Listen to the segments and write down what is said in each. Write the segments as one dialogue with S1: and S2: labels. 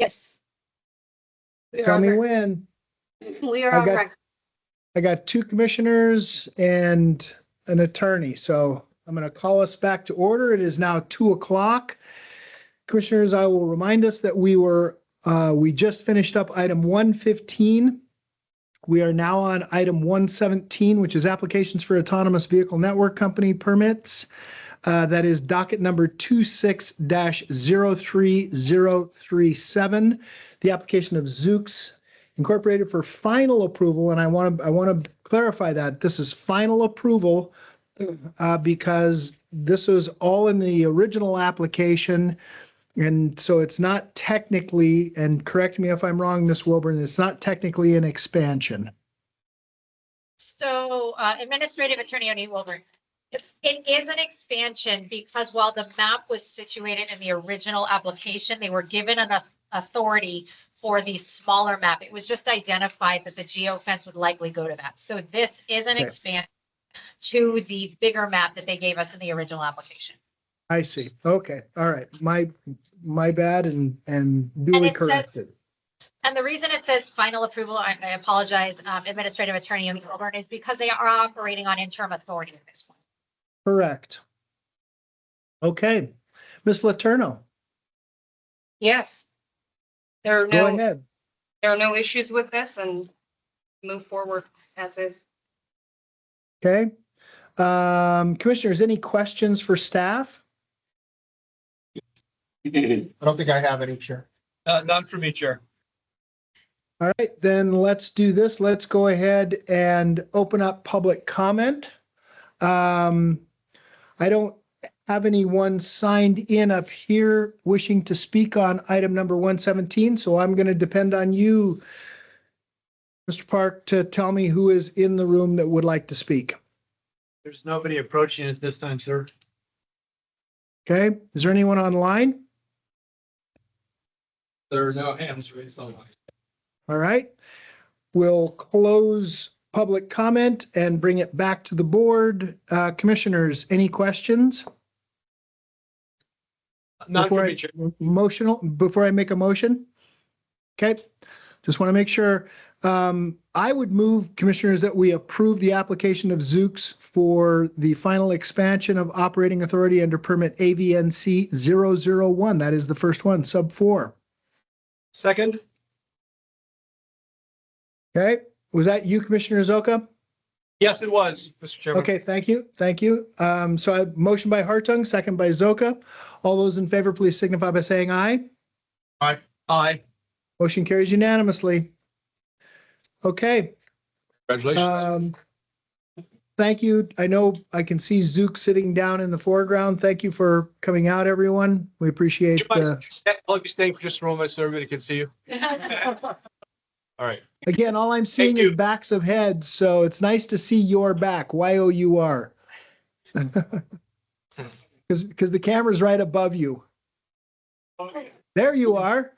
S1: Yes. We are
S2: Tell
S1: on
S2: me
S1: rec-
S2: when.
S1: We are
S2: I
S1: on
S2: got-
S1: record.
S2: I got 2 commissioners and an attorney, so I'm going to call us back to order. It is now 2:00. Commissioners, I will remind us that we just finished up item 115. We are now on item 117, which is applications for autonomous vehicle network company permits. That is docket number 26-03037, the application of Zooks Incorporated for final approval. And I want to clarify that this is final approval because this was all in the original application. And so it's not technically, and correct me if I'm wrong, Ms. Wilburn, it's not technically an expansion.
S1: So Administrative Attorney O'Neill Wilburn. It is an expansion because while the map was situated in the original application, they were given an authority for the smaller map. It was just identified that the geofence would likely go to that. So this is an
S2: Okay.
S1: expansion to the bigger map that they gave us in the original application.
S2: I see. Okay. All right. My bad and duly
S1: And it says-
S2: corrected.
S1: And the reason it says final approval, I apologize, Administrative Attorney O'Neill Wilburn, is because they are operating on interim authority at this point.
S2: Correct. Okay. Ms. Letourneau,
S3: Yes. There are
S2: go
S3: no,
S2: ahead.
S3: there are no issues with this and move forward as is.
S2: Okay. Commissioners, any questions for staff?
S4: I don't think I have any, Chair.
S5: None for me, Chair.
S2: All right, then let's do this. Let's go ahead and open up public comment. I don't have anyone signed in up here wishing to speak on item number 117, so I'm going to depend on you, Mr. Park, to tell me who is in the room that would like to speak.
S5: There's nobody approaching at this time, sir.
S2: Okay, is there anyone online?
S5: There are no hands raised online.
S2: All right, we'll close public comment and bring it back to the board. Commissioners, any questions?
S5: None
S2: Before
S5: for
S2: I-
S5: me, Chair.
S2: Before I make a motion? Okay, just want to make sure. I would move, commissioners, that we approve the application of Zooks for the final expansion of operating authority under permit AVNC 001. That is the first one, sub 4.
S5: Second?
S2: Okay, was that you, Commissioner Zoka?
S5: Yes, it was, Mr. Chairman.
S2: Okay, thank you. Thank you. So I have motion by Hartung, second by Zoka. All those in favor, please signify by saying aye.
S5: Aye.
S2: Motion carries unanimously. Okay.
S5: Congratulations.
S2: Thank you. I know I can see Zook sitting down in the foreground. Thank you for coming out, everyone. We appreciate
S5: I'll be staying for just a moment so everybody can see you. All right.
S2: again, all I'm seeing
S5: Thank
S2: is
S5: you.
S2: backs of heads, so it's nice to see your back, Y-O-U-R. Because the camera's right above you. There you are.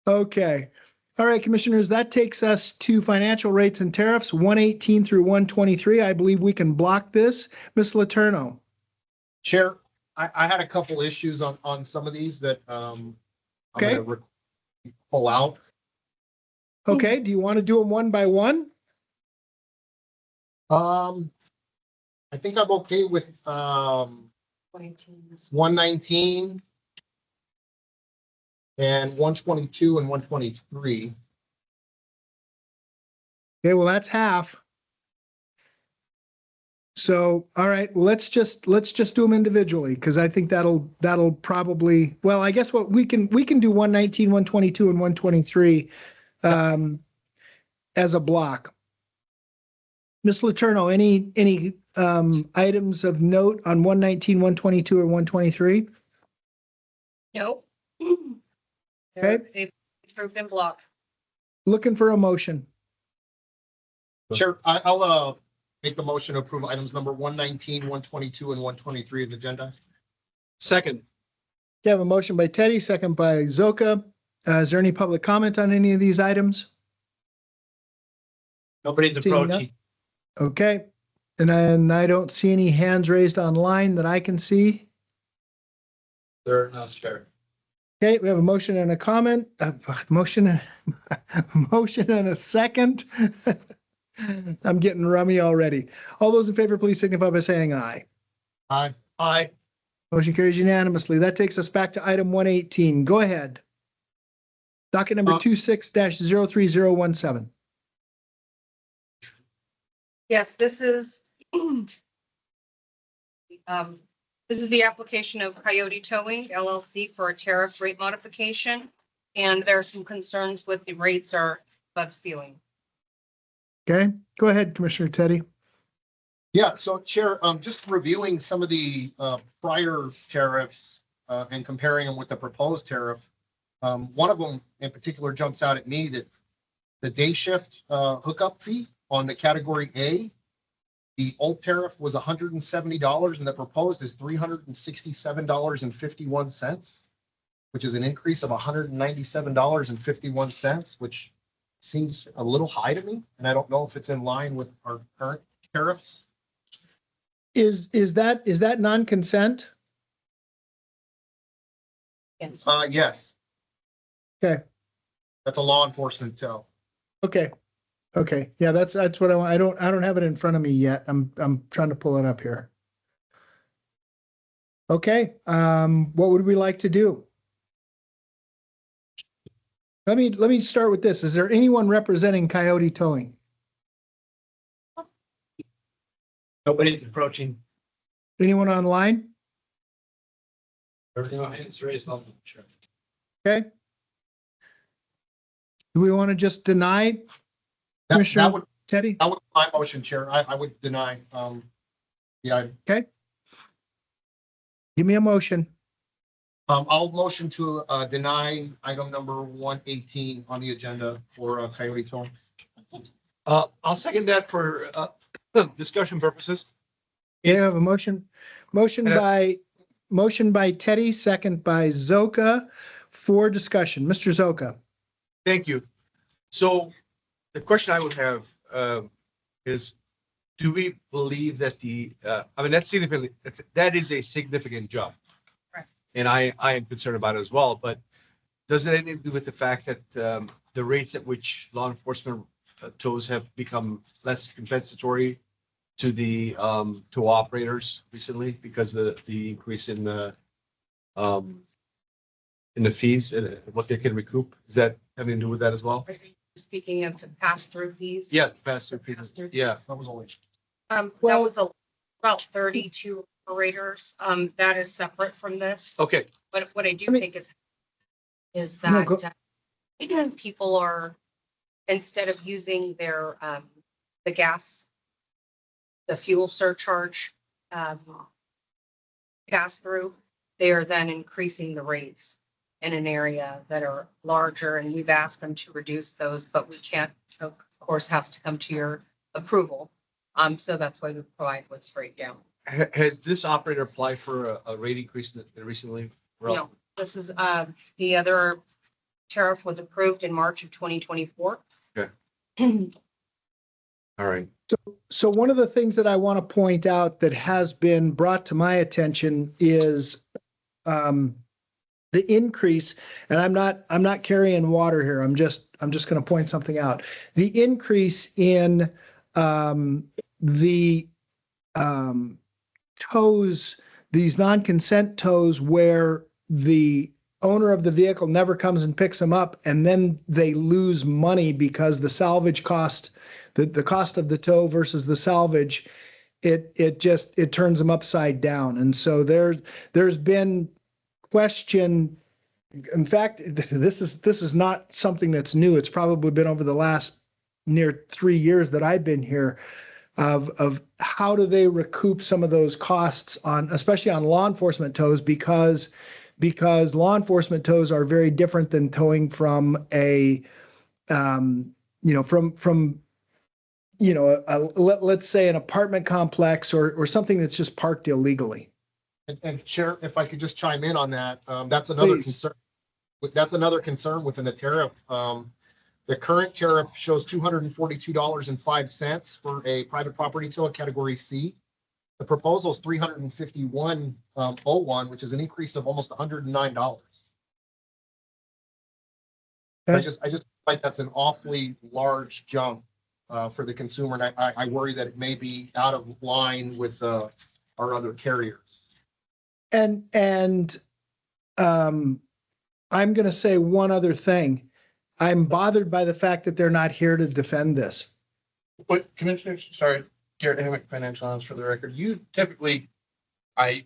S2: Okay. All right, commissioners, that takes us to financial rates and tariffs, 118 through 123. I believe we can block this. Ms. Letourneau.
S4: Chair, I had a couple issues on some of these that I'm
S2: Okay.
S4: gonna pull out.
S2: Okay, do you want to do them one by one?
S4: I think I'm okay with 119 and 122 and 123.
S2: Okay, well, that's half. So, all right, well, let's just do them individually because I think that'll probably, well, I guess what we can do 119, 122, and 123 as a block. Ms. Letourneau, any items of note on 119, 122, or 123?
S3: Nope.
S2: Okay.
S3: They've approved in block.
S2: Looking for a motion.
S4: Chair, I'll make the motion to approve items number 119, 122, and 123 of the agenda.
S5: Second.
S2: You have a motion by Teddy, second by Zoka. Is there any public comment on any of these items?
S5: Nobody's
S2: Seeing none.
S5: approaching.
S2: Okay, and then I don't see any hands raised online that I can see.
S5: There are no, Chair.
S2: Okay, we have a motion and a comment, motion, motion and a second. I'm getting rummy already. All those in favor, please signify by saying aye.
S4: Aye.
S5: Aye.
S2: Motion carries unanimously. That takes us back to item 118. Go ahead. Docket number 26-03017.
S3: Yes, this is this is the application of Coyote Towing LLC for a tariff rate modification. And there are some concerns with the rates are above ceiling.
S2: Okay, go ahead, Commissioner Teddy.
S4: Yeah, so Chair, just reviewing some of the prior tariffs and comparing them with the proposed tariff. One of them in particular jumps out at me, that the day shift hookup fee on the category A, the old tariff was $170 and the proposed is $367.51, which is an increase of $197.51, which seems a little high to me. And I don't know if it's in line with our current tariffs.
S2: Is that non-consent?
S3: Yes.
S4: Yes.
S2: Okay.
S4: That's a law enforcement tow.
S2: Okay. Okay. Yeah, that's what I want. I don't have it in front of me yet. I'm trying to pull it up here. Okay. What would we like to do? Let me start with this. Is there anyone representing Coyote Towing?
S5: Nobody's approaching.
S2: Anyone online?
S5: Everything on hands raised. Sure.
S2: Okay. Do we want to just deny,
S4: That
S2: Commissioner
S4: would,
S2: Teddy?
S4: that would be my motion, Chair. I would deny, yeah,
S2: Give me a motion.
S4: I'll motion to deny item number 118 on the agenda for Coyote Towing.
S5: I'll second that for discussion purposes.
S2: Okay, I have a motion. Motion
S5: And
S2: by Teddy, second by Zoka for discussion. Mr. Zoka.
S5: Thank you. So the question I would have is, do we believe that that's significant, that is a significant jump.
S3: Right.
S5: And I am concerned about it as well, but does it have anything to do with the fact that the rates at which law enforcement tows have become less compensatory to the tow operators recently because of the increase in the fees and what they can recoup? Is that having to do with that as well?
S3: Speaking of the pass-through fees.
S5: Yes, the pass-through fees.
S3: Pass-through
S5: Yeah.
S4: That was only.
S3: That
S2: Well-
S3: was about 32 operators. That is separate from this.
S5: Okay.
S3: But what I do
S2: I mean-
S3: think is
S2: No,
S3: that because people are, instead of using their, the gas, the fuel surcharge, pass through, they are then increasing the rates in an area that are larger, and we've asked them to reduce those, but we can't, so of course, has to come to your approval. So that's why we provide what's breakdown.
S5: Has this operator applied for a rate increase recently?
S3: No, this is, the other tariff was approved in March of 2024.
S5: Okay. All right.
S2: So one of the things that I want to point out that has been brought to my attention is the increase, and I'm not carrying water here. I'm just going to point something out. The increase in the tows, these non-consent tows where the owner of the vehicle never comes and picks them up, and then they lose money because the salvage cost, the cost of the tow versus the salvage, it turns them upside down. And so there's been question. In fact, this is not something that's new. It's probably been over the last near 3 years that I've been here of how do they recoup some of those costs on, especially on law enforcement tows, because law enforcement tows are very different than towing from a, let's say an apartment complex or something that's just parked illegally.
S4: And Chair, if I could just chime in on that, that's another
S2: Please.
S4: concern. That's another concern within the tariff. The current tariff shows $242.05 for a private property tow at category C. The proposal is $351.01, which is an increase of almost $109.
S2: Okay.
S4: I just like that's an awfully large jump for the consumer. And I worry that it may be out of line with our other carriers.
S2: And I'm gonna say one other thing. I'm bothered by the fact that they're not here to defend this.
S6: But commissioners, sorry, Garrett Hammock, financial analyst for the record, you typically, I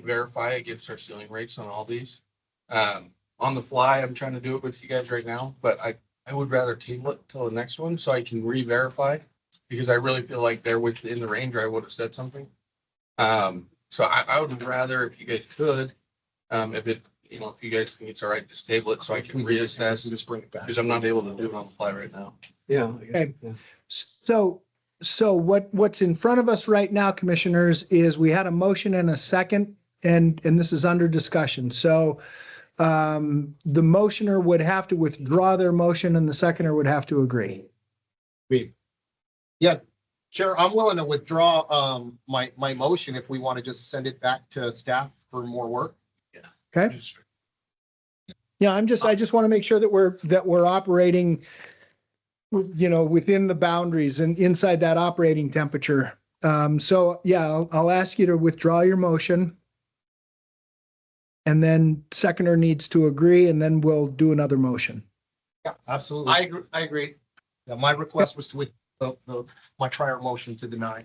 S6: verify against our ceiling rates on all these. On the fly, I'm trying to do it with you guys right now, but I would rather table it till the next one so I can re-verify. Because I really feel like they're within the range or I would have said something. So I would rather, if you guys could, if it, if you guys think it's all right, just table it so I can reassess and just bring it back. Because I'm not able to do it on the fly right now.
S5: Yeah. I guess,
S2: Okay.
S5: yeah.
S2: So what's in front of us right now, commissioners, is we had a motion and a second, and this is under discussion. So the motioner would have to withdraw their motion and the seconder would have to agree.
S4: Chair, I'm willing to withdraw my motion if we want to just send it back to staff for more work.
S2: Okay? Yeah, I just want to make sure that we're operating, within the boundaries and inside that operating temperature. So yeah, I'll ask you to withdraw your motion. And then seconder needs to agree, and then we'll do another motion.
S4: Yeah, absolutely.
S5: I agree.
S4: Yeah, my request was to with my prior motion to deny.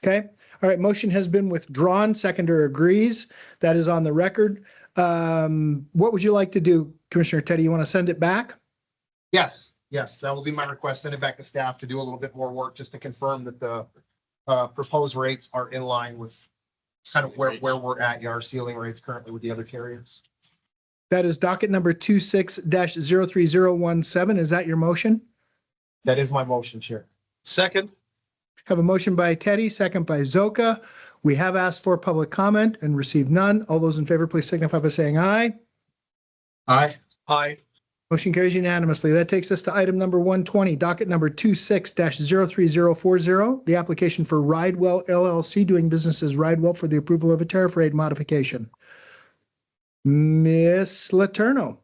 S2: Okay, all right, motion has been withdrawn, seconder agrees. That is on the record. What would you like to do, Commissioner Teddy? You want to send it back?
S4: Yes, that will be my request. Send it back to staff to do a little bit more work just to confirm that the proposed rates are in line with kind of where we're at, our ceiling rates currently with the other carriers.
S2: That is docket number 26-03017. Is that your motion?
S4: That is my motion, Chair.
S5: Second.
S2: Have a motion by Teddy, second by Zoka. We have asked for public comment and received none. All those in favor, please signify by saying aye.
S4: Aye.
S5: Aye.
S2: Motion carries unanimously. That takes us to item number 120, docket number 26-03040, the application for Ridewell LLC doing business as Ridewell for the approval of a tariff rate modification. Miss Letourneau.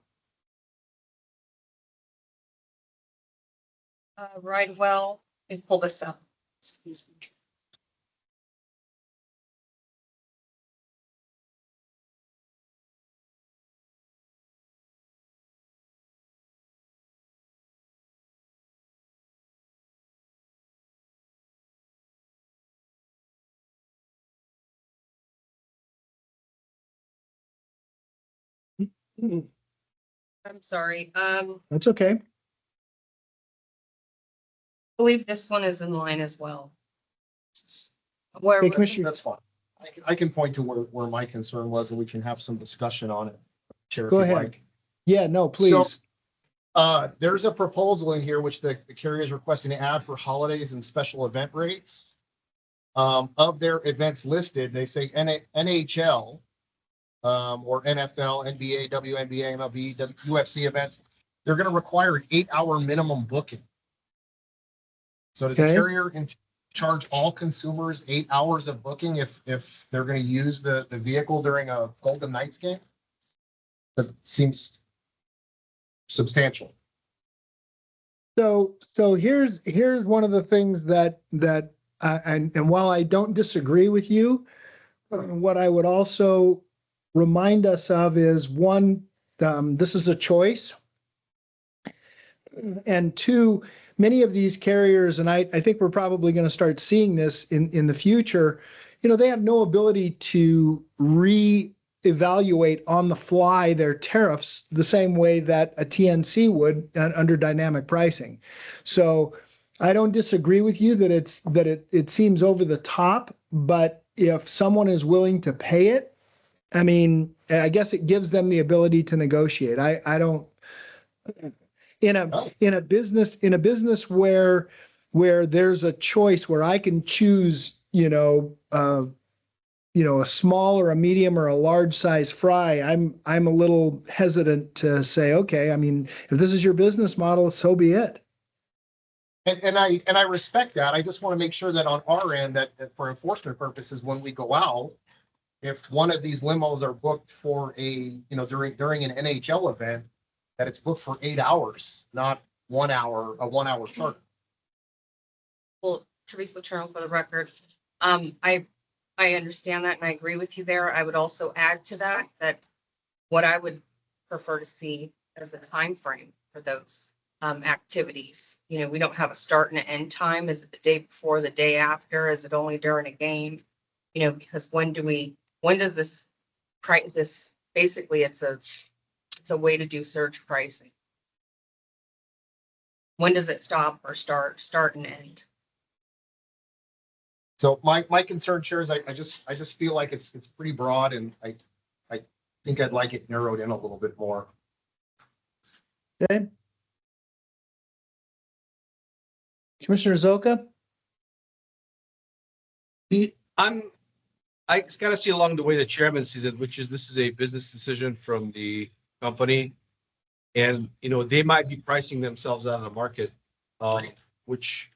S3: Ridewell, let me pull this up. Excuse me. I'm sorry.
S2: That's okay.
S3: I believe this one is in line as well. Where
S2: Hey,
S3: was-
S2: Commissioner,
S4: That's fine. I can point to where my concern was and we can have some discussion on it. Chair, if
S2: Go
S4: you'd
S2: ahead.
S4: like.
S2: yeah, no, please.
S4: There's a proposal in here which the carrier is requesting to add for holidays and special event rates. Of their events listed, they say NHL, or NFL, NBA, WNBA, MLB, UFC events. They're going to require an 8-hour minimum booking. So does the
S2: Okay.
S4: carrier charge all consumers 8 hours of booking if they're going to use the vehicle during a Golden Knights game? That seems substantial.
S2: So here's one of the things that and while I don't disagree with you, what I would also remind us of is one, this is a choice. And two, many of these carriers, and I think we're probably going to start seeing this in the future, they have no ability to reevaluate on the fly their tariffs the same way that a TNC would under dynamic pricing. So I don't disagree with you that it seems over the top, but if someone is willing to pay it, I mean, I guess it gives them the ability to negotiate. I don't in a business where there's a choice where I can choose, a small or a medium or a large size fry, I'm a little hesitant to say, okay, I mean, if this is your business model, so be it.
S4: And I respect that. I just want to make sure that on our end, that for enforcement purposes, when we go out, if one of these limos are booked for during an NHL event, that it's booked for 8 hours, not 1 hour, a 1 hour charter.
S3: Well, Teresa Letourneau for the record, I understand that and I agree with you there. I would also add to that, that what I would prefer to see as a time frame for those activities. You know, we don't have a start and an end time. Is it the day before, the day after? Is it only during a game? You know, because when does this basically it's a way to do surge pricing. When does it stop or start and end?
S4: So my concern, Chair, is I just feel like it's pretty broad, and I think I'd like it narrowed in a little bit more.
S2: Okay. Commissioner Zoka?
S5: I just gotta see along the way the chairman sees it, which is this is a business decision from the company. And, you know, they might be pricing themselves out of the market, which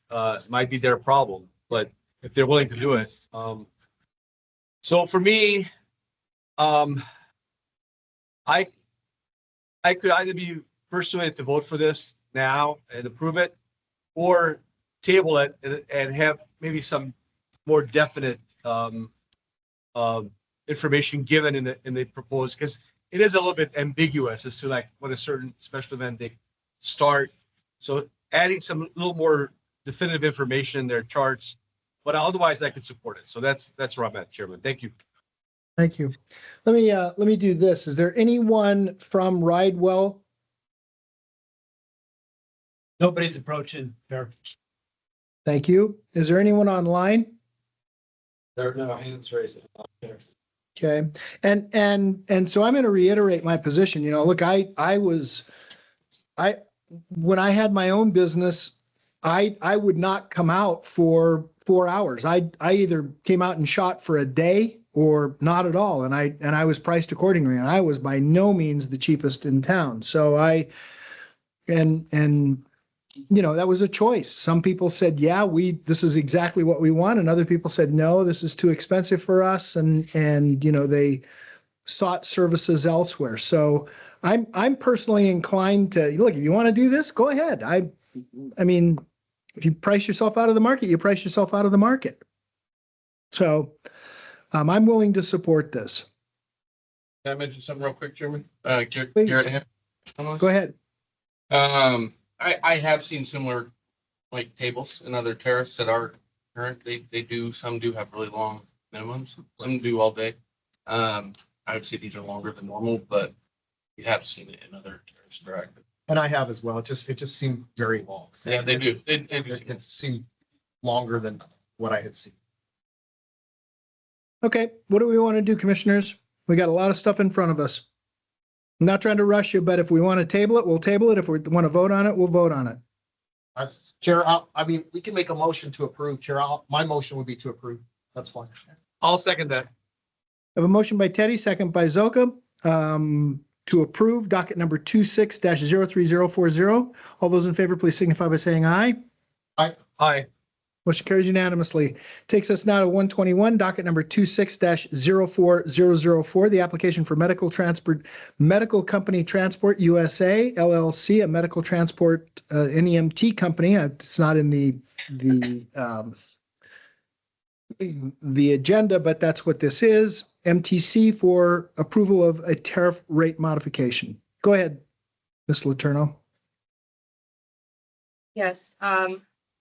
S5: might be their problem, but if they're willing to do it. So for me, I could either be persuaded to vote for this now and approve it, or table it and have maybe some more definite information given in the proposed, because it is a little bit ambiguous as to like when a certain special event they start. So adding some little more definitive information in their charts, but otherwise I could support it. So that's where I'm at, Chairman. Thank you.
S2: Thank you. Let me do this. Is there anyone from Ridewell?
S7: Nobody's approaching there.
S2: Thank you. Is there anyone online?
S7: There are no hands raised.
S2: Okay. And so I'm going to reiterate my position. You know, look, when I had my own business, I would not come out for 4 hours. I either came out and shot for a day or not at all. And I was priced accordingly, and I was by no means the cheapest in town. So you know, that was a choice. Some people said, yeah, this is exactly what we want. And other people said, no, this is too expensive for us. And, you know, they sought services elsewhere. So I'm personally inclined to look, if you want to do this, go ahead. I mean, if you price yourself out of the market, you price yourself out of the market. So I'm willing to support this.
S6: Can I mention something real quick, Chairman?
S2: Please.
S6: Garrett.
S2: Go ahead.
S6: I have seen similar like tables and other tariffs that are current. Some do have really long minimums. Some do all day. I would say these are longer than normal, but we have seen it in other tariffs that are active.
S4: And I have as well. It just seemed very long.
S6: Yeah, they do.
S4: It seemed longer than what I had seen.
S2: Okay. What do we want to do, commissioners? We got a lot of stuff in front of us. I'm not trying to rush you, but if we want to table it, we'll table it. If we want to vote on it, we'll vote on it.
S4: Chair, I mean, we can make a motion to approve. Chair, my motion would be to approve. That's fine.
S5: I'll second that.
S2: I have a motion by Teddy, second by Zoka, to approve docket number 26-03040. All those in favor, please signify by saying aye.
S5: Aye.
S2: Motion carries unanimously. Takes us now to 121, docket number 26-04004, the application for Medical Company Transport USA LLC, a medical transport NEMT company. It's not in the agenda, but that's what this is. MTC for approval of a tariff rate modification. Go ahead, Ms. Letourneau.
S3: Yes,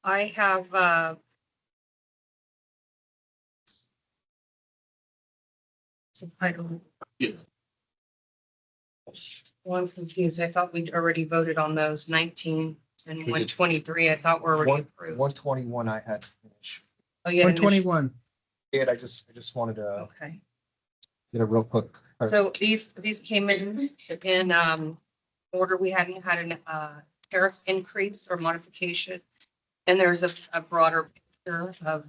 S3: I have,
S6: Yeah.
S3: well, I'm confused. I thought we'd already voted on those 19 and 123. I thought were already approved.
S4: 121 I had to finish.
S3: Oh, yeah.
S2: 121.
S4: I just wanted to
S3: Okay.
S4: get a real quick.
S3: So these came in order. We hadn't had a tariff increase or modification. And there's a broader picture of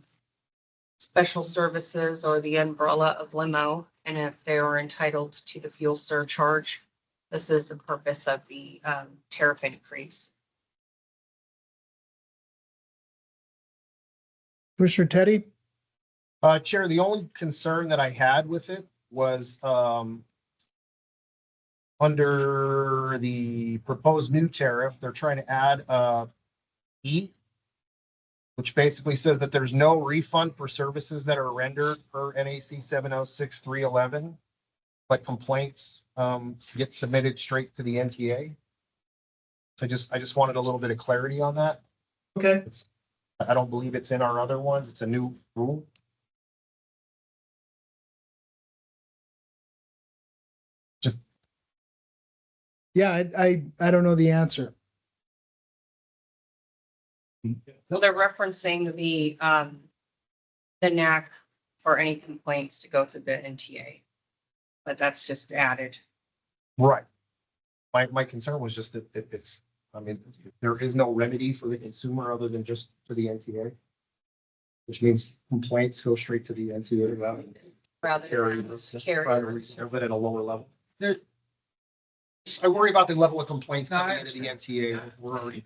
S3: special services or the umbrella of limo. And if they are entitled to the fuel surcharge, this is the purpose of the tariff increase.
S2: Commissioner Teddy?
S4: Chair, the only concern that I had with it was under the proposed new tariff, they're trying to add E, which basically says that there's no refund for services that are rendered per NAC 706-311, but complaints get submitted straight to the NTA. So I just wanted a little bit of clarity on that.
S2: Okay.
S4: I don't believe it's in our other ones. It's a new rule.
S2: Yeah, I don't know the answer.
S3: Well, they're referencing the NAC for any complaints to go through the NTA. But that's just added.
S4: Right. My concern was just that it's, I mean, there is no remedy for the consumer other than just for the NTA. Which means complaints go straight to the NTA.
S3: Rather
S4: Carry
S3: than
S4: this,
S3: carry.
S4: try to reserve it at a lower level.
S7: There-
S4: I worry about the level of complaints
S7: No, I
S4: coming into the NTA. We're already,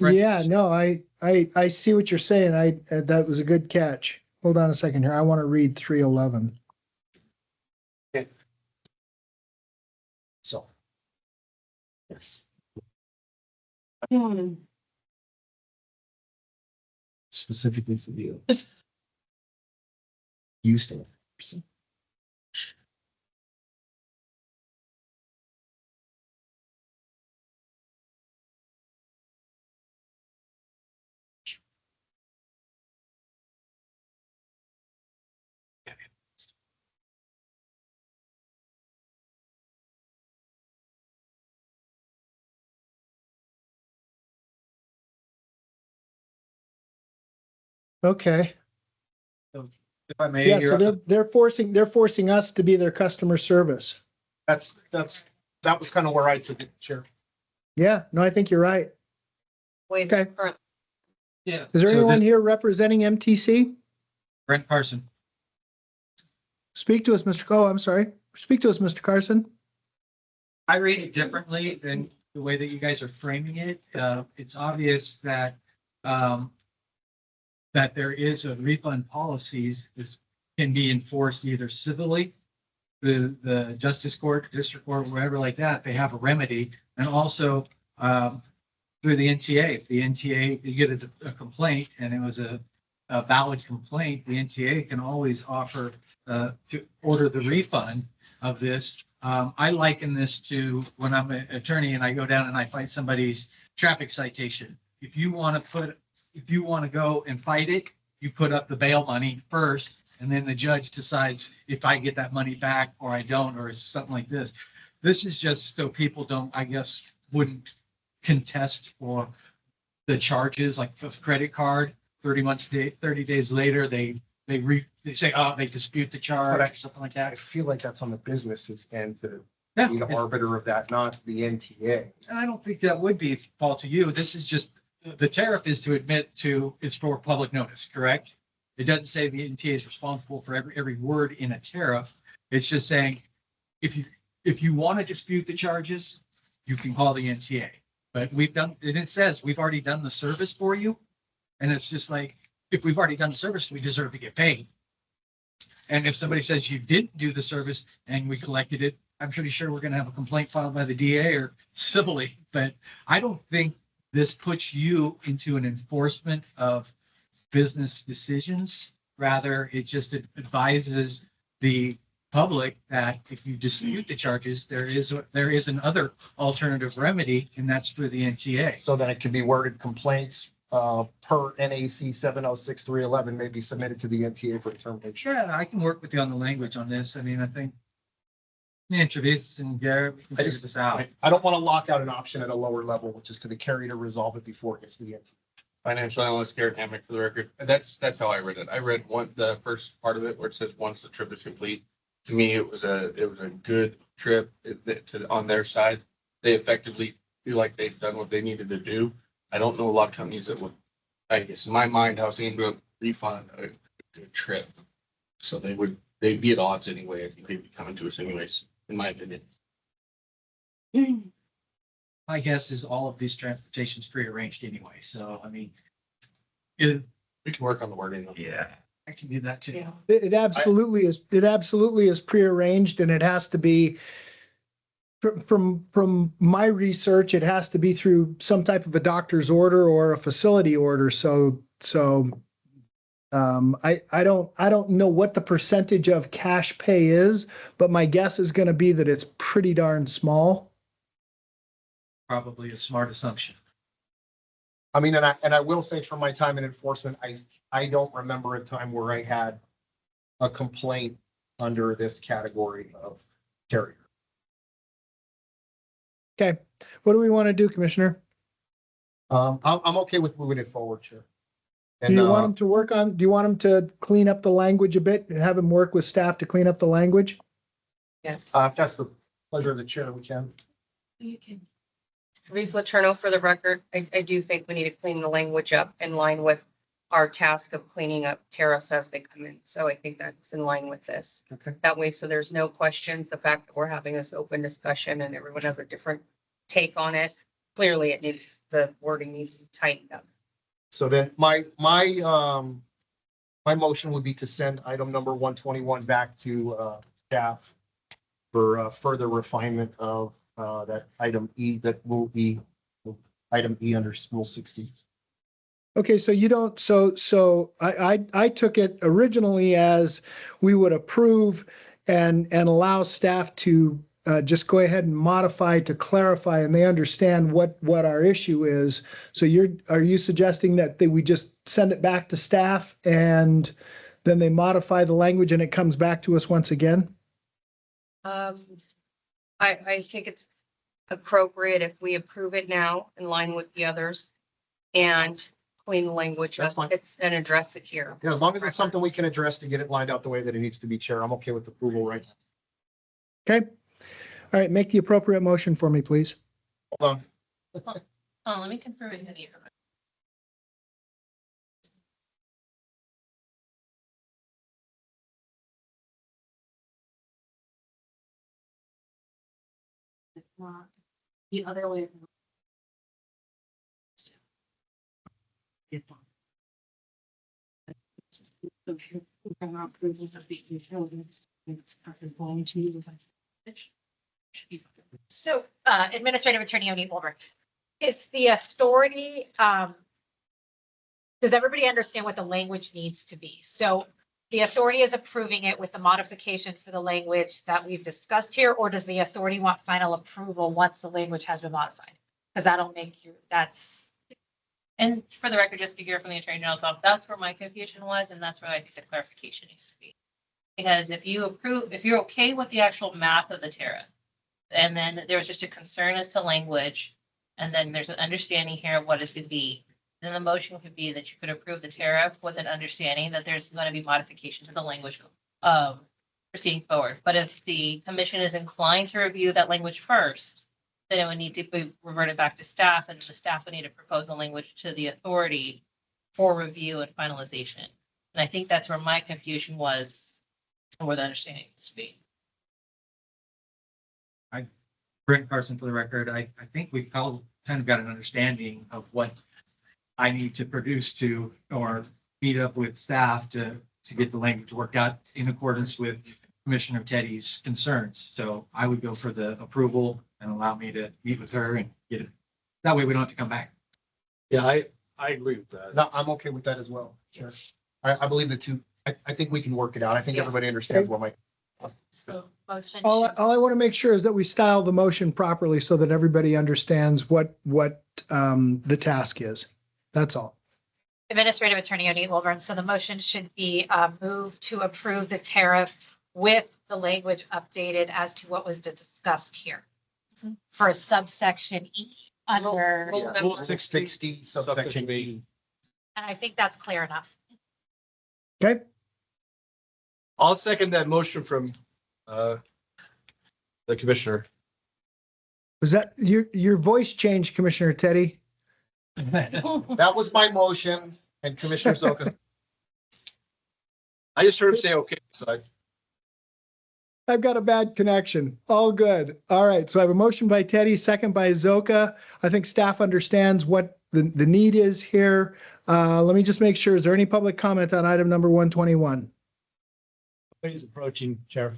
S2: Yeah, no, I see what you're saying. That was a good catch. Hold on a second here. I want to read 311.
S4: so. Yes. Specifically for you. You stand.
S2: Okay.
S7: If I may,
S2: Yeah, so
S7: Your-
S2: they're forcing us to be their customer service.
S4: That was kind of where I took it, Chair.
S2: Yeah, no, I think you're right.
S3: Waves
S2: Okay.
S3: current.
S7: yeah.
S2: Is there
S7: So
S2: anyone
S7: this-
S2: here representing MTC?
S7: Brent Carson.
S2: Speak to us, Mr. Oh, I'm sorry. Speak to us, Mr. Carson.
S8: I read it differently than the way that you guys are framing it. It's obvious that that there is a refund policies is can be enforced either civilly, the justice court, district court, wherever like that, they have a remedy, and also through the NTA. If the NTA, you get a complaint and it was a valid complaint, the NTA can always offer to order the refund of this. I liken this to when I'm an attorney and I go down and I fight somebody's traffic citation. If you want to go and fight it, you put up the bail money first, and then the judge decides if I get that money back or I don't, or it's something like this. This is just so people don't, I guess, wouldn't contest for the charges, like for credit card, 30 days later, they say, oh, they dispute the charge or something like
S4: I
S8: that.
S4: feel like that's on the business's end to
S8: Yeah,
S4: be the arbiter of that, not the NTA.
S8: and I don't think that would be fault to you. This is just, the tariff is to admit to, it's for public notice, correct? It doesn't say the NTA is responsible for every word in a tariff. It's just saying, if you want to dispute the charges, you can call the NTA. But we've done, and it says we've already done the service for you. And it's just like, if we've already done the service, we deserve to get paid. And if somebody says you didn't do the service and we collected it, I'm pretty sure we're going to have a complaint filed by the DA or civilly. But I don't think this puts you into an enforcement of business decisions. Rather, it just advises the public that if you dispute the charges, there is another alternative remedy, and that's through the NTA.
S4: So then it can be worded complaints per NAC 706-311 may be submitted to the NTA for determination.
S8: Sure, I can work with you on the language on this. I mean, I think Travis and Garrett, we can
S4: I
S8: figure
S4: just-
S8: this out.
S4: I don't want to lock out an option at a lower level, which is to the carrier to resolve it before it gets to the NTA.
S6: Financial analyst Garrett Hammack for the record. That's how I read it. I read the first part of it where it says once the trip is complete. To me, it was a good trip on their side. They effectively feel like they've done what they needed to do. I don't know a lot of companies that would, I guess in my mind, I was going to refund a good trip. So they'd be at odds anyway. I think they'd be coming to us anyways, in my opinion.
S8: My guess is all of these transportation's prearranged anyway. So, I mean, it,
S6: We can work on the wording.
S8: yeah, I can do that too.
S3: Yeah.
S2: It absolutely is. It absolutely is prearranged, and it has to be From my research, it has to be through some type of a doctor's order or a facility order. I don't know what the percentage of cash pay is, but my guess is going to be that it's pretty darn small.
S8: Probably a smart assumption.
S4: I mean, and I will say from my time in enforcement, I don't remember a time where I had a complaint under this category of carrier.
S2: Okay, what do we want to do, Commissioner?
S4: I'm okay with moving it forward, Chair.
S2: Do
S4: And,
S2: you want him to work on, do you want him to clean up the language a bit, have him work with staff to clean up the language?
S3: Yes.
S4: if that's the pleasure of the chair, we can.
S3: Teresa Letourneau, for the record, I do think we need to clean the language up in line with our task of cleaning up tariffs as they come in. So I think that's in line with this.
S4: Okay.
S3: That way, so there's no questions. The fact that we're having this open discussion and everyone has a different take on it. Clearly, the wording needs to tighten up.
S4: So then my motion would be to send item number 121 back to staff for further refinement of that item E, that will be item E under Rule 60.
S2: Okay, so you don't, so I took it originally as we would approve and allow staff to just go ahead and modify to clarify and they understand what our issue is. So are you suggesting that we just send it back to staff and then they modify the language and it comes back to us once again?
S3: I think it's appropriate if we approve it now in line with the others and clean the language
S4: That's
S3: up.
S4: fine.
S3: And address it here.
S4: Yeah, as long as it's something we can address to get it lined out the way that it needs to be, Chair, I'm okay with approval right now.
S2: Okay. All right, make the appropriate motion for me, please.
S4: Hold on.
S9: Oh, let me confirm it here. If not, the other way.
S1: So, Administrative Attorney O'Neill Wilbur, is the authority, does everybody understand what the language needs to be? So the authority is approving it with the modification for the language that we've discussed here, or does the authority want final approval once the language has been modified? Because that'll make you, that's,
S9: And for the record, just to hear from the Attorney General's office, that's where my confusion was, and that's where I think the clarification needs to be. Because if you approve, if you're okay with the actual math of the tariff, and then there was just a concern as to language, and then there's an understanding here of what it could be, then the motion could be that you could approve the tariff with an understanding that there's going to be modification to the language proceeding forward. But if the commission is inclined to review that language first, then it would need to be reverted back to staff, and the staff would need to propose the language to the authority for review and finalization. And I think that's where my confusion was, and where the understanding needs to be.
S8: Brent Carson, for the record, I think we've all kind of got an understanding of what I need to produce to, or meet up with staff to get the language worked out in accordance with Commissioner Teddy's concerns. So I would go for the approval and allow me to meet with her and get it. That way we don't have to come back.
S5: Yeah, I agree with that.
S4: No, I'm okay with that as well, Chair. I believe the two, I think we can work it out. I think
S3: Yes.
S4: everybody understands what my,
S1: so motion.
S2: All
S1: should-
S2: I want to make sure is that we style the motion properly so that everybody understands what the task is. That's all.
S1: Administrative Attorney O'Neill Wilburn, so the motion should be moved to approve the tariff with the language updated as to what was discussed here. For subsection E under,
S3: Rule
S4: yeah,
S3: number-
S4: Rule 60 subsection B.
S1: and I think that's clear enough.
S2: Okay,
S5: I'll second that motion from the commissioner.
S2: was that your voice changed, Commissioner Teddy?
S4: That was my motion, and Commissioner Zoka.
S5: I just heard him say, okay, so
S2: I've got a bad connection. All good. All right. So I have a motion by Teddy, second by Zoka. I think staff understands what the need is here. Let me just make sure. Is there any public comment on item number 121?
S7: Please approaching, Chair.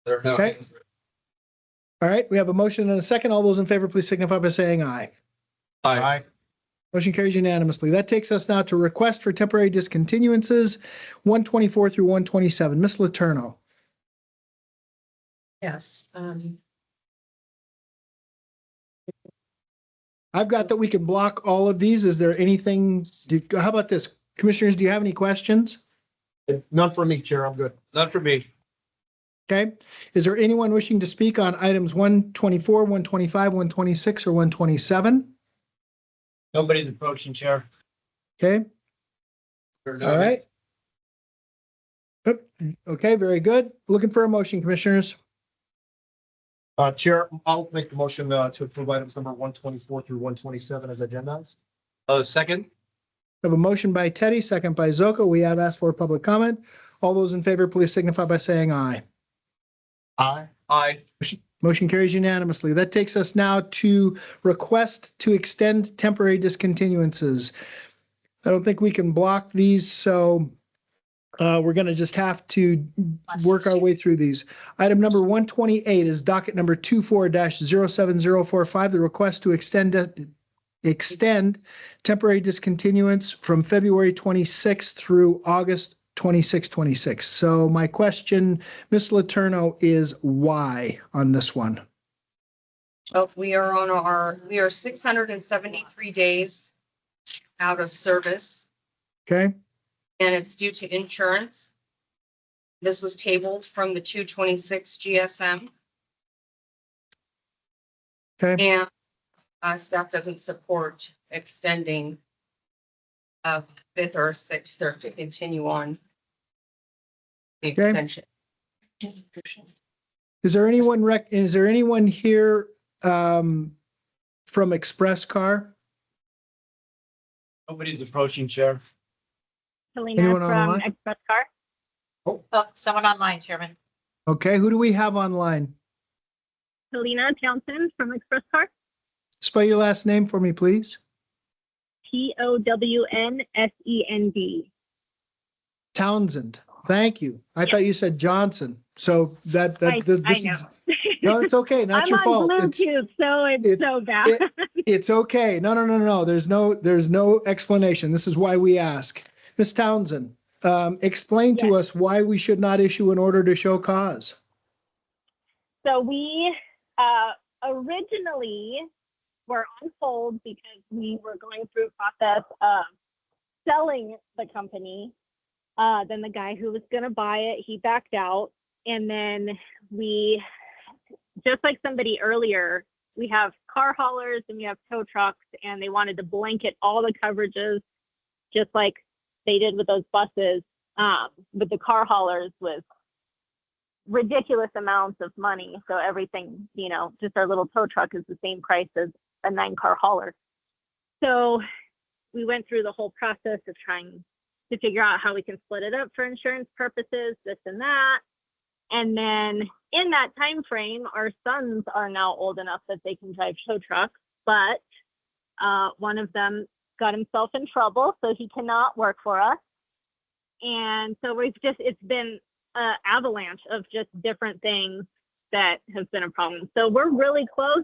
S6: There are no
S2: Okay.
S6: hands.
S2: All right, we have a motion and a second. All those in favor, please signify by saying aye.
S5: Aye.
S2: Motion carries unanimously. That takes us now to request for temporary discontinuances, 124 through 127. Ms. Letourneau.
S3: Yes.
S2: I've got that we can block all of these. Is there anything, how about this? Commissioners, do you have any questions?
S4: None for me, Chair. I'm good.
S5: None for me.
S2: Okay. Is there anyone wishing to speak on items 124, 125, 126, or 127?
S7: Nobody's approaching, Chair.
S2: Okay. All right. Oop, okay, very good. Looking for a motion, Commissioners.
S4: Chair, I'll make the motion to approve items number 124 through 127 as agendized.
S5: Second?
S2: I have a motion by Teddy, second by Zoko. We have asked for public comment. All those in favor, please signify by saying aye.
S4: Aye.
S5: Aye.
S2: Motion carries unanimously. That takes us now to request to extend temporary discontinuances. I don't think we can block these, so we're going to just have to work our way through these. Item number 128 is docket number 24-07045, the request to extend temporary discontinuance from February 26th through August 26. So my question, Ms. Letourneau, is why on this one?
S3: Oh, we are 673 days out of service,
S2: Okay,
S3: and it's due to insurance. This was tabled from the 226 GSM,
S2: okay,
S3: and staff doesn't support extending fifth or sixth or to continue on the
S2: Okay.
S3: extension.
S2: is there anyone here from Express Car?
S7: Nobody's approaching, Chair.
S10: Helena
S2: Anyone
S10: from
S2: online?
S10: Express Car.
S1: Oh, someone online, Chairman.
S2: Okay, who do we have online?
S10: Helena Townsend from Express Car.
S2: Spell your last name for me, please.
S10: TOWNSEND.
S2: Townsend. Thank you. I thought you said Johnson. So
S10: I
S2: this
S10: know.
S2: is, no, it's okay. Not
S10: I'm
S2: your
S10: on
S2: fault. It's,
S10: Bluetooth, so it's
S2: it's-
S10: so bad.
S2: it's okay. No. There's no explanation. This is why we ask. Ms. Townsend, explain to us why we should not issue an order to show cause.
S10: So we originally were on hold because we were going through a process of selling the company. Then the guy who was going to buy it, he backed out. And then we, just like somebody earlier, we have car haulers and we have tow trucks, and they wanted to blanket all the coverages, just like they did with those buses, with the car haulers with ridiculous amounts of money. So everything, just our little tow truck is the same price as a 9-car hauler. So we went through the whole process of trying to figure out how we can split it up for insurance purposes, this and that. And then in that time frame, our sons are now old enough that they can drive tow trucks, but one of them got himself in trouble, so he cannot work for us. And so it's been an avalanche of just different things that have been a problem. So we're really close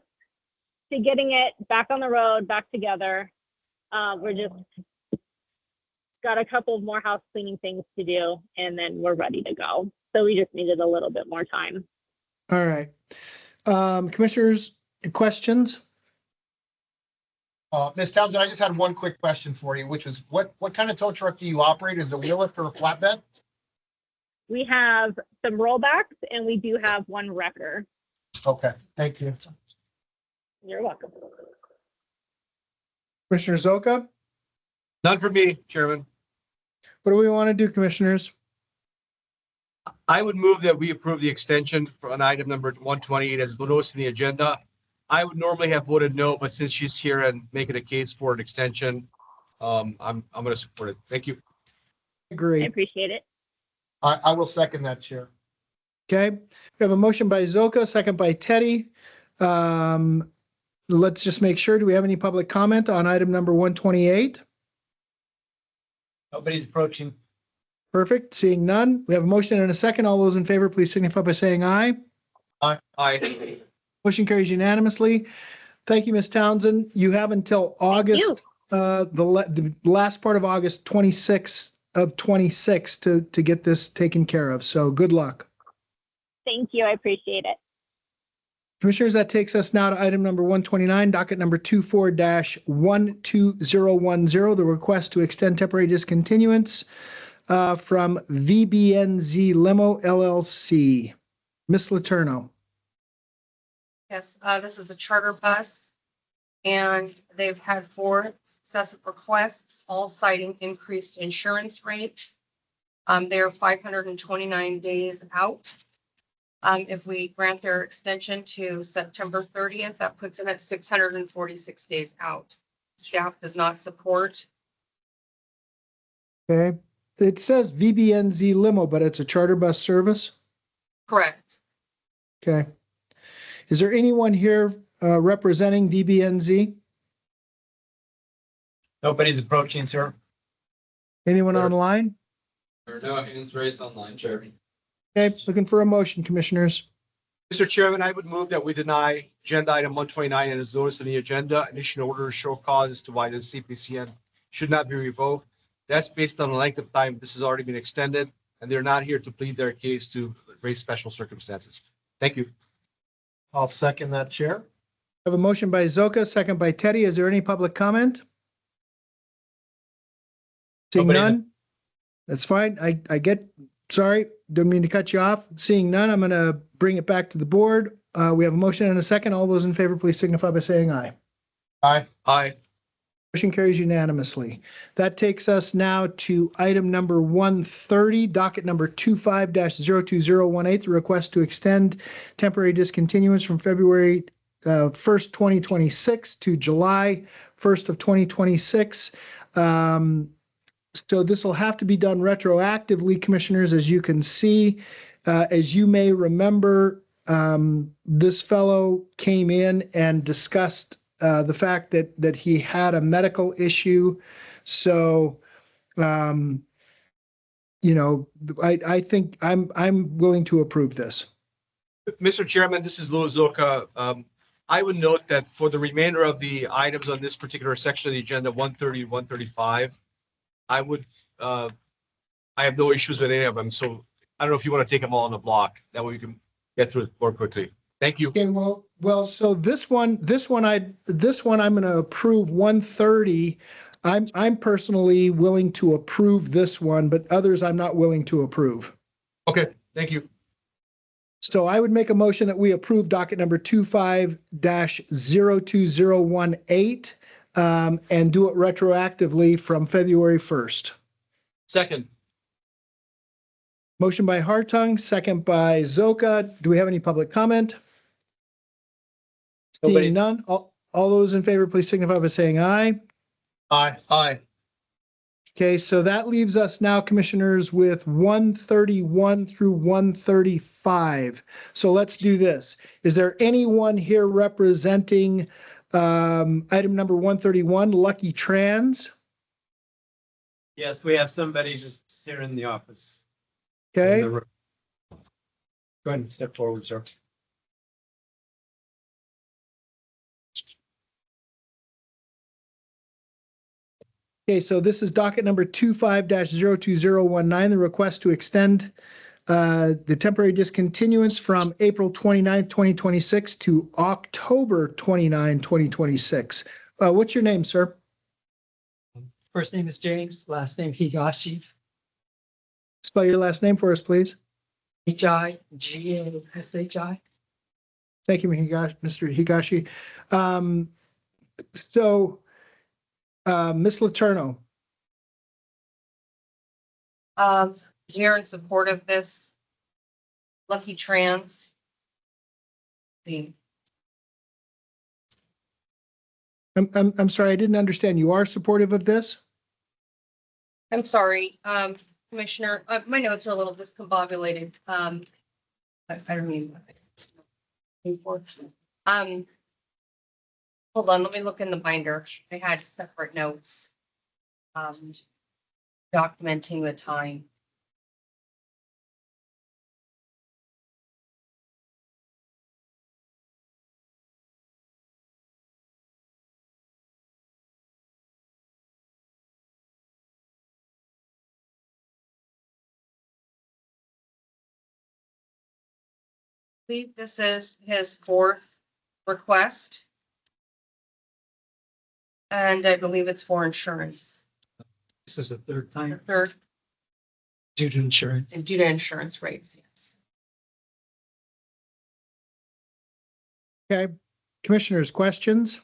S10: to getting it back on the road, back together. We're just got a couple of more house cleaning things to do, and then we're ready to go. So we just needed a little bit more time.
S2: All right. Commissioners, questions?
S4: Ms. Townsend, I just had one quick question for you, which is what kind of tow truck do you operate? Is it a wheel lift or a flatbed?
S10: We have some rollbacks, and we do have one wrecker.
S4: Okay, thank you.
S10: You're welcome.
S2: Commissioner Zoka,
S5: None for me, Chairman.
S2: what do we want to do, commissioners?
S5: I would move that we approve the extension for an item number 128 as noticed in the agenda. I would normally have voted no, but since she's here and making a case for an extension, I'm going to support it. Thank you.
S10: I
S2: Agree.
S10: appreciate it.
S4: I will second that, Chair.
S2: Okay. We have a motion by Zoka, second by Teddy. Let's just make sure. Do we have any public comment on item number 128?
S7: Nobody's approaching.
S2: Perfect. Seeing none. We have a motion and a second. All those in favor, please signify by saying aye.
S5: Aye.
S2: Motion carries unanimously. Thank you, Ms. Townsend. You have until August, the last part of August 26th of 26 to get this taken care of. So good luck.
S10: Thank you. I appreciate it.
S2: Commissioners, that takes us now to item number 129, docket number 24-12010, the request to extend temporary discontinuance from VBNZ Limo LLC. Ms. Letourneau.
S3: Yes, this is a charter bus. And they've had 4 successive requests, all citing increased insurance rates. They're 529 days out. If we grant their extension to September 30th, that puts them at 646 days out. Staff does not support.
S2: Okay. It says VBNZ Limo, but it's a charter bus service.
S3: Correct.
S2: Okay. Is there anyone here representing VBNZ?
S7: Nobody's approaching, sir.
S2: Anyone
S6: Sure.
S2: online?
S6: There are no hands raised online, Chair.
S2: Okay, looking for a motion, commissioners.
S5: Mr. Chairman, I would move that we deny agenda item 129 and is noticed in the agenda, and issue an order to show cause as to why the CPCN should not be revoked. That's based on the length of time this has already been extended, and they're not here to plead their case to raise special circumstances. Thank you.
S4: I'll second that, Chair.
S2: I have a motion by Zoka, second by Teddy. Is there any public comment? Seeing
S7: Nobody.
S2: none? That's fine. I get, sorry, don't mean to cut you off. Seeing none, I'm going to bring it back to the board. We have a motion and a second. All those in favor, please signify by saying aye.
S4: Aye.
S5: Aye.
S2: Motion carries unanimously. That takes us now to item number 130, docket number 25-02018, the request to extend temporary discontinuance from February 1st, 2026 to July 1st of 2026. So this will have to be done retroactively, commissioners, as you can see. As you may remember, this fellow came in and discussed the fact that he had a medical issue. So, I think I'm willing to approve this.
S5: Mr. Chairman, this is Louis Zoka. I would note that for the remainder of the items on this particular section of the agenda, 130, 135, I have no issues with any of them. So I don't know if you want to take them all in a block. That way we can get through it more quickly. Thank you.
S2: Okay, well, so this one, I'm going to approve 130. I'm personally willing to approve this one, but others I'm not willing to approve.
S5: Okay, thank you.
S2: So I would make a motion that we approve docket number 25-02018 and do it retroactively from February 1st.
S5: Second.
S2: Motion by Hartung, second by Zoka. Do we have any public comment? Seeing
S7: Nobody's-
S2: none, all those in favor, please signify by saying aye.
S4: Aye.
S5: Aye.
S2: Okay, so that leaves us now, commissioners, with 131 through 135. So let's do this. Is there anyone here representing item number 131, Lucky Trans?
S7: Yes, we have somebody that's here in the office. in
S2: Okay,
S7: the room. Go ahead and step forward, sir.
S2: okay, so this is docket number 25-02019, the request to extend the temporary discontinuance from April 29th, 2026 to October 29, 2026. What's your name, sir?
S8: First name is James, last name Higashi,
S2: Spell your last name for us, please.
S8: Higashi.
S2: Thank you, Mr. Higashi. Ms. Letourneau,
S3: You're in support of this. Lucky Trans.
S2: I'm sorry, I didn't understand. You are supportive of this?
S3: I'm sorry, Commissioner, my notes are a little discombobulated. I don't mean. Hold on, let me look in the binder. I had separate notes. Documenting the time. believe this is his fourth request. And I believe it's for insurance.
S8: This is the third
S3: The
S8: time
S3: third,
S8: due to insurance.
S3: and due to insurance rates, yes.
S2: Okay, commissioners, questions?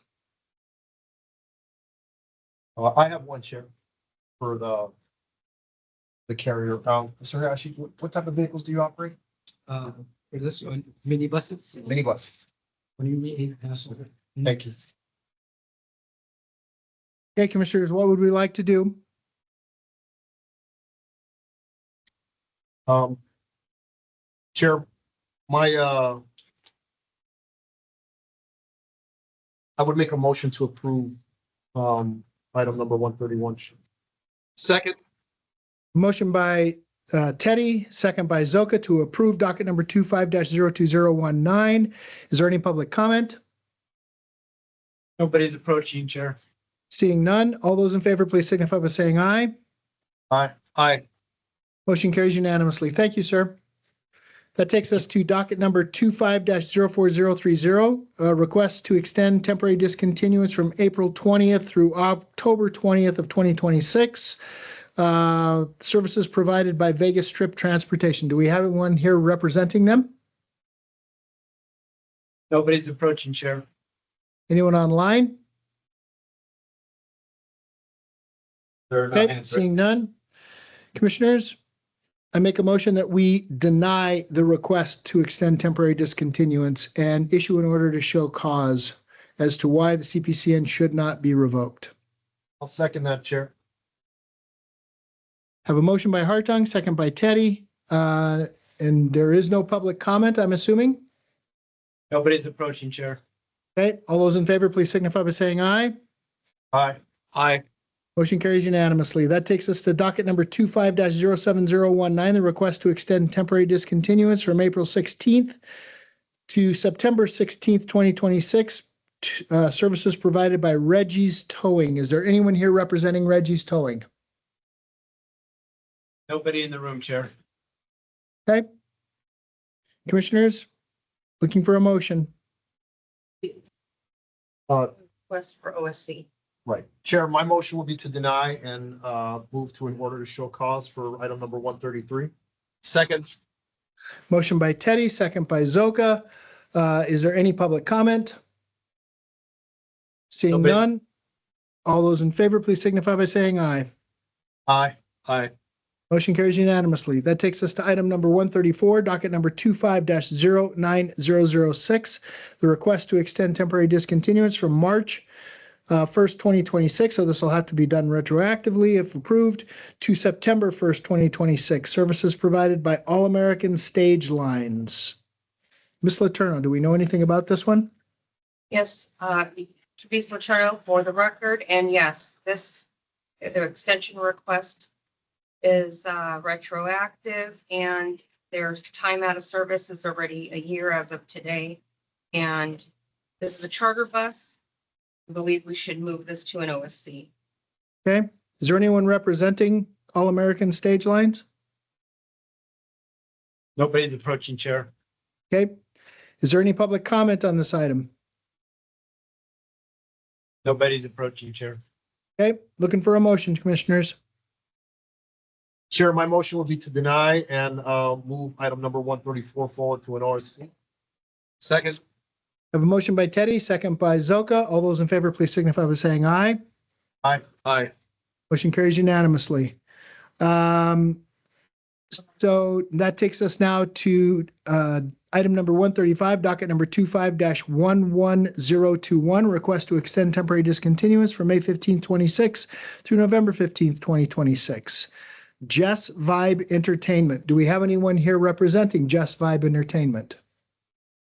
S4: I have one, Chair, for the carrier. Sir, actually, what type of vehicles do you operate?
S8: For this one, minibuses,
S4: Minibus.
S8: what do you mean? Passenger?
S4: Thank you.
S2: Okay, commissioners, what would we like to do?
S4: Chair, I would make a motion to approve, item number 131.
S5: Second,
S2: Motion by Teddy, second by Zoka to approve docket number 25-02019. Is there any public comment?
S8: Nobody's approaching, Chair.
S2: Seeing none, all those in favor, please signify by saying aye.
S4: Aye.
S5: aye.
S2: Motion carries unanimously. Thank you, sir. That takes us to docket number 25-04030, a request to extend temporary discontinuance from April 20th through October 20th of 2026. Services provided by Vegas Strip Transportation. Do we have anyone here representing them?
S7: Nobody's approaching, Chair.
S2: Anyone online?
S7: They're not
S2: Okay,
S7: answering.
S2: seeing none. Commissioners, I make a motion that we deny the request to extend temporary discontinuance and issue an order to show cause as to why the CPCN should not be revoked.
S4: I'll second that, Chair.
S2: Have a motion by Hartung, second by Teddy. And there is no public comment, I'm assuming.
S7: Nobody's approaching, Chair.
S2: Okay, all those in favor, please signify by saying aye.
S4: Aye.
S5: Aye.
S2: Motion carries unanimously. That takes us to docket number 25-07019, the request to extend temporary discontinuance from April 16th to September 16th, 2026. Services provided by Reggie's Towing. Is there anyone here representing Reggie's Towing?
S7: Nobody in the room, Chair.
S2: Okay. Commissioners, looking for a motion.
S3: Request for OSC.
S4: Right. Chair, my motion will be to deny and move to an order to show cause for item number 133.
S5: Second,
S2: Motion by Teddy, second by Zoka. Is there any public comment? Seeing
S7: Nobody's-
S2: none. All those in favor, please signify by saying aye.
S4: Aye.
S5: aye.
S2: Motion carries unanimously. That takes us to item number 134, docket number 25-09006, the request to extend temporary discontinuance from March 1st, 2026. So this will have to be done retroactively if approved to September 1st, 2026. Services provided by All American Stage Lines. Ms. Letourneau, do we know anything about this one?
S3: Yes, Teresa Letourneau for the record, and yes, the extension request is retroactive, and their time out of service is already a year as of today. And this is a charter bus. I believe we should move this to an OSC.
S2: Okay. Is there anyone representing All American Stage Lines?
S7: Nobody's approaching, Chair.
S2: Okay. Is there any public comment on this item?
S7: Nobody's approaching, Chair.
S2: Okay. Looking for a motion, commissioners.
S4: Chair, my motion will be to deny and move item number 134 forward to an OSC.
S5: Second,
S2: I have a motion by Teddy, second by Zoka. All those in favor, please signify by saying aye.
S5: aye.
S2: Motion carries unanimously. So that takes us now to item number 135, docket number 25-11021, request to extend temporary discontinuance from May 15th, 26 through November 15th, 2026. Jess Vibe Entertainment. Do we have anyone here representing Jess Vibe Entertainment?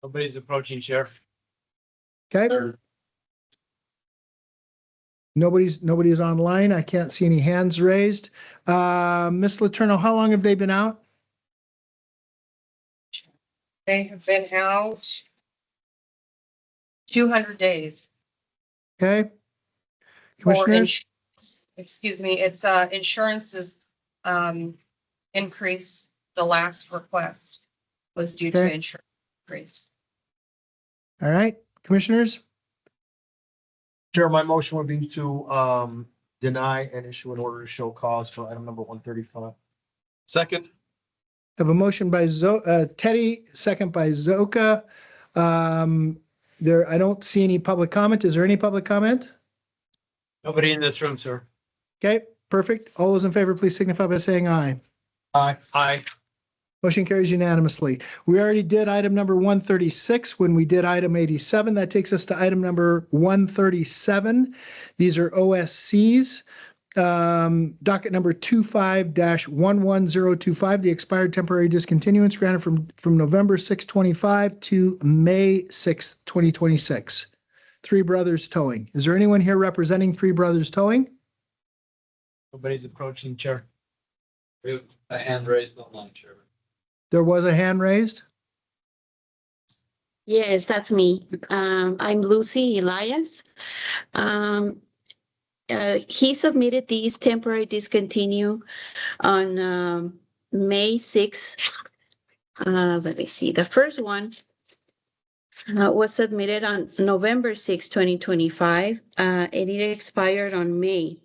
S7: Nobody's approaching, Chair.
S2: Okay. Nobody's online. I can't see any hands raised. Ms. Letourneau, how long have they been out?
S3: They have been out 200 days.
S2: Okay.
S3: for
S2: Commissioners,
S3: Excuse me, it's insurance is increase. The last request was due to
S2: Okay.
S3: insurance. Grace.
S2: All right, commissioners,
S4: Chair, my motion would be to deny and issue an order to show cause for item number 135.
S5: Second,
S2: have a motion by Teddy, second by Zoka. I don't see any public comment. Is there any public comment?
S7: Nobody in this room, sir.
S2: Okay, perfect. All those in favor, please signify by saying aye.
S4: Aye.
S5: aye.
S2: Motion carries unanimously. We already did item number 136 when we did item 87. That takes us to item number 137. These are OSCs. Docket number 25-11025, the expired temporary discontinuance granted from November 6, 25 to May 6, 2026. Three Brothers Towing. Is there anyone here representing Three Brothers Towing?
S7: Nobody's approaching, Chair.
S11: We have a hand raised online, Chairman.
S2: There was a hand raised.
S12: Yes, that's me. I'm Lucy Elias. He submitted these temporary discontinue on May 6th. Let me see. The first one was submitted on November 6, 2025, and it expired on May.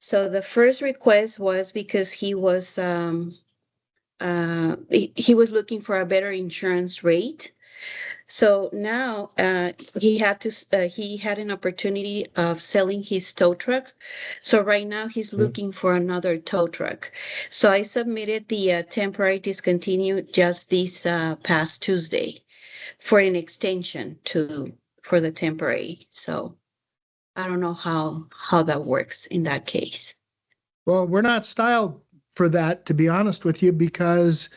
S12: So the first request was because he was looking for a better insurance rate. So now he had an opportunity of selling his tow truck. So right now he's looking for another tow truck. So I submitted the temporary discontinue just this past Tuesday for an extension for the temporary. So I don't know how that works in that case.
S2: Well, we're not styled for that, to be honest with you, because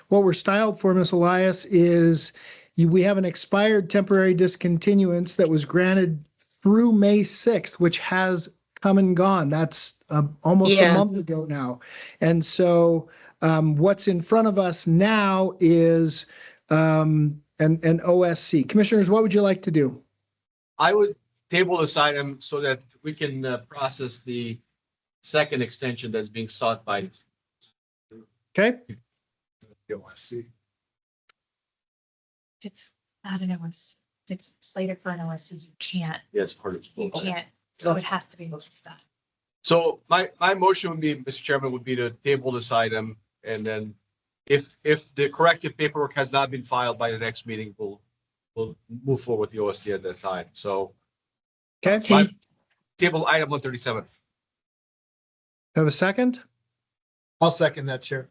S2: what we're styled for, Ms. Elias, is we have an expired temporary discontinuance that was granted through May 6th, which has come and gone. That's almost a month ago now. And so what's in front of us now is an OSC. Commissioners, what would you like to do?
S5: I would table this item so that we can process the second extension that's being sought by.
S2: Okay,
S4: OSC.
S1: If it's not an OS, if it's slated for an OSC, you can't,
S5: Yes, part of
S1: you
S5: it.
S1: can't, so it has to be that.
S5: So my motion would be, Mr. Chairman, would be to table this item, and then if the corrective paperwork has not been filed by the next meeting, we'll move forward with the OSD at that time. So
S2: okay.
S5: table item 137.
S2: Have a second?
S4: I'll second that, Chair.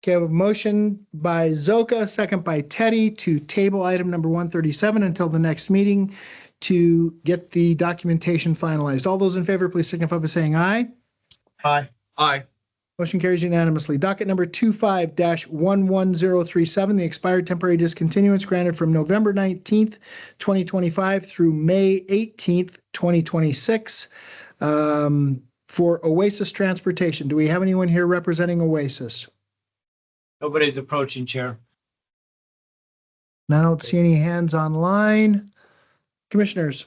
S2: Okay, I have a motion by Zoka, second by Teddy to table item number 137 until the next meeting to get the documentation finalized. All those in favor, please signify by saying aye.
S4: Aye.
S5: Aye.
S2: Motion carries unanimously. Docket number 25-11037, the expired temporary discontinuance granted from November 19th, 2025 through May 18th, 2026 for Oasis Transportation. Do we have anyone here representing Oasis?
S7: Nobody's approaching, Chair.
S2: And I don't see any hands online. Commissioners?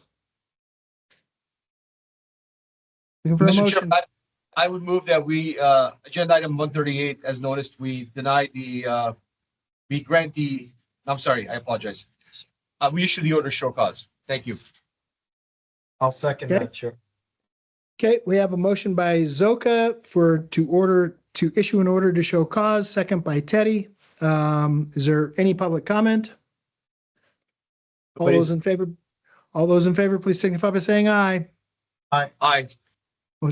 S2: Looking for a
S5: Mr.
S2: motion.
S5: Chair, I would move that we, agenda item 138, as noticed, we deny we grant I'm sorry, I apologize. We issue the order to show cause. Thank you.
S4: I'll second
S2: Okay.
S4: that, Chair.
S2: Okay, we have a motion by Zoka to issue an order to show cause, second by Teddy. Is there any public comment? All those in favor, please signify by saying aye.
S5: Aye.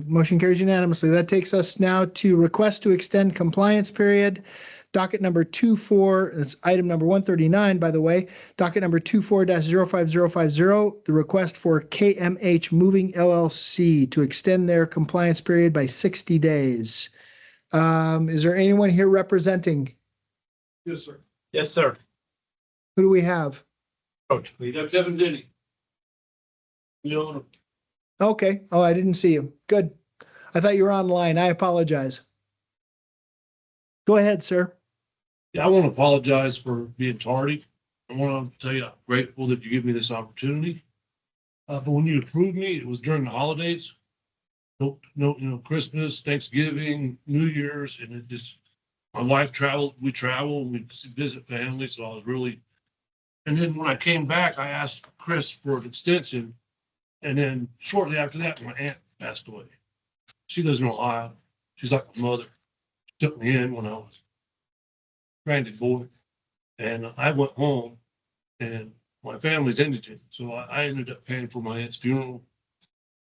S2: Motion carries unanimously. That takes us now to request to extend compliance period. Docket number 24, that's item number 139, by the way. Docket number 24-05050, the request for KMH Moving LLC to extend their compliance period by 60 days. Is there anyone here representing?
S6: Yes, sir.
S7: Yes, sir.
S2: Who do we have?
S5: Approach, please.
S6: Kevin Denny. You own
S2: Okay. Oh, I didn't see you. Good. I thought you were online. I apologize. Go ahead, sir.
S13: Yeah, I want to apologize for being tardy. I want to tell you I'm grateful that you give me this opportunity. But when you approved me, it was during the holidays. Christmas, Thanksgiving, New Year's, and my wife traveled, we travel, and we visit family, so I was really And then when I came back, I asked Chris for an extension. And then shortly after that, my aunt passed away. She lives in Ohio. She's like my mother. She took me in when I was a stranded boy. And I went home and my family's indigent. So I ended up paying for my aunt's funeral.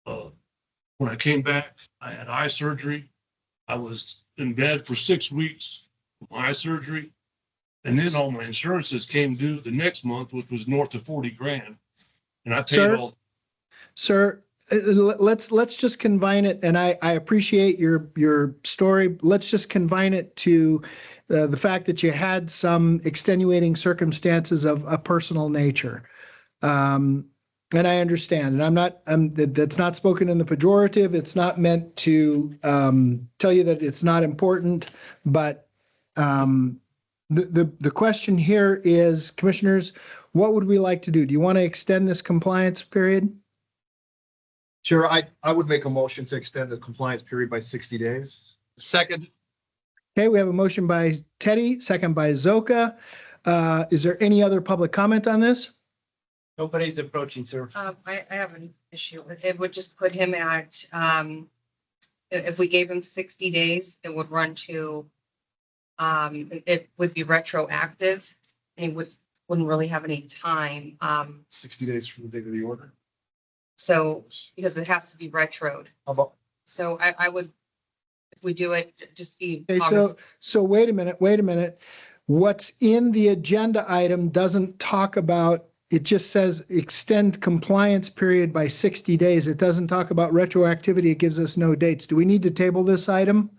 S13: When I came back, I had eye surgery. I was in bed for 6 weeks with my eye surgery. And then all my insurances came due the next month, which was north of 40 grand. And I paid
S2: Sir?
S13: all.
S2: Sir, let's just confine it, and I appreciate your story. Let's just confine it to the fact that you had some extenuating circumstances of a personal nature. And I understand, and that's not spoken in the pejorative. It's not meant to tell you that it's not important, but the question here is, commissioners, what would we like to do? Do you want to extend this compliance period?
S4: Chair, I would make a motion to extend the compliance period by 60 days.
S5: Second,
S2: Okay, we have a motion by Teddy, second by Zoka. Is there any other public comment on this?
S7: Nobody's approaching, sir.
S3: I have an issue. It would just put him at, if we gave him 60 days, it would run to, it would be retroactive and he wouldn't really have any time.
S4: 60 days from the date of the order.
S3: So, because it has to be retroed.
S4: How about,
S3: So I would, if we do it, just be.
S2: Okay,
S3: cognizant.
S2: so wait a minute. What's in the agenda item doesn't talk about, it just says extend compliance period by 60 days. It doesn't talk about retroactivity. It gives us no dates. Do we need to table this item?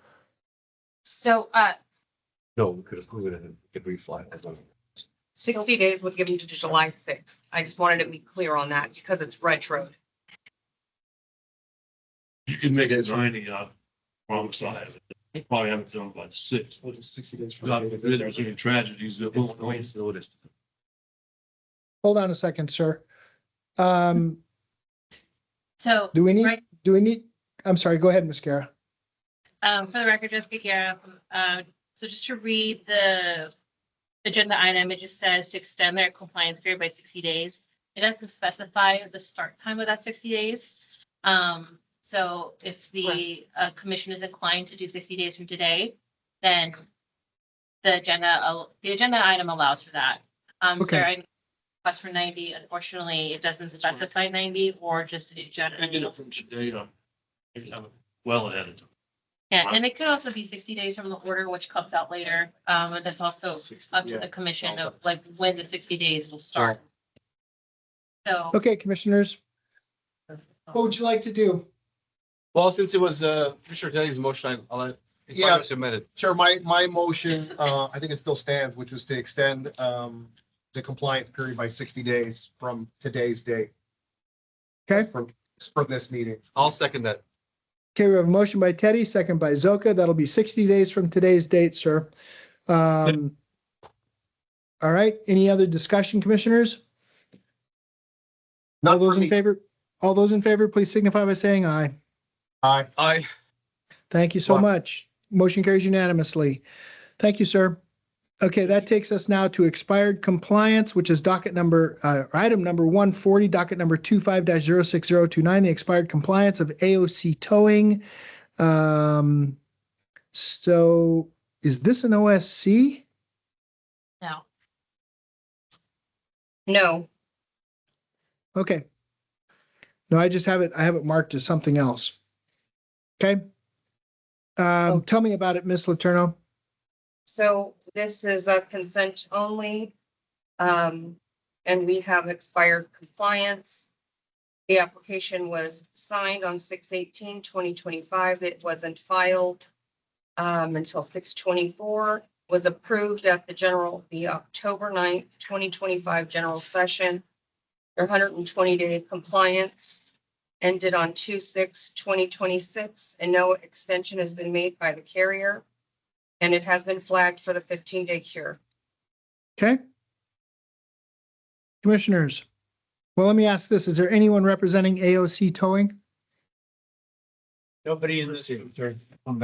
S1: So,
S5: no, we could approve it and it could refly.
S3: 60 days would give him to July 6th. I just wanted to be clear on that because it's retroed.
S13: You can make it 90, promise I have it. Probably haven't done by the 6th.
S4: 60 days from.
S13: God forbid there's any tragedies that
S5: It's
S13: won't
S5: always noticed.
S2: Hold on a second, sir.
S9: So.
S2: Do we
S9: right-
S2: need, I'm sorry, go ahead, Ms. Kara.
S9: For the record, Jessica Guerra, so just to read the agenda item, it just says to extend their compliance period by 60 days. It doesn't specify the start time of that 60 days. So if the commission is inclined to do 60 days from today, then the agenda item allows for that.
S2: Okay.
S9: Sir, I request for 90. Unfortunately, it doesn't specify 90 or just an
S13: I get
S9: agenda.
S13: it from today, I'm well ahead of time.
S9: Yeah, and it could also be 60 days from the order, which comes out later. And that's also up to the commission of like when the 60 days will start. So.
S2: Okay, commissioners, what would you like to do?
S5: Well, since it was Commissioner Teddy's motion, I'll let.
S4: Yeah.
S5: Submitted.
S4: Chair, my motion, I think it still stands, which was to extend the compliance period by 60 days from today's date.
S2: Okay.
S4: From this meeting.
S5: I'll second that.
S2: Okay, we have a motion by Teddy, second by Zoka. That'll be 60 days from today's date, sir. All right, any other discussion, commissioners? All
S4: Not for
S2: those in
S4: me.
S2: favor, please signify by saying aye.
S4: Aye.
S5: Aye.
S2: Thank you so
S4: Aye.
S2: much. Motion carries unanimously. Thank you, sir. Okay, that takes us now to expired compliance, which is docket number, item number 140, docket number 25-06029, the expired compliance of AOC towing. So is this an OSC?
S1: no.
S3: No,
S2: Okay. No, I just have it marked as something else. Okay. Tell me about it, Ms. Letourneau.
S3: so this is a consent only. And we have expired compliance. The application was signed on 6/18/2025. It wasn't filed until 6/24. Was approved at the October 9th, 2025 general session. Their 120-day compliance ended on 2/6/2026, and no extension has been made by the carrier. And it has been flagged for the 15-day cure.
S2: Okay. Commissioners. Well, let me ask this. Is there anyone representing AOC towing?
S7: Nobody in this room, sir.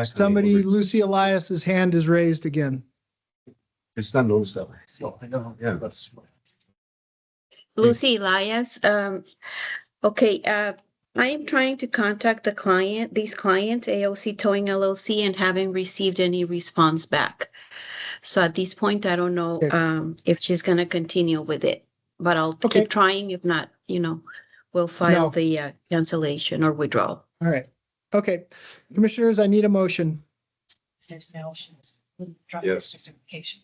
S2: Somebody, Lucy Elias's hand is raised again.
S5: It's not noticed that way.
S4: I know, yeah, that's.
S12: Lucy Elias, okay, I am trying to contact these clients, AOC Towing LLC, and haven't received any response back. So at this point, I don't know,
S2: Okay.
S12: if she's gonna continue with it, but I'll
S2: Okay.
S12: keep trying. If not, we'll
S2: No.
S12: file the cancellation or withdrawal.
S2: All right. Okay. Commissioners, I need a motion.
S1: There's no options. Drop
S5: Yes.
S1: this certification.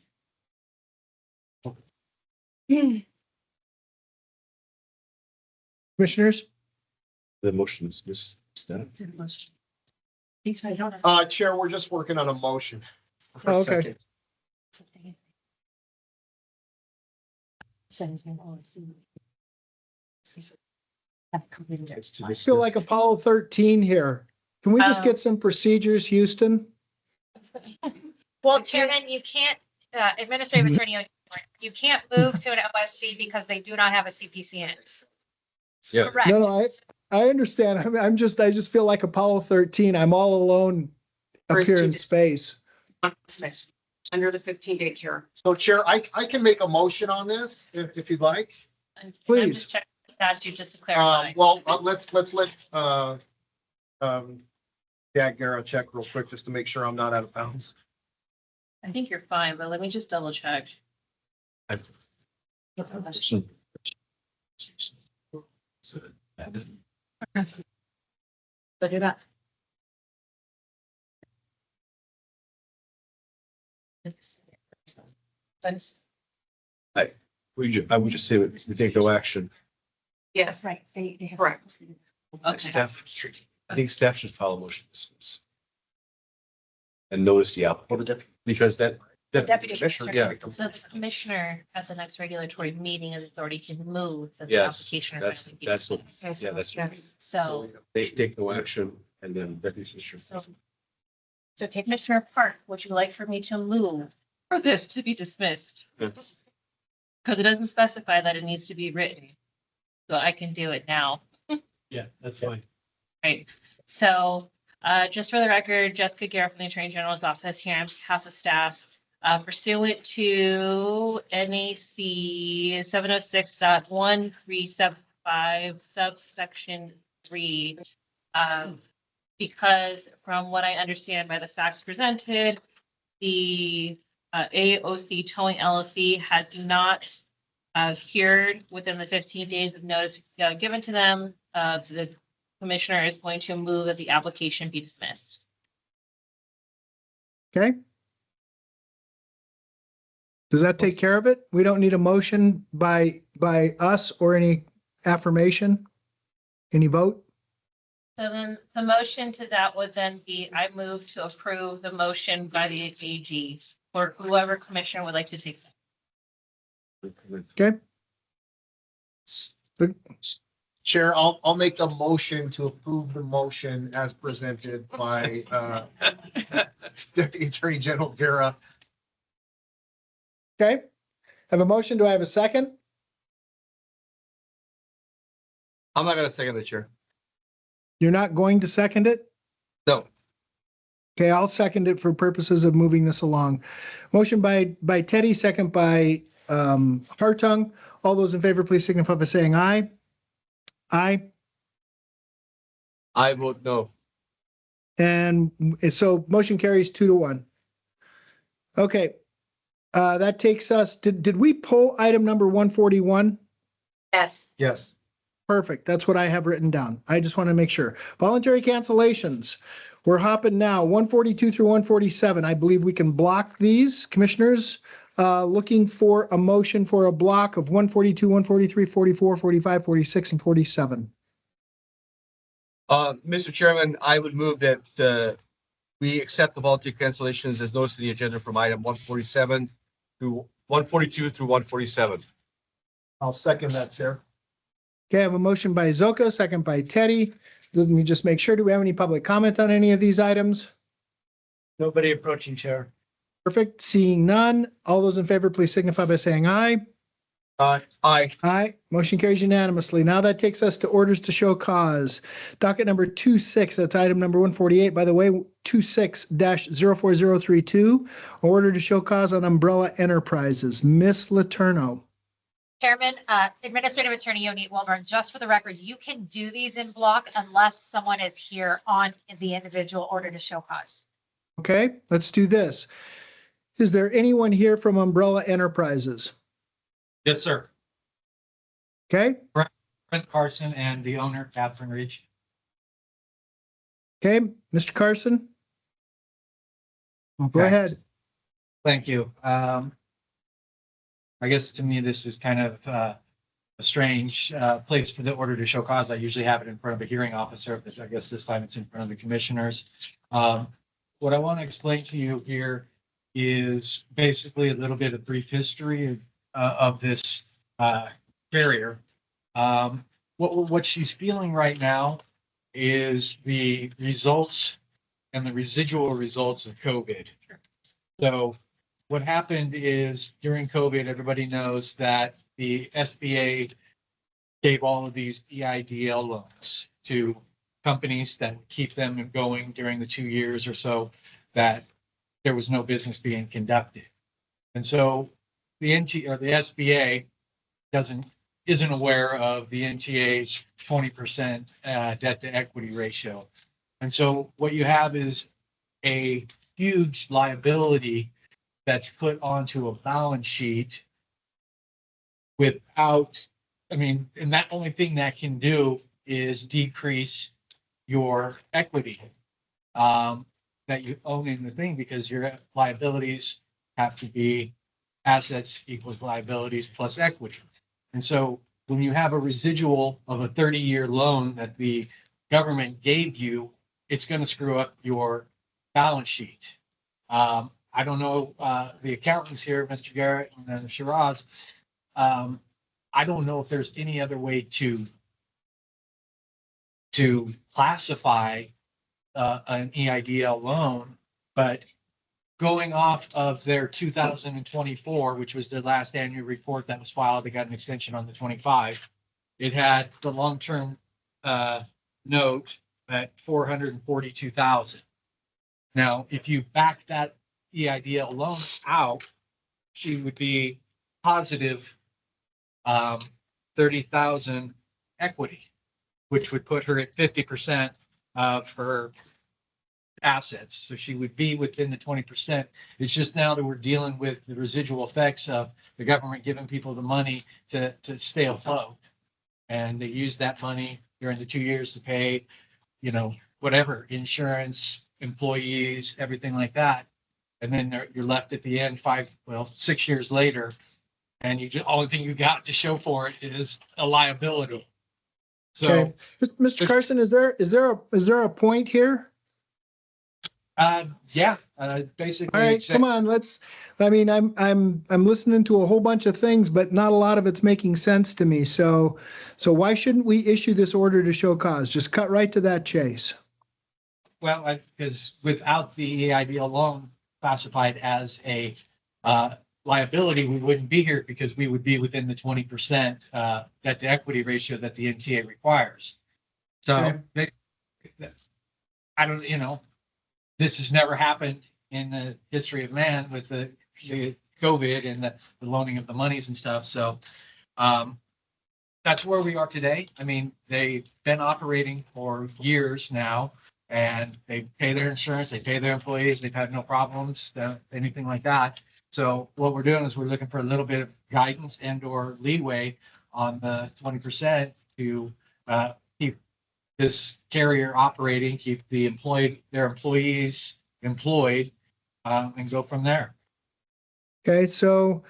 S2: Commissioners?
S5: The motion is Ms. Stena.
S1: It's in the motion. Thanks, I don't know.
S4: Chair, we're just working on a motion. for a
S2: Oh, okay.
S4: second.
S5: It's to
S2: I feel like Apollo 13 here. Can we just get some procedures, Houston?
S1: Well, Chairman, you can't, Administrative Attorney, you can't move to an OSC because they do not have a CPC in it.
S5: Yeah.
S1: Correct.
S2: No, I understand. I just feel like Apollo 13. I'm all alone up
S3: First
S2: here
S3: you
S2: in
S3: did-
S2: space.
S3: Under the 15-day cure.
S4: So Chair, I can make a motion on this if you'd like.
S9: I'm
S2: Please.
S9: just checking the statute just to clarify.
S4: Well, let's let, Guerra check real quick just to make sure I'm not out of bounds.
S9: I think you're fine, but let me just double check.
S1: So do that.
S5: I would just say that we take no action.
S3: Yes,
S1: Right. They have.
S3: correct.
S9: Okay.
S5: Staff, I think staff should file a motion to dismiss. And notice the applicant, because that
S1: Deputy
S5: commissioner, yeah.
S9: So the commissioner at the next regulatory meeting is authority to move the
S5: Yes,
S9: application. or
S5: that's
S9: filing be
S5: what,
S9: dismissed.
S5: yeah, that's,
S9: So,
S5: they take no action and then deputy commissioner.
S9: so take Commissioner Park, would you like for me to move for this to be dismissed?
S5: Yes.
S9: Because it doesn't specify that it needs to be written. So I can do it now.
S7: Yeah, that's fine.
S9: Right, so, just for the record, Jessica Garrett from the Attorney General's office here on behalf of staff. Pursuant to NAC 706.1375 subsection 3. Because from what I understand by the facts presented, the AOC Towing LLC has not cured within the 15 days of notice given to them. The commissioner is going to move that the application be dismissed.
S2: Okay? Does that take care of it? We don't need a motion by us or any affirmation? Any vote?
S9: So then the motion to that would then be, I move to approve the motion by the AG or whoever commissioner would like to take.
S2: Okay?
S4: Chair, I'll make the motion to approve the motion as presented by Deputy Attorney General Guerra.
S2: Okay? Have a motion. Do I have a second?
S5: I'm not gonna second the chair.
S2: You're not going to second it?
S5: No.
S2: Okay, I'll second it for purposes of moving this along. Motion by Teddy, second by Hartung. All those in favor, please signify by saying aye. Aye.
S5: I vote no.
S2: And so motion carries 2-1. Okay. That takes us, did we pull item number 141?
S3: Yes.
S4: Yes.
S2: Perfect. That's what I have written down. I just want to make sure. Voluntary cancellations. We're hopping now 142 through 147. I believe we can block these. Commissioners, looking for a motion for a block of 142, 143, 44, 45, 46, and 47.
S5: Mr. Chairman, I would move that we accept the voluntary cancellations as noticed in the agenda from item 147 through 142 through 147.
S4: I'll second that, Chair.
S2: Okay, I have a motion by Zoka, second by Teddy. Let me just make sure. Do we have any public comment on any of these items?
S7: Nobody approaching chair.
S2: Perfect. Seeing none. All those in favor, please signify by saying aye.
S5: Aye.
S2: Aye. Motion carries unanimously. Now that takes us to orders to show cause. Docket number 26, that's item number 148. By the way, 26-04032. Order to show cause on Umbrella Enterprises. Miss Letourneau.
S1: Chairman, Administrative Attorney Yonit Wilburn, just for the record, you can do these in block unless someone is here on the individual order to show cause.
S2: Okay, let's do this. Is there anyone here from Umbrella Enterprises?
S8: Yes, sir.
S2: Okay,
S8: Brent Carson and the owner, Catherine Reach.
S2: okay, Mr. Carson, go
S8: Okay.
S2: ahead.
S8: Thank you. I guess to me, this is kind of a strange place for the order to show cause. I usually have it in front of a hearing officer, but I guess this time it's in front of the commissioners. What I want to explain to you here is basically a little bit of brief history of this carrier. What she's feeling right now is the results and the residual results of COVID. So what happened is during COVID, everybody knows that the SBA gave all of these EIDL loans to companies that would keep them going during the 2 years or so that there was no business being conducted. And so the SBA isn't aware of the NTA's 20% debt to equity ratio. And so what you have is a huge liability that's put onto a balance sheet without, and that only thing that can do is decrease your equity that you own in the thing, because your liabilities have to be assets equals liabilities plus equity. And so when you have a residual of a 30-year loan that the government gave you, it's going to screw up your balance sheet. I don't know, the accountants here, Mr. Garrett and Shiraz, I don't know if there's any other way to classify an EIDL loan, but going off of their 2024, which was their last annual report that was filed, they got an extension on the 25. It had the long-term note at 442,000. Now, if you back that EIDL loan out, she would be positive 30,000 equity, which would put her at 50% of her assets. So she would be within the 20%. It's just now that we're dealing with the residual effects of the government giving people the money to stay afloat. And they use that money during the 2 years to pay, whatever, insurance, employees, everything like that. And then you're left at the end 6 years later, and the only thing you got to show for it is a liability. So,
S2: Okay, Mr. Carson, is there a point here?
S8: basically.
S2: All right, come on, I'm listening to a whole bunch of things, but not a lot of it's making sense to me. So why shouldn't we issue this order to show cause? Just cut right to that chase.
S8: Well, because without the EIDL loan classified as a liability, we wouldn't be here, because we would be within the 20% debt to equity ratio that the NTA requires. So I don't, this has never happened in the history of man with the COVID and the loaning of the monies and stuff. So that's where we are today. They've been operating for years now, and they pay their insurance, they pay their employees, they've had no problems, anything like that. So what we're doing is we're looking for a little bit of guidance and or leeway on the 20% to keep this carrier operating, keep their employees employed, and go from there.
S2: Okay, so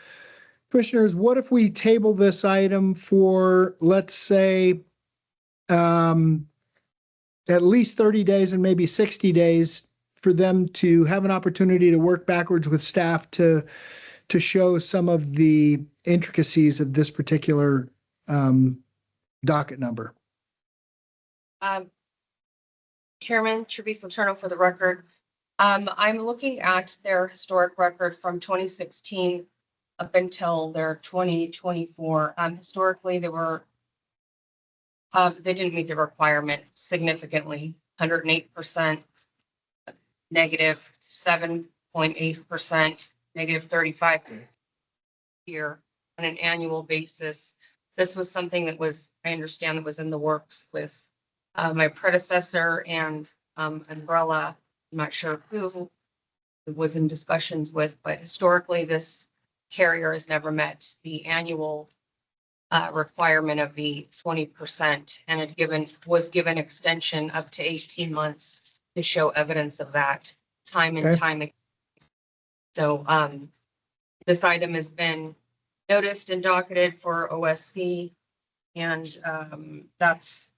S2: commissioners, what if we table this item for, let's say, at least 30 days and maybe 60 days for them to have an opportunity to work backwards with staff to show some of the intricacies of this particular docket number.
S3: Chairman, Teresa Letourneau for the record. I'm looking at their historic record from 2016 up until their 2024. Historically, they didn't meet the requirement significantly, 108%, negative 7.8%, negative 35 here. on an annual basis. This was something that was, I understand that was in the works with my predecessor and Umbrella. I'm not sure who it was in discussions with, but historically, this carrier has never met the annual requirement of the 20% and was given extension up to 18 months to show evidence of that time and
S2: Okay.
S3: time again. So this item has been noticed and docketed for OSC, and that's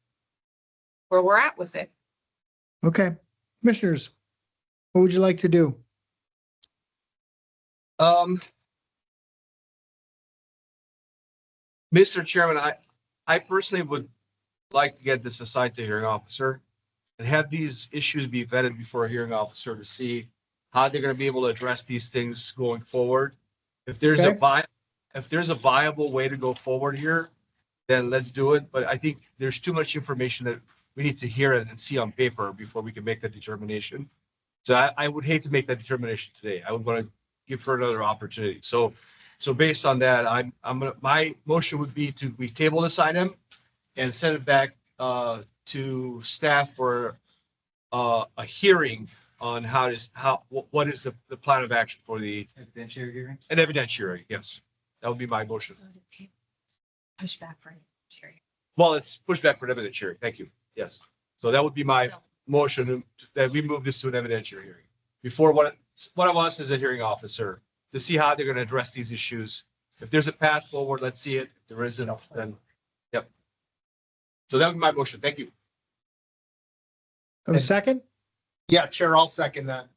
S3: where we're at with it.
S2: Okay. Commissioners, what would you like to do?
S5: Mr. Chairman, I personally would like to get this assigned to hearing officer and have these issues be vetted before a hearing officer to see how they're going to be able to address these things going forward. If there's
S2: Okay.
S5: if there's a viable way to go forward here, then let's do it. But I think there's too much information that we need to hear it and see on paper before we can make that determination. So I would hate to make that determination today. I would want to give her another opportunity. So based on that, my motion would be we table this item and send it back to staff for a hearing on what is the plan of action for the
S8: Evidentiary hearing?
S5: an evidentiary. Yes, that would be my motion.
S3: Push back for Terry.
S5: Well, it's pushed back for an evidentiary. Thank you. Yes. So that would be my motion that we move this to an evidentiary hearing before one of us is a hearing officer to see how they're going to address these issues. If there's a path forward, let's see it. If there isn't, then, yep. So that would be my motion. Thank you.
S2: Have a second?
S4: Yeah, Chair, I'll second that.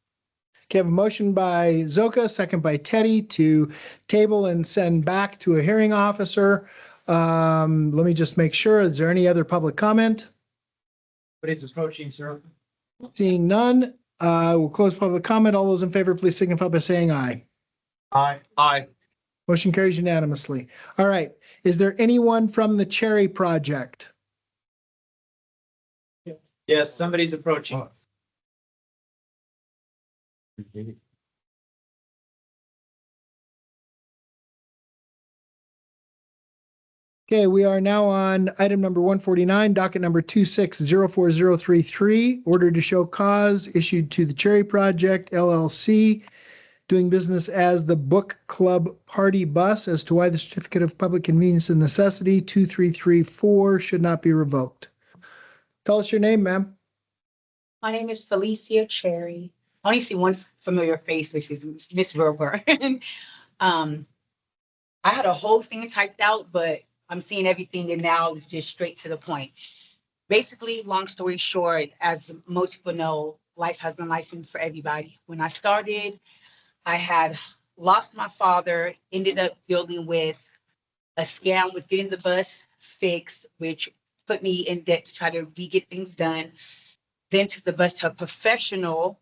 S2: Okay, I have a motion by Zoka, second by Teddy to table and send back to a hearing officer. Let me just make sure. Is there any other public comment?
S8: But it's approaching, sir.
S2: Seeing none, we'll close public comment. All those in favor, please signify by saying aye.
S4: Aye.
S5: Aye.
S2: Motion carries unanimously. All right. Is there anyone from the Cherry Project?
S7: Yes, somebody's approaching.
S2: Okay, we are now on item number 149, docket number 26040033, order to show cause issued to the Cherry Project LLC, doing business as the Book Club Party Bus, as to why the certificate of public convenience and necessity 2334 should not be revoked. Tell us your name, ma'am.
S14: My name is Felicia Cherry. I only see one familiar face, which is Miss Verber. I had a whole thing typed out, but I'm seeing everything and now just straight to the point. Basically, long story short, as most people know, life has been life for everybody. When I started, I had lost my father, ended up dealing with a scam with getting the bus fixed, which put me in debt to try to get things done. Then took the bus to a professional,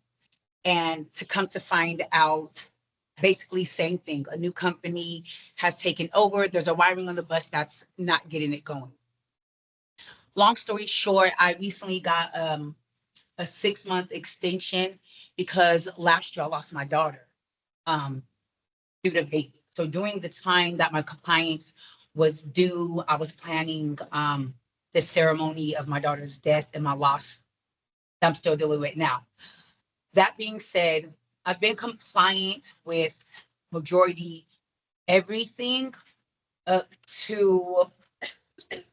S14: and to come to find out, basically same thing. A new company has taken over. There's a wiring on the bus that's not getting it going. Long story short, I recently got a 6-month extension because last year I lost my daughter due to vaping. So during the time that my compliance was due, I was planning the ceremony of my daughter's death and my loss that I'm still dealing with now. That being said, I've been compliant with majority everything up to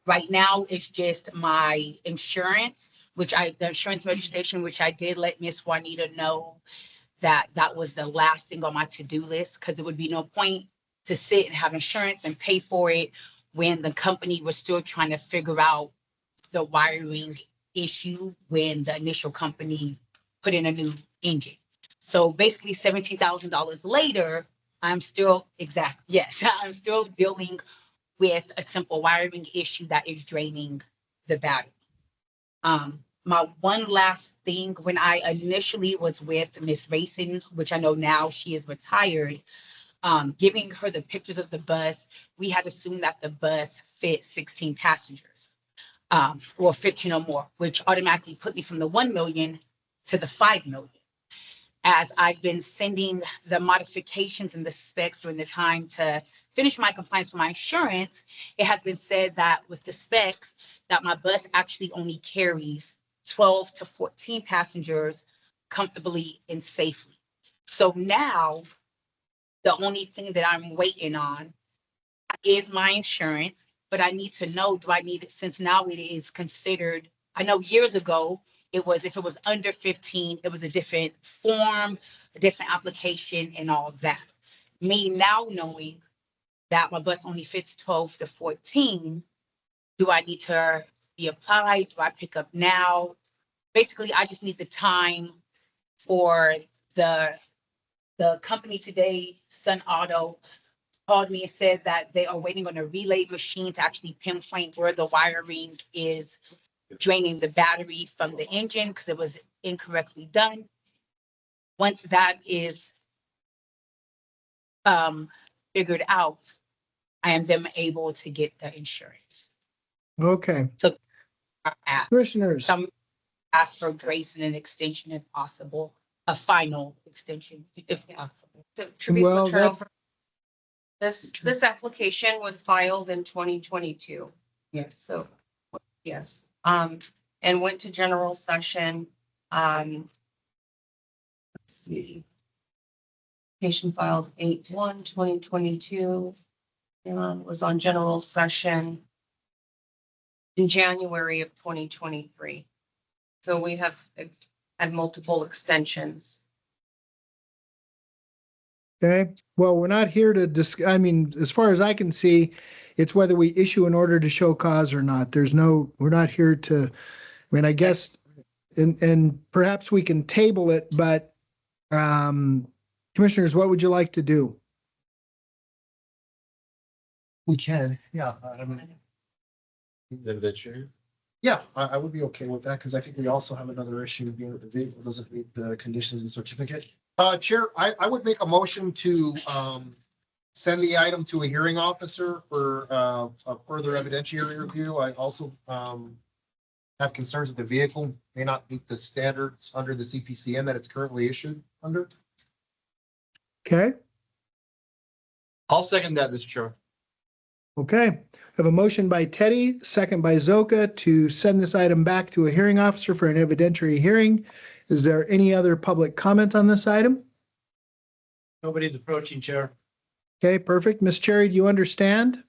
S14: right now. It's just my insurance, the insurance registration, which I did let Miss Juanita know that was the last thing on my to-do list, because it would be no point to sit and have insurance and pay for it when the company was still trying to figure out the wiring issue when the initial company put in a new engine. So basically $17,000 later, I'm still I'm still dealing with a simple wiring issue that is draining the battery. My one last thing, when I initially was with Miss Racing, which I know now she is retired, giving her the pictures of the bus, we had assumed that the bus fit 16 passengers, or 15 or more, which automatically put me from the 1 million to the 5 million. as I've been sending the modifications and the specs during the time to finish my compliance for my insurance, it has been said that with the specs, that my bus actually only carries 12 to 14 passengers comfortably and safely. So now, the only thing that I'm waiting on is my insurance, but I need to know, do I need it, since now it is considered, I know years ago, it was, if it was under 15, it was a different form, a different application and all of that. Me now knowing that my bus only fits 12 to 14, do I need to be applied? Do I pick up now? Basically, I just need the time for the company today, Sun Auto, called me and said that they are waiting on a relay machine to actually pinpoint where the wiring is draining the battery from the engine because it was incorrectly done. Once that is figured out, I am then able to get the insurance.
S2: Okay. Commissioners,
S14: Some ask for grace and an extension if possible, a final extension if possible.
S3: So Teresa
S2: Well,
S3: Letourneau from- This application was filed in 2022.
S14: Yes.
S3: So, yes, and went to general session, let's see. Application filed 8/1/2022, and was on general session in January of 2023. So we have had multiple extensions.
S2: okay, well, we're not here to I mean, as far as I can see, it's whether we issue an order to show cause or not. We're not here to, I mean, I guess, and perhaps we can table it, but commissioners, what would you like to do?
S4: We can, yeah. Yeah, I would be okay with that because I think we also have another issue being that the vehicle doesn't meet the conditions of the certificate. Chair, I would make a motion to send the item to a hearing officer for a further evidentiary review. I also have concerns that the vehicle may not meet the standards under the CPCN that it's currently issued under.
S2: Okay,
S5: I'll second that, Mr. Chair.
S2: okay. I have a motion by Teddy, second by Zoka to send this item back to a hearing officer for an evidentiary hearing. Is there any other public comment on this item?
S7: Nobody's approaching, Chair.
S2: Okay, perfect. Ms. Cherry, do you understand?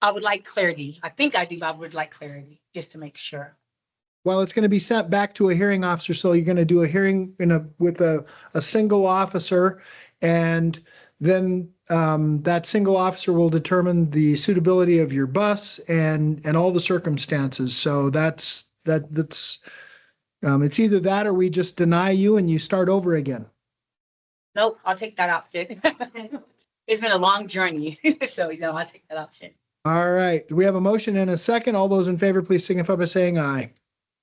S14: I would like clarity. I think I do, but I would like clarity just to make sure.
S2: Well, it's going to be sent back to a hearing officer, so you're going to do a hearing with a single officer, and then that single officer will determine the suitability of your bus and all the circumstances. So that's it's either that or we just deny you and you start over again.
S14: Nope, I'll take that option. It's been a long journey, so I'll take that option.
S2: All right, we have a motion and a second. All those in favor, please signify by saying aye.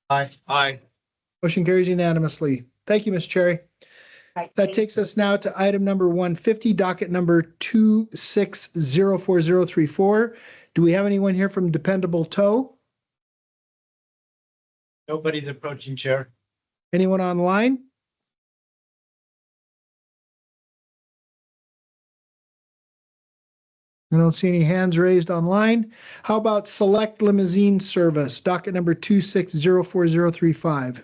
S4: Aye.
S5: Aye.
S2: Motion carries unanimously. Thank you, Ms. Cherry.
S14: Right,
S2: That
S14: thank
S2: takes us now to item number 150, docket number 26040034. Do we have anyone here from Dependable Tow?
S7: Nobody's approaching, Chair.
S2: Anyone online? I don't see any hands raised online. How about Select Limousine Service, docket number 26040035?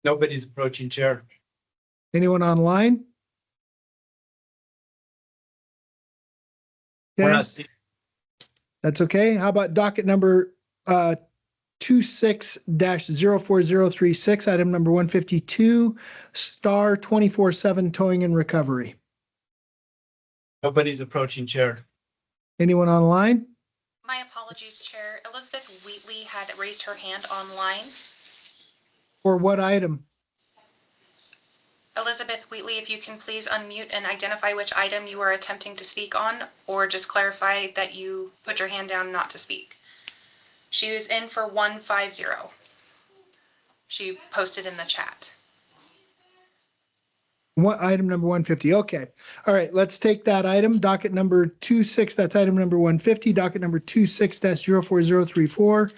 S7: Nobody's approaching, Chair.
S2: Anyone online?
S7: We're
S2: Okay,
S7: not seeing.
S2: that's okay. How about docket number 26-04036, item number 152, Star 24/7 Towing and Recovery?
S7: Nobody's approaching, Chair.
S2: Anyone online?
S15: My apologies, Chair. Elizabeth Wheatley had raised her hand online.
S2: For what item?
S15: Elizabeth Wheatley, if you can please unmute and identify which item you are attempting to speak on, or just clarify that you put your hand down not to speak. She was in for 150. She posted in the chat.
S2: What item number 150? Okay. All right, let's take that item. Docket number 26, that's item number 150, docket number 26-04034.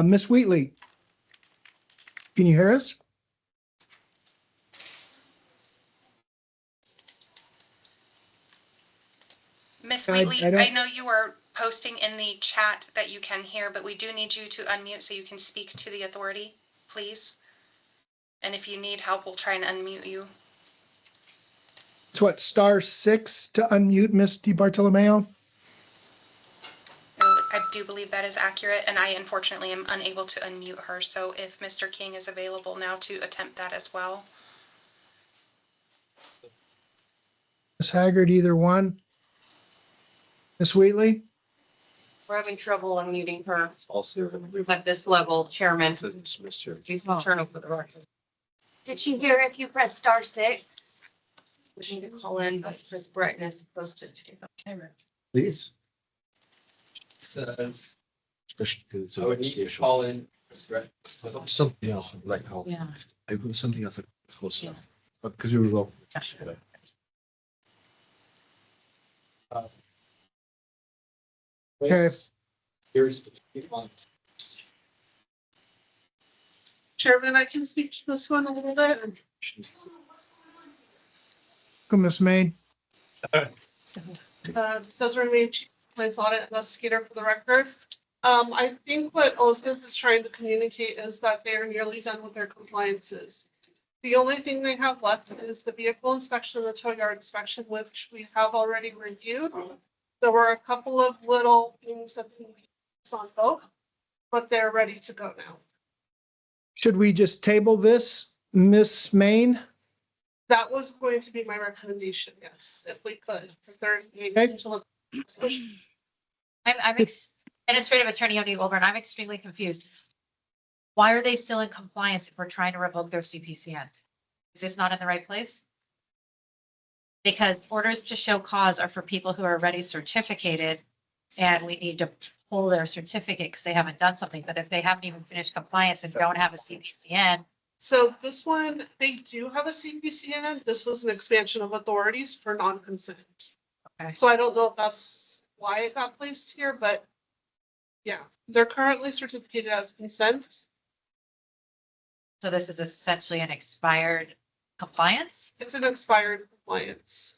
S2: Ms. Wheatley, can you hear us?
S15: Miss
S2: I
S15: Wheatley,
S2: don't-
S15: I know you are posting in the chat that you can hear, but we do need you to unmute so you can speak to the authority, please. And if you need help, we'll try and unmute you.
S2: It's what, *6 to unmute Miss DiBartolomeo?
S15: I do believe that is accurate, and I unfortunately am unable to unmute her, so if Mr. King is available now to attempt that as well.
S2: Ms. Haggard, either one? Ms. Wheatley?
S3: We're having trouble unmuting her
S5: Also,
S3: at this level, Chairman.
S5: it's Mr.
S3: Please turn over the record.
S10: Did she hear if you press *6?
S3: We need to call in, but Chris Breton is supposed to.
S5: Please.
S11: Says,
S5: Especially because it's
S11: I would need to call in.
S5: something else, like how,
S3: Yeah.
S5: I put something else like close enough. But because you were wrong.
S2: Okay.
S11: Here's.
S9: Chairman, I can speak to this one a little bit.
S2: Come, Ms. Main.
S9: Desiree Mead, Compliance Audit Investigator for the record. I think what Elizabeth is trying to communicate is that they are nearly done with their compliances. The only thing they have left is the vehicle inspection, the tow yard inspection, which we have already reviewed. There were a couple of little things that we saw both, but they're ready to go now.
S2: Should we just table this, Miss Main?
S9: That was going to be my recommendation, yes, if we could, for 30 days
S2: Okay.
S9: until.
S1: Administrative Attorney O'Neill Wilburn, I'm extremely confused. Why are they still in compliance if we're trying to revoke their CPCN? Is this not in the right place? Because orders to show cause are for people who are already certificated, and we need to pull their certificate because they haven't done something. But if they haven't even finished compliance and don't have a CPCN,
S9: So this one, they do have a CPCN. This was an expansion of authorities for non-consent.
S1: Okay.
S9: So I don't know if that's why it got placed here, but yeah, they're currently certificated as consent.
S1: so this is essentially an expired compliance?
S9: It's an expired compliance.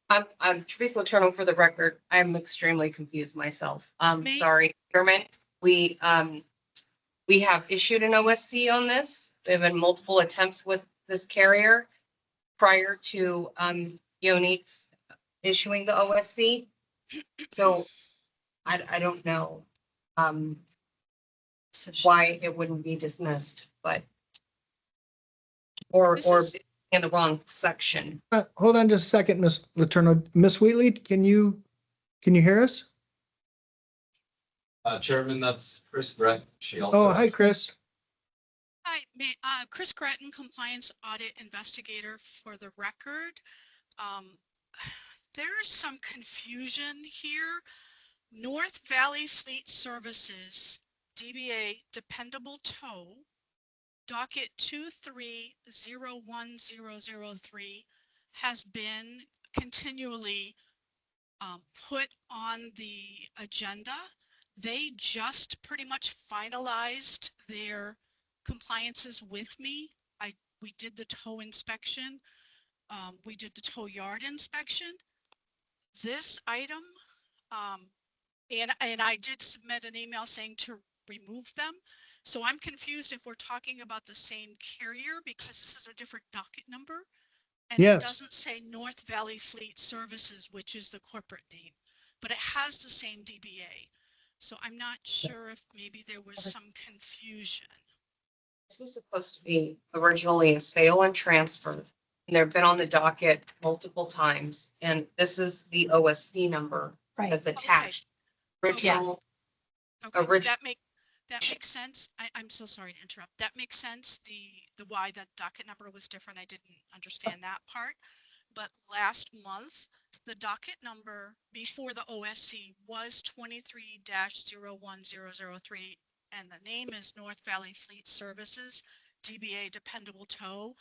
S3: I'm Teresa Letourneau for the record. I'm extremely confused myself. Sorry, Chairman. We have issued an OSC on this. There have been multiple attempts with this carrier prior to Yonex issuing the OSC. So I don't know why it wouldn't be dismissed, but or in the wrong section.
S2: Hold on just a second, Miss Letourneau. Miss Wheatley, can you hear us?
S11: Chairman, that's Chris Brett. She also.
S2: Oh, hi, Chris.
S16: Hi, Chris Gretton, Compliance Audit Investigator for the record. There is some confusion here. North Valley Fleet Services, DBA Dependable Tow, docket 2301003 has been continually put on the agenda. They just pretty much finalized their compliances with me. We did the tow inspection. We did the tow yard inspection. This item, and I did submit an email saying to remove them. So I'm confused if we're talking about the same carrier because this is a different docket number. And
S2: Yes.
S16: It doesn't say North Valley Fleet Services, which is the corporate name, but it has the same DBA. So I'm not sure if maybe there was some confusion.
S3: This was supposed to be originally a sale and transfer. And they've been on the docket multiple times. And this is the OSC number that's attached. Original.
S16: Okay, that makes sense. I'm so sorry to interrupt. That makes sense. The why that docket number was different. I didn't understand that part. But last month, the docket number before the OSC was 23-01003, and the name is North Valley Fleet Services, DBA Dependable Tow.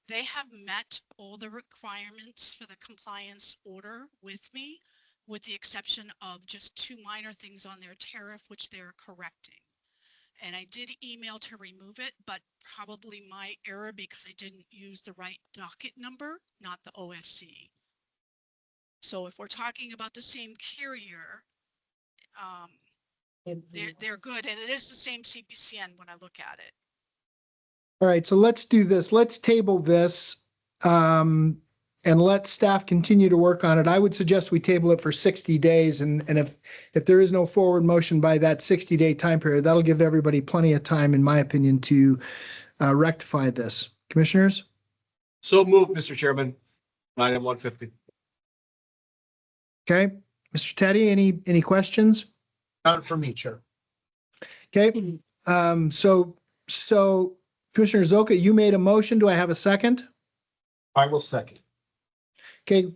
S16: They have met all the requirements for the compliance order with me, with the exception of just two minor things on their tariff, which they're correcting. And I did email to remove it, but probably my error because I didn't use the right docket number, not the OSC. So if we're talking about the same carrier, they're good, and it is the same CPCN when I look at it.
S2: All right, so let's do this. Let's table this and let staff continue to work on it. I would suggest we table it for 60 days. And if there is no forward motion by that 60-day time period, that'll give everybody plenty of time, in my opinion, to rectify this. Commissioners?
S5: So moved, Mr. Chairman. Item 150.
S2: Okay. Mr. Teddy, any questions?
S4: None for me, Chair.
S2: Okay. So Commissioner Zoka, you made a motion. Do I have a second?
S4: I will second.
S2: Okay,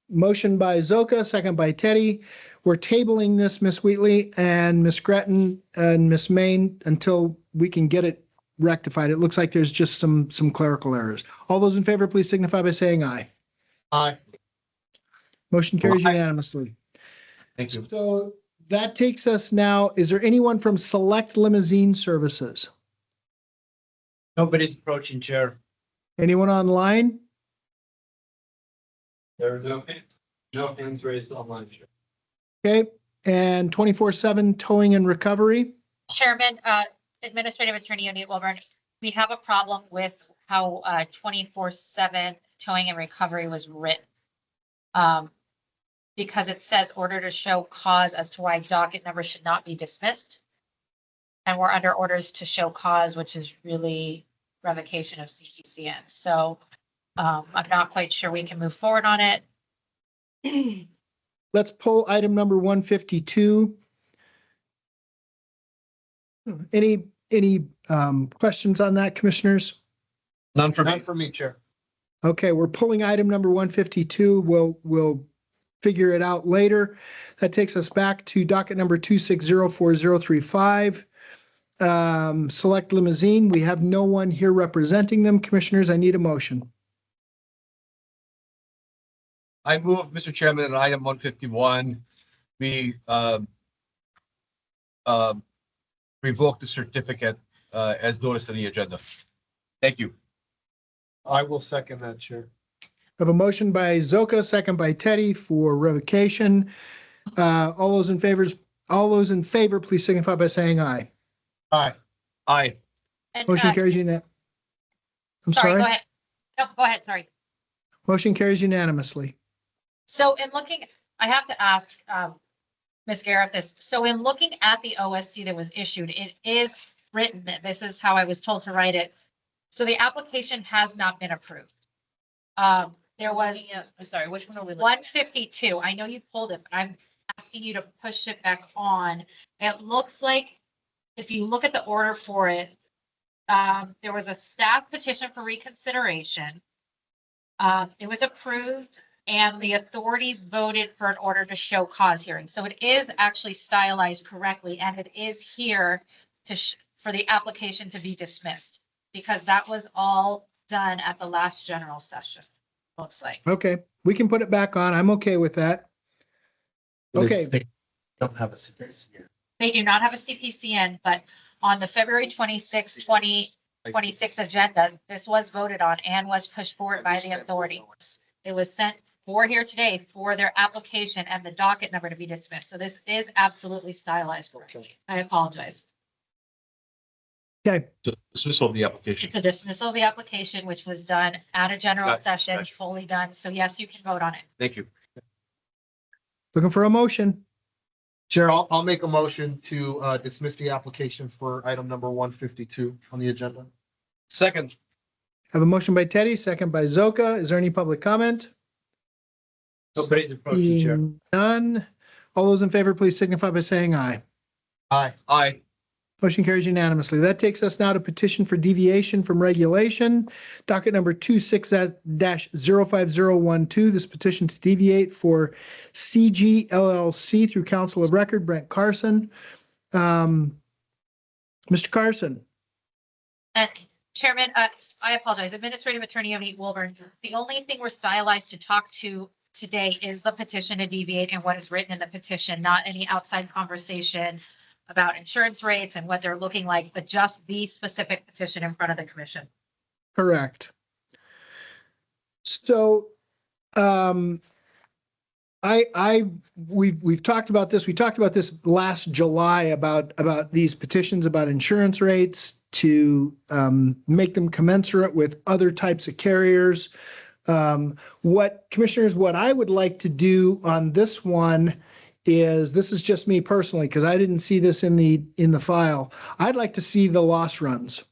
S2: motion by Zoka, second by Teddy. We're tabling this, Miss Wheatley and Miss Gretton and Miss Main, until we can get it rectified. It looks like there's just some clerical errors. All those in favor, please signify by saying aye.
S4: Aye.
S2: Motion carries
S5: Aye.
S2: unanimously.
S5: Thank you.
S2: So that takes us now, is there anyone from Select Limousine Services?
S7: Nobody's approaching, Chair.
S2: Anyone online?
S11: There are no hands raised online, Chair.
S2: Okay, and 24/7 towing and recovery?
S1: Chairman, Administrative Attorney O'Neill Wilburn, we have a problem with how 24/7 towing and recovery was written. Because it says order to show cause as to why docket number should not be dismissed. And we're under orders to show cause, which is really revocation of CPCN. So I'm not quite sure we can move forward on it.
S2: Let's pull item number 152. Any questions on that, commissioners?
S5: None for me.
S4: None for me, Chair.
S2: Okay, we're pulling item number 152. We'll figure it out later. That takes us back to docket number 2604035. Select Limousine. We have no one here representing them. Commissioners, I need a motion.
S5: I move, Mr. Chairman, at item 151, we revoke the certificate as noticed in the agenda. Thank you.
S4: I will second that, Chair.
S2: I have a motion by Zoka, second by Teddy for revocation. All those in favor, please signify by saying aye.
S4: Aye.
S5: Aye.
S1: And,
S2: Motion carries unanimously. I'm
S1: sorry,
S2: sorry.
S1: go ahead. No, go ahead, sorry.
S2: Motion carries unanimously.
S1: So in looking, I have to ask Ms. Garrett this. So in looking at the OSC that was issued, it is written that this is how I was told to write it. So the application has not been approved. There was
S9: I'm sorry, which one are we looking at?
S1: 152. I know you pulled it, but I'm asking you to push it back on. It looks like if you look at the order for it, there was a staff petition for reconsideration. It was approved and the authority voted for an order to show cause hearing. So it is actually stylized correctly and it is here for the application to be dismissed because that was all done at the last general session, looks like.
S2: Okay, we can put it back on. I'm okay with that. Okay.
S4: They don't have a CPCN.
S1: They do not have a CPCN, but on the February 26, 2026 agenda, this was voted on and was pushed forward by the authority. It was sent for here today for their application and the docket number to be dismissed. So this is absolutely stylized correctly. I apologize.
S2: Okay,
S5: Dismissal of the application.
S1: It's a dismissal of the application, which was done at a general
S5: Gotcha,
S1: session,
S5: gotcha.
S1: fully done. So yes, you can vote on it.
S5: Thank you.
S2: looking for a motion.
S4: Chair, I'll make a motion to dismiss the application for item number 152 on the agenda.
S5: Second.
S2: Have a motion by Teddy, second by Zoka. Is there any public comment?
S7: Nobody's approaching, Chair.
S2: Seeing none. All those in favor, please signify by saying aye.
S4: Aye.
S5: Aye.
S2: Motion carries unanimously. That takes us now to petition for deviation from regulation. Docket number 26-05012. This petition to deviate for CG LLC through Council of Record, Brent Carson. Mr. Carson.
S1: And Chairman, I apologize. Administrative Attorney O'Neill Wilburn. The only thing we're stylized to talk to today is the petition to deviate and what is written in the petition, not any outside conversation about insurance rates and what they're looking like, but just the specific petition in front of the commission.
S2: Correct. So, we've talked about this. We talked about this last July about these petitions about insurance rates to make them commensurate with other types of carriers. What I would like to do on this one is, this is just me personally, because I didn't see this in the file. I'd like to see the loss runs.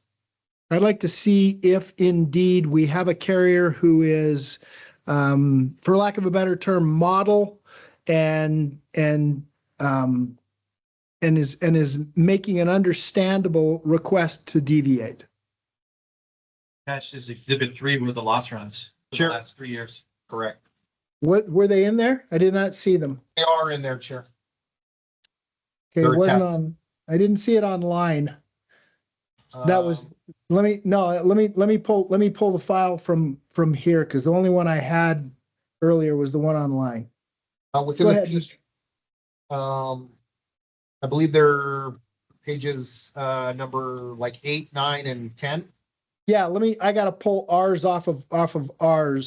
S2: I'd like to see if indeed we have a carrier who is, for lack of a better term, model and is making an understandable request to deviate.
S8: Attached is exhibit 3 with the loss runs for
S4: Sure.
S8: the last 3 years.
S4: Correct.
S2: What were they in there? I did not see them.
S4: They are in there, Chair.
S2: Okay, it
S4: They're
S2: wasn't
S4: attached.
S2: on. I didn't see it online. That was.
S4: Um,
S2: Let me pull the file from here, because the only one I had earlier was the one online.
S4: Within
S2: Go
S4: the
S2: ahead, Mr.
S4: I believe they're pages, number like 8, 9, and 10.
S2: Yeah, I gotta pull ours off of our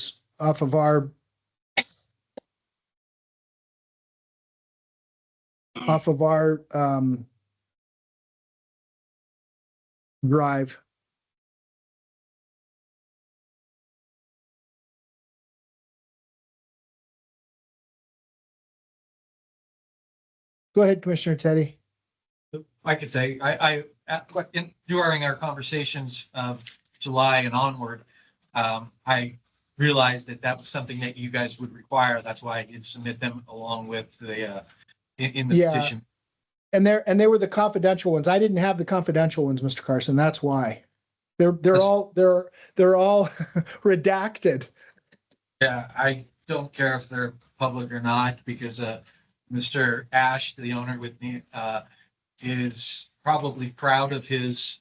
S2: drive. Go ahead, Commissioner Teddy.
S8: I could say, during our conversations of July and onward, I realized that was something that you guys would require. That's why I did submit them along with the, in the
S2: Yeah.
S8: petition.
S2: And they were the confidential ones. I didn't have the confidential ones, Mr. Carson. That's why. They're all redacted.
S8: Yeah, I don't care if they're public or not, because Mr. Ash, the owner with me, is probably proud of his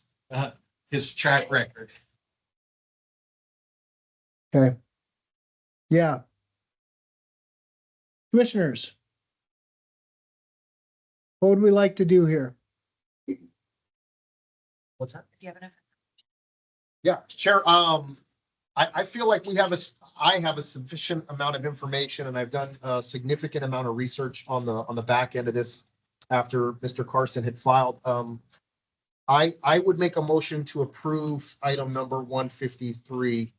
S8: track record.
S2: Okay. Yeah. Commissioners, what would we like to do here?
S4: What's that?
S9: Do you have enough?
S4: Yeah, Chair. I feel like I have a sufficient amount of information, and I've done a significant amount of research on the back end of this after Mr. Carson had filed. I would make a motion to approve item number 153.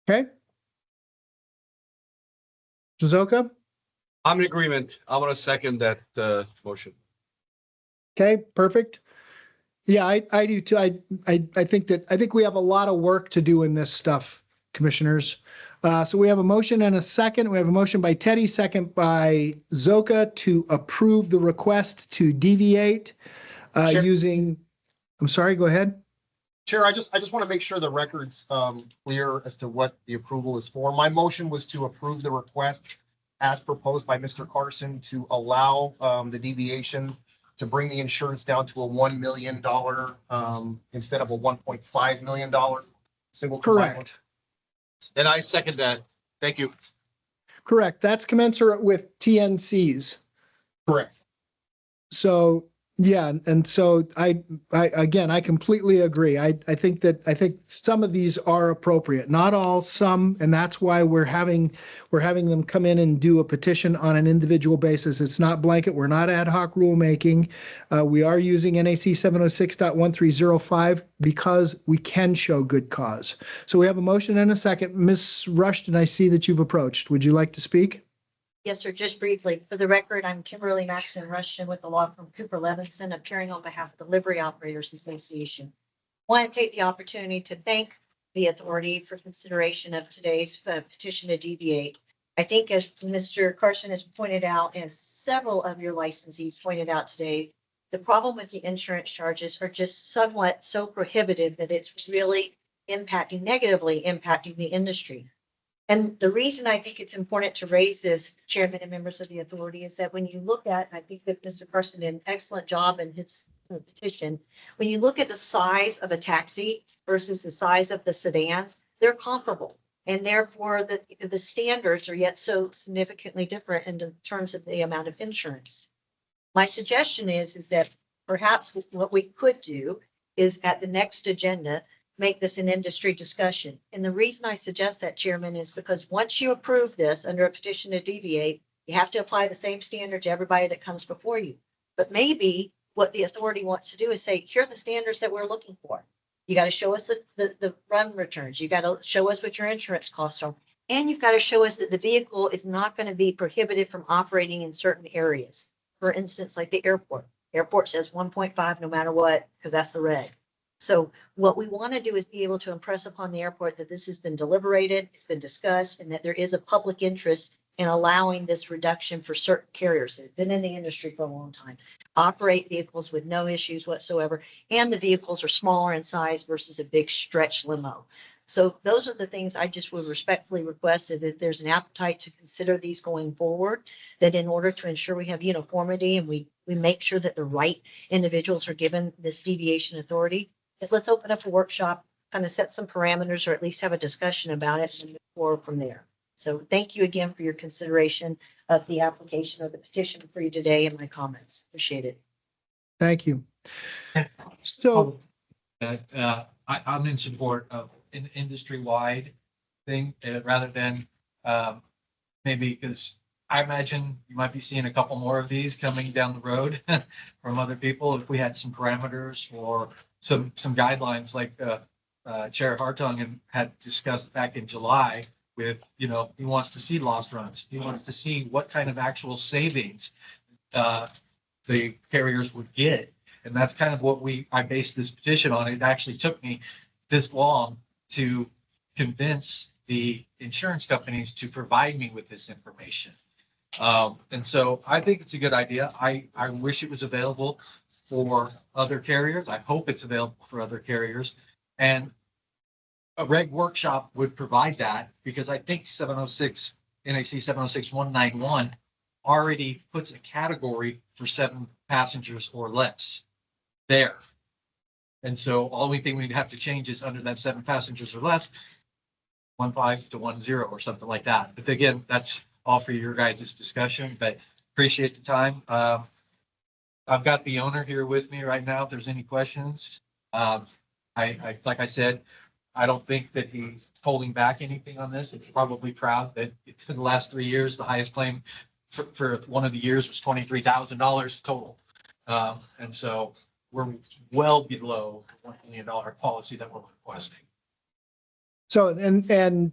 S2: Okay. Suzuka?
S5: I'm in agreement. I want to second that motion.
S2: Okay, perfect. Yeah, I do too. I think we have a lot of work to do in this stuff, commissioners. So we have a motion and a second. We have a motion by Teddy, second by Zoka to approve the request to deviate
S4: Sure.
S2: using, I'm sorry, go ahead.
S4: Chair, I just want to make sure the record's clear as to what the approval is for. My motion was to approve the request as proposed by Mr. Carson to allow the deviation to bring the insurance down to a $1 million instead of a $1.5 million single.
S2: Correct.
S5: And I second that. Thank you.
S2: Correct. That's commensurate with TNCs.
S4: Correct.
S2: So, yeah, and so I again, I completely agree. I think some of these are appropriate, not all, some, and that's why we're having them come in and do a petition on an individual basis. It's not blanket. We're not ad hoc rulemaking. We are using NAC 706.1305 because we can show good cause. So we have a motion and a second. Ms. Rushton, I see that you've approached. Would you like to speak?
S17: Yes, sir. Just briefly, for the record, I'm Kimberly Maxon Rushton with the law firm Cooper Levinson, appearing on behalf of the Livery Operators Association. I want to take the opportunity to thank the authority for consideration of today's petition to deviate. I think, as Mr. Carson has pointed out, as several of your licensees pointed out today, the problem with the insurance charges are just somewhat so prohibitive that it's really negatively impacting the industry. And the reason I think it's important to raise this, Chairman and members of the authority, is that when you look at, and I think that Mr. Carson did an excellent job in his petition, when you look at the size of a taxi versus the size of the sedans, they're comparable. And therefore, the standards are yet so significantly different in terms of the amount of insurance. My suggestion is that perhaps what we could do is at the next agenda, make this an industry discussion. And the reason I suggest that, Chairman, is because once you approve this under a petition to deviate, you have to apply the same standard to everybody that comes before you. But maybe what the authority wants to do is say, here are the standards that we're looking for. You got to show us the run returns. You got to show us what your insurance costs are. And you've got to show us that the vehicle is not going to be prohibited from operating in certain areas. For instance, like the airport. Airport says 1.5 no matter what, because that's the reg. So what we want to do is be able to impress upon the airport that this has been deliberated, it's been discussed, and that there is a public interest in allowing this reduction for certain carriers that have been in the industry for a long time, operate vehicles with no issues whatsoever, and the vehicles are smaller in size versus a big stretch limo. So those are the things I just would respectfully request, that there's an appetite to consider these going forward, that in order to ensure we have uniformity and we make sure that the right individuals are given this deviation authority, that let's open up a workshop, kind of set some parameters, or at least have a discussion about it and move forward from there. So thank you again for your consideration of the application of the petition for you today and my comments. Appreciate it.
S2: Thank you. So,
S8: I'm in support of an industry-wide thing, rather than, maybe, because I imagine you might be seeing a couple more of these coming down the road from other people. If we had some parameters or some guidelines like, Chair Hartung had discussed back in July with, he wants to see lost runs. He wants to see what kind of actual savings, the carriers would get. And that's kind of what I based this petition on. It actually took me this long to convince the insurance companies to provide me with this information. And so I think it's a good idea. I wish it was available for other carriers. I hope it's available for other carriers. And a reg workshop would provide that, because I think 706, NAC 706-191 already puts a category for 7 passengers or less there. And so only thing we'd have to change is under that 7 passengers or less, 1.5 to 1.0 or something like that. But again, that's all for your guys' discussion, but appreciate the time. I've got the owner here with me right now. If there's any questions, like I said, I don't think that he's holding back anything on this. He's probably proud that in the last 3 years, the highest claim for one of the years was $23,000 total. And so we're well below the $1 million policy that we're requesting.
S2: so, and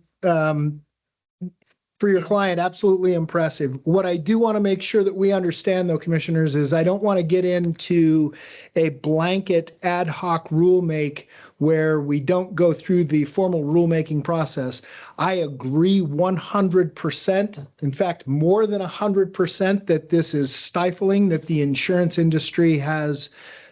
S2: for your client, absolutely impressive. What I do want to make sure that we understand, though, commissioners, is I don't want to get into a blanket ad hoc rulemaking where we don't go through the formal rulemaking process. I agree 100%, in fact, more than 100%, that this is stifling, that the insurance industry has,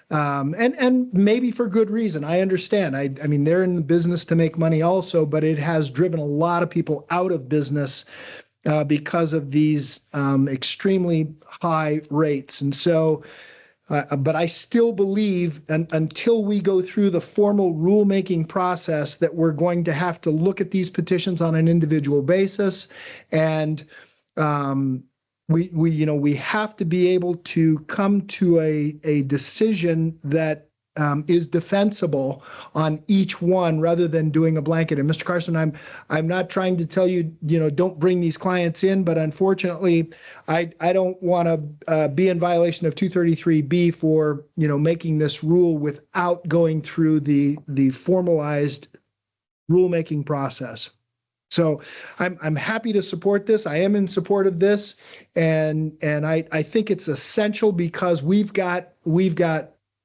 S2: and maybe for good reason. I understand. I mean, they're in the business to make money also, but it has driven a lot of people out of business because of these extremely high rates. And so, but I still believe until we go through the formal rulemaking process that we're going to have to look at these petitions on an individual basis. And we have to be able to come to a decision that is defensible on each one rather than doing a blanket. And Mr. Carson, I'm not trying to tell you, don't bring these clients in, but unfortunately, I don't want to be in violation of 233B for, making this rule without going through the formalized rulemaking process. So I'm happy to support this. I am in support of this. And I think it's essential because we've got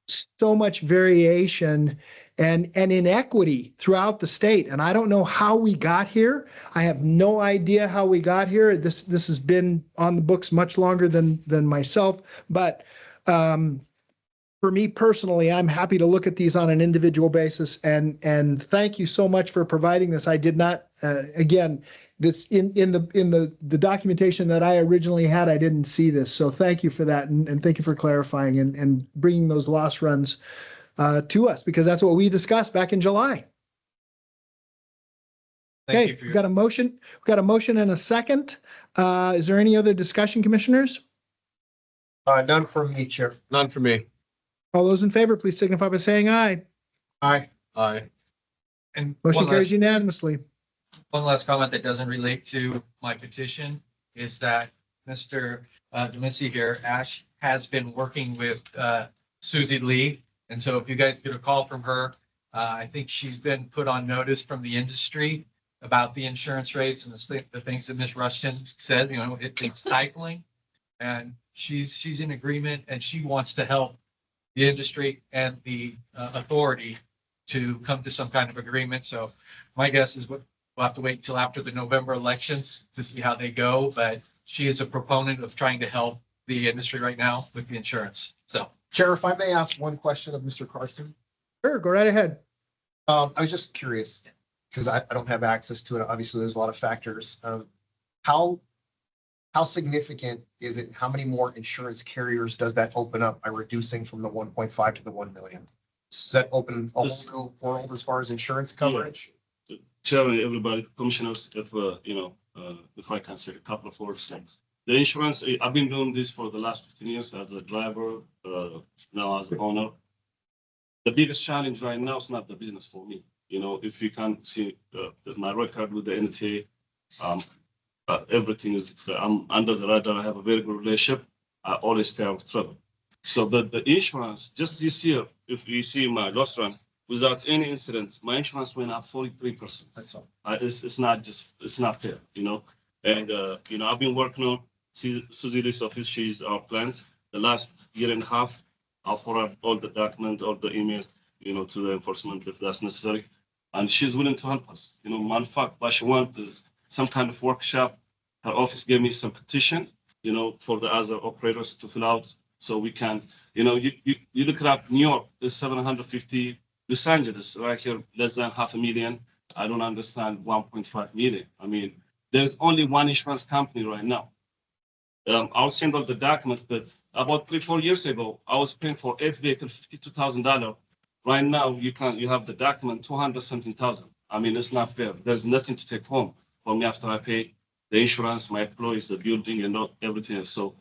S2: so much variation and inequity throughout the state. And I don't know how we got here. I have no idea how we got here. This has been on the books much longer than myself. But for me personally, I'm happy to look at these on an individual basis. And thank you so much for providing this. I did not, again, this in the documentation that I originally had, I didn't see this. So thank you for that. And thank you for clarifying and bringing those loss runs to us, because that's what we discussed back in July. Okay, we've got a motion. We've got a motion and a second. Is there any other discussion, commissioners?
S4: None from me, Chair.
S5: None for me.
S2: All those in favor, please signify by saying aye.
S4: Aye.
S5: Aye.
S8: And
S2: Motion
S8: one
S2: carries
S8: last,
S2: unanimously.
S8: one last comment that doesn't relate to my petition is that Mr. Demissy here, Ash, has been working with Susie Lee. And so if you guys get a call from her, I think she's been put on notice from the industry about the insurance rates and the things that Ms. Rushton said, you know, it's stifling. And she's in agreement and she wants to help the industry and the authority to come to some kind of agreement. So my guess is we'll have to wait until after the November elections to see how they go. But she is a proponent of trying to help the industry right now with the insurance. So.
S4: Chair, if I may ask one question of Mr. Carson.
S2: Sure, go right ahead.
S4: I was just curious, because I don't have access to it. Obviously, there's a lot of factors. How significant is it? How many more insurance carriers does that open up by reducing from the 1.5 to the 1 million? Does that open a whole new world as far as insurance coverage?
S18: Chair, everybody, commissioners, if I can say a couple of words. The insurance, I've been doing this for the last 15 years as a driver, now as an owner. The biggest challenge right now is not the business for me. You know, if you can see my record with the NTA, everything is, I'm under the radar. I have a very good relationship. I always stay out of trouble. So the insurance, just this year, if you see my loss run, without any incidents, my insurance went up 43%.
S4: That's all.
S18: It's not fair, you know. And, I've been working on Susie Lee's office. She's our client. The last year and a half, I'll forward all the documents, all the email, to the enforcement if that's necessary. And she's willing to help us. Matter of fact, what she wants is some kind of workshop. Her office gave me some petition, for the other operators to fill out. So we can, you look it up, New York is 750, Los Angeles, right here, less than 500,000. I don't understand 1.5 million. I mean, there's only one insurance company right now. I'll send all the documents, but about 3-4 years ago, I was paying for 8 vehicles, $52,000. Right now, you have the document, 200-something thousand. I mean, it's not fair. There's nothing to take home for me after I pay the insurance, my employees, the building, and everything else. So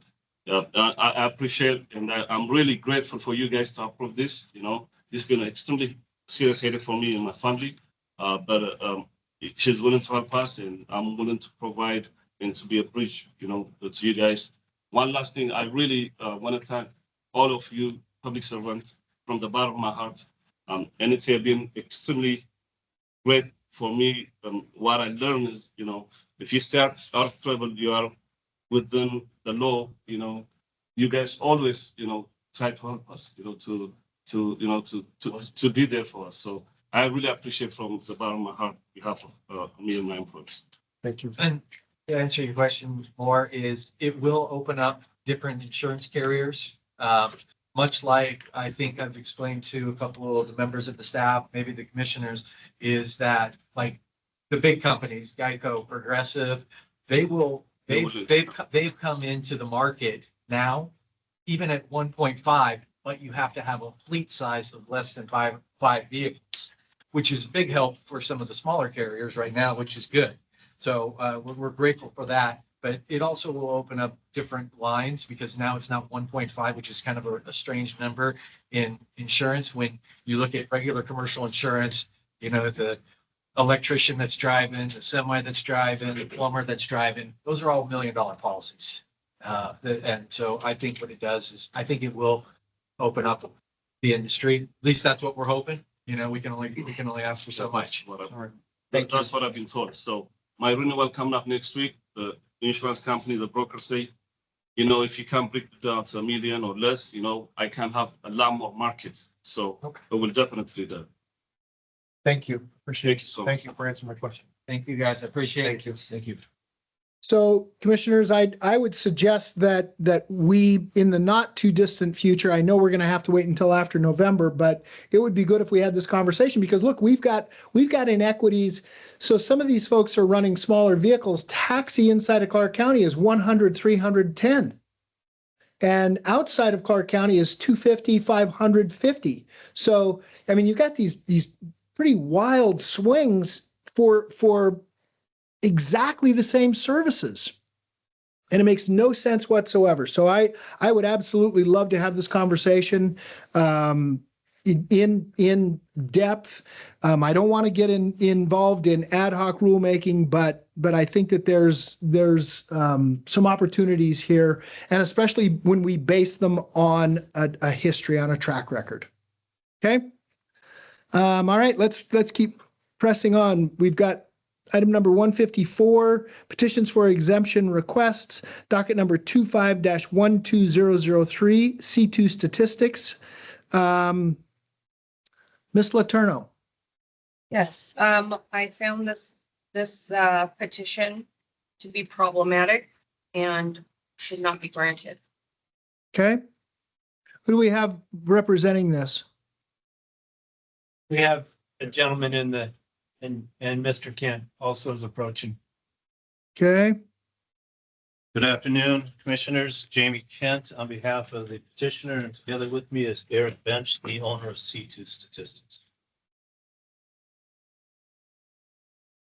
S18: I appreciate, and I'm really grateful for you guys to approve this. This has been an extremely serious headache for me and my family. But she's willing to help us, and I'm willing to provide and to be a bridge, to you guys. One last thing, I really want to thank all of you public servants from the bottom of my heart. And it's been extremely great for me. What I learned is, if you start out of trouble, you are within the law. You guys always, try to help us, to be there for us. So I really appreciate from the bottom of my heart, behalf of me and my employees.
S4: Thank you.
S8: And to answer your question more is it will open up different insurance carriers. Much like I think I've explained to a couple of the members of the staff, maybe the commissioners, is that like the big companies, Geico, Progressive, they've come into the market now, even at 1.5, but you have to have a fleet size of less than five vehicles, which is a big help for some of the smaller carriers right now, which is good. So we're grateful for that, but it also will open up different lines because now it's not 1.5, which is kind of a strange number in insurance. When you look at regular commercial insurance, the electrician that's driving, the semi that's driving, the plumber that's driving, those are all $1 million policies. And so I think what it does is I think it will open up the industry. At least that's what we're hoping. We can only ask for so much.
S18: That's what I've been told. So my renewal coming up next week. The insurance company, the broker say, if you can break it down to $1 million or less, I can have a lot more markets. So we will definitely do that.
S4: Thank you. Appreciate
S18: you so
S4: Thank you for answering my question.
S8: Thank you, guys. I appreciate it.
S4: Thank you.
S8: Thank you.
S2: So commissioners, I would suggest that we, in the not too distant future, I know we're going to have to wait until after November, but it would be good if we had this conversation because look, we've got inequities. So some of these folks are running smaller vehicles. Taxi inside of Clark County is 100, 310. And outside of Clark County is 250, 550. So, I mean, you've got these pretty wild swings for exactly the same services. And it makes no sense whatsoever. So I would absolutely love to have this conversation. in depth. I don't want to get involved in ad hoc rulemaking, but I think that there's some opportunities here, and especially when we base them on a history, on a track record. Okay. All right, let's keep pressing on. We've got item number 154, petitions for exemption requests, docket number 25-12003, C2 statistics. Ms. Letourneau.
S3: Yes, I found this petition to be problematic and should not be granted.
S2: Okay. Who do we have representing this?
S7: We have a gentleman in the, and Mr. Kent also is approaching.
S2: Okay.
S19: Good afternoon, Commissioners. Jamie Kent on behalf of the petitioner, and together with me is Eric Bench, the owner of C2 Statistics.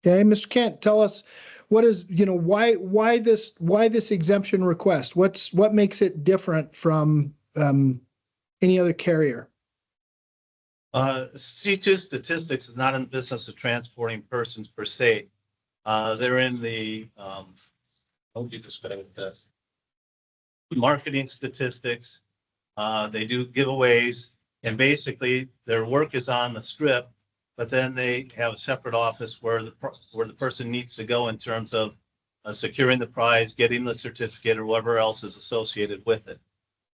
S2: Okay, Mr. Kent, tell us what is, why this exemption request? What makes it different from any other carrier?
S19: C2 Statistics is not in the business of transporting persons per se. They're in the how would you describe it? Marketing statistics. They do giveaways, and basically their work is on the strip, but then they have a separate office where the person needs to go in terms of securing the prize, getting the certificate, or whatever else is associated with it.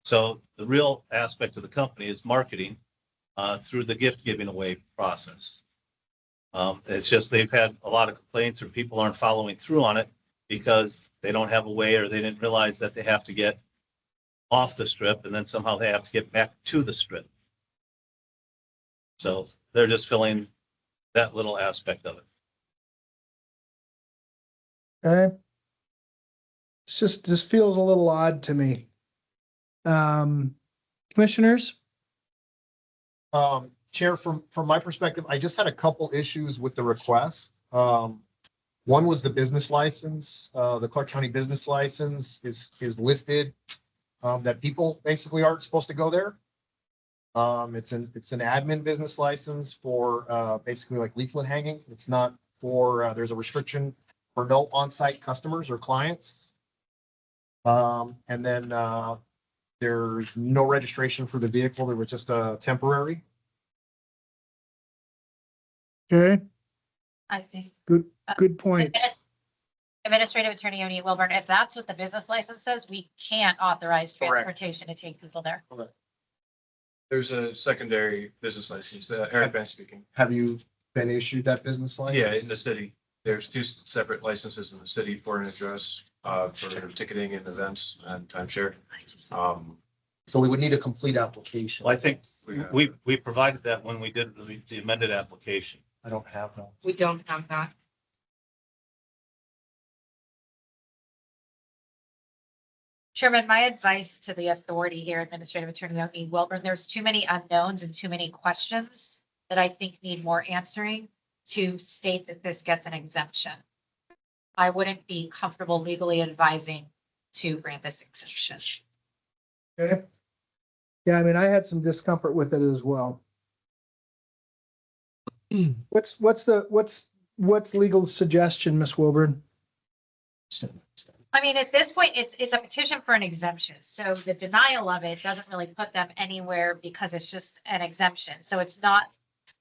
S19: So the real aspect of the company is marketing through the gift giving away process. It's just they've had a lot of complaints, or people aren't following through on it because they don't have a way, or they didn't realize that they have to get off the strip and then somehow they have to get back to the strip. So they're just filling that little aspect of it.
S2: Okay. This feels a little odd to me. Commissioners?
S4: Chair, from my perspective, I just had a couple issues with the request. One was the business license. The Clark County business license is listed that people basically aren't supposed to go there. It's an admin business license for basically like leaflet hanging. It's not for, there's a restriction for no on-site customers or clients. And then there's no registration for the vehicle. There was just a temporary.
S2: Okay,
S1: I think.
S2: good point.
S1: Administrative Attorney Oni Wilburn, if that's what the business license says, we can't authorize
S4: Correct.
S1: transportation to take people there.
S5: There's a secondary business license, Eric Bench speaking.
S4: Have you been issued that business license?
S5: Yeah, in the city. There's two separate licenses in the city for an address, for ticketing and events and timeshare.
S4: So we would need a complete application.
S19: Well, I think we provided that when we did the amended application.
S4: I don't have that.
S3: We don't have that.
S1: Chairman, my advice to the authority here, Administrative Attorney Oni Wilburn, there's too many unknowns and too many questions that I think need more answering to state that this gets an exemption. I wouldn't be comfortable legally advising to grant this exemption.
S2: Okay. Yeah, I mean, I had some discomfort with it as well. What's legal suggestion, Ms. Wilburn?
S1: I mean, at this point, it's a petition for an exemption. So the denial of it doesn't really put them anywhere because it's just an exemption. So it's not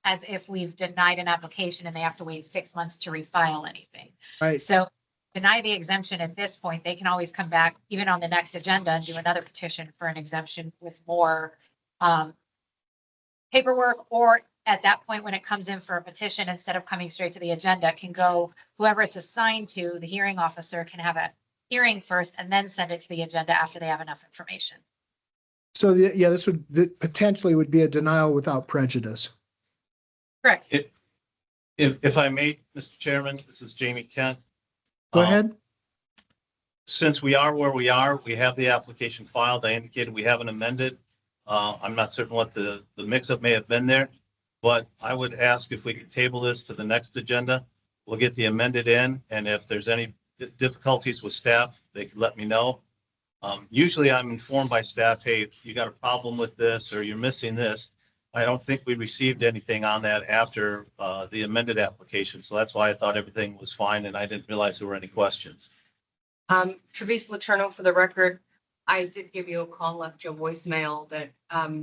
S1: as if we've denied an application and they have to wait 6 months to refile anything.
S2: Right.
S1: So deny the exemption at this point, they can always come back even on the next agenda and do another petition for an exemption with more paperwork, or at that point, when it comes in for a petition, instead of coming straight to the agenda, can go, whoever it's assigned to, the hearing officer can have a hearing first and then send it to the agenda after they have enough information.
S2: So, yeah, this would potentially would be a denial without prejudice.
S1: Correct.
S19: If I may, Mr. Chairman, this is Jamie Kent.
S2: Go ahead.
S19: Since we are where we are, we have the application filed. I indicated we haven't amended. I'm not certain what the mix-up may have been there, but I would ask if we could table this to the next agenda. We'll get the amended in, and if there's any difficulties with staff, they could let me know. Usually I'm informed by staff, hey, you got a problem with this or you're missing this. I don't think we received anything on that after the amended application. So that's why I thought everything was fine and I didn't realize there were any questions.
S3: Travis Letourneau, for the record, I did give you a call, left you a voicemail that,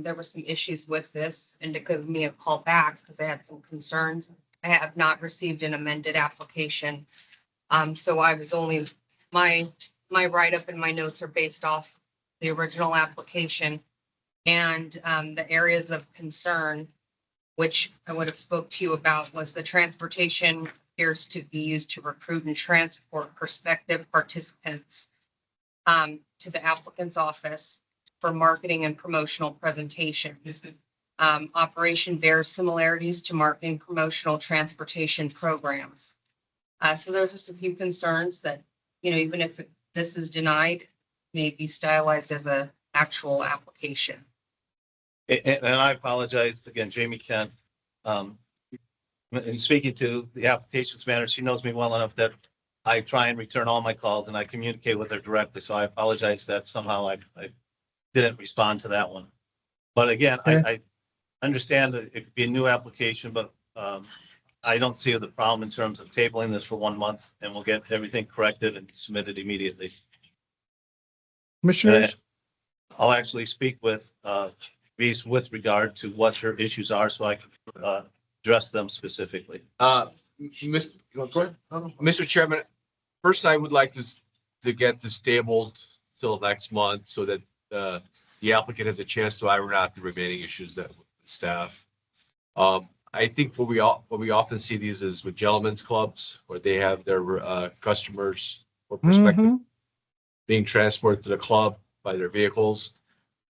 S3: there were some issues with this and to give me a call back because I had some concerns. I have not received an amended application. So I was only, my write-up and my notes are based off the original application. And, the areas of concern, which I would have spoke to you about, was the transportation appears to be used to recruit and transport prospective participants to the applicant's office for marketing and promotional presentations. Operation bears similarities to marketing promotional transportation programs. So there's just a few concerns that, even if this is denied, may be stylized as a actual application.
S19: And I apologize again, Jamie Kent. In speaking to the applications manager, she knows me well enough that I try and return all my calls and I communicate with her directly. So I apologize that somehow I didn't respond to that one. But again, I understand that it could be a new application, but I don't see the problem in terms of tabling this for 1 month and we'll get everything corrected and submitted immediately.
S2: Commissioners?
S19: I'll actually speak with Reese with regard to what her issues are so I can address them specifically.
S5: Mr. Chairman, first I would like to get this tabled till next month so that the applicant has a chance to iron out the remaining issues that with the staff. I think what we often see these is with gentlemen's clubs where they have their customers or prospective being transported to the club by their vehicles.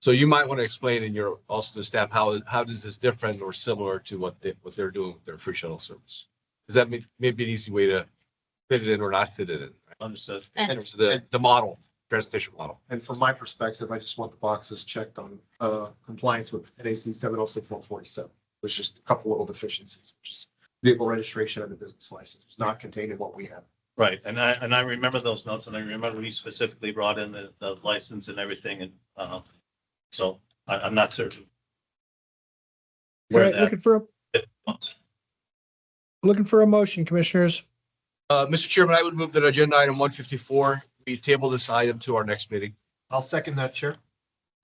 S5: So you might want to explain in your, also the staff, how does this different or similar to what they're doing with their free shuttle service? Does that maybe an easy way to fit it in or not fit it in? Right?
S19: Understood.
S5: In terms of the model, transportation model.
S20: And from my perspective, I just want the boxes checked on compliance with NAC 706-147. There's just a couple little deficiencies, which is vehicle registration and the business license. It's not contained in what we have.
S19: Right. And I remember those notes and I remember he specifically brought in the license and everything. And so I'm not certain.
S2: All right, looking for a motion, commissioners.
S5: Mr. Chairman, I would move that agenda item 154, we table this item to our next meeting.
S20: I'll second that, Chair.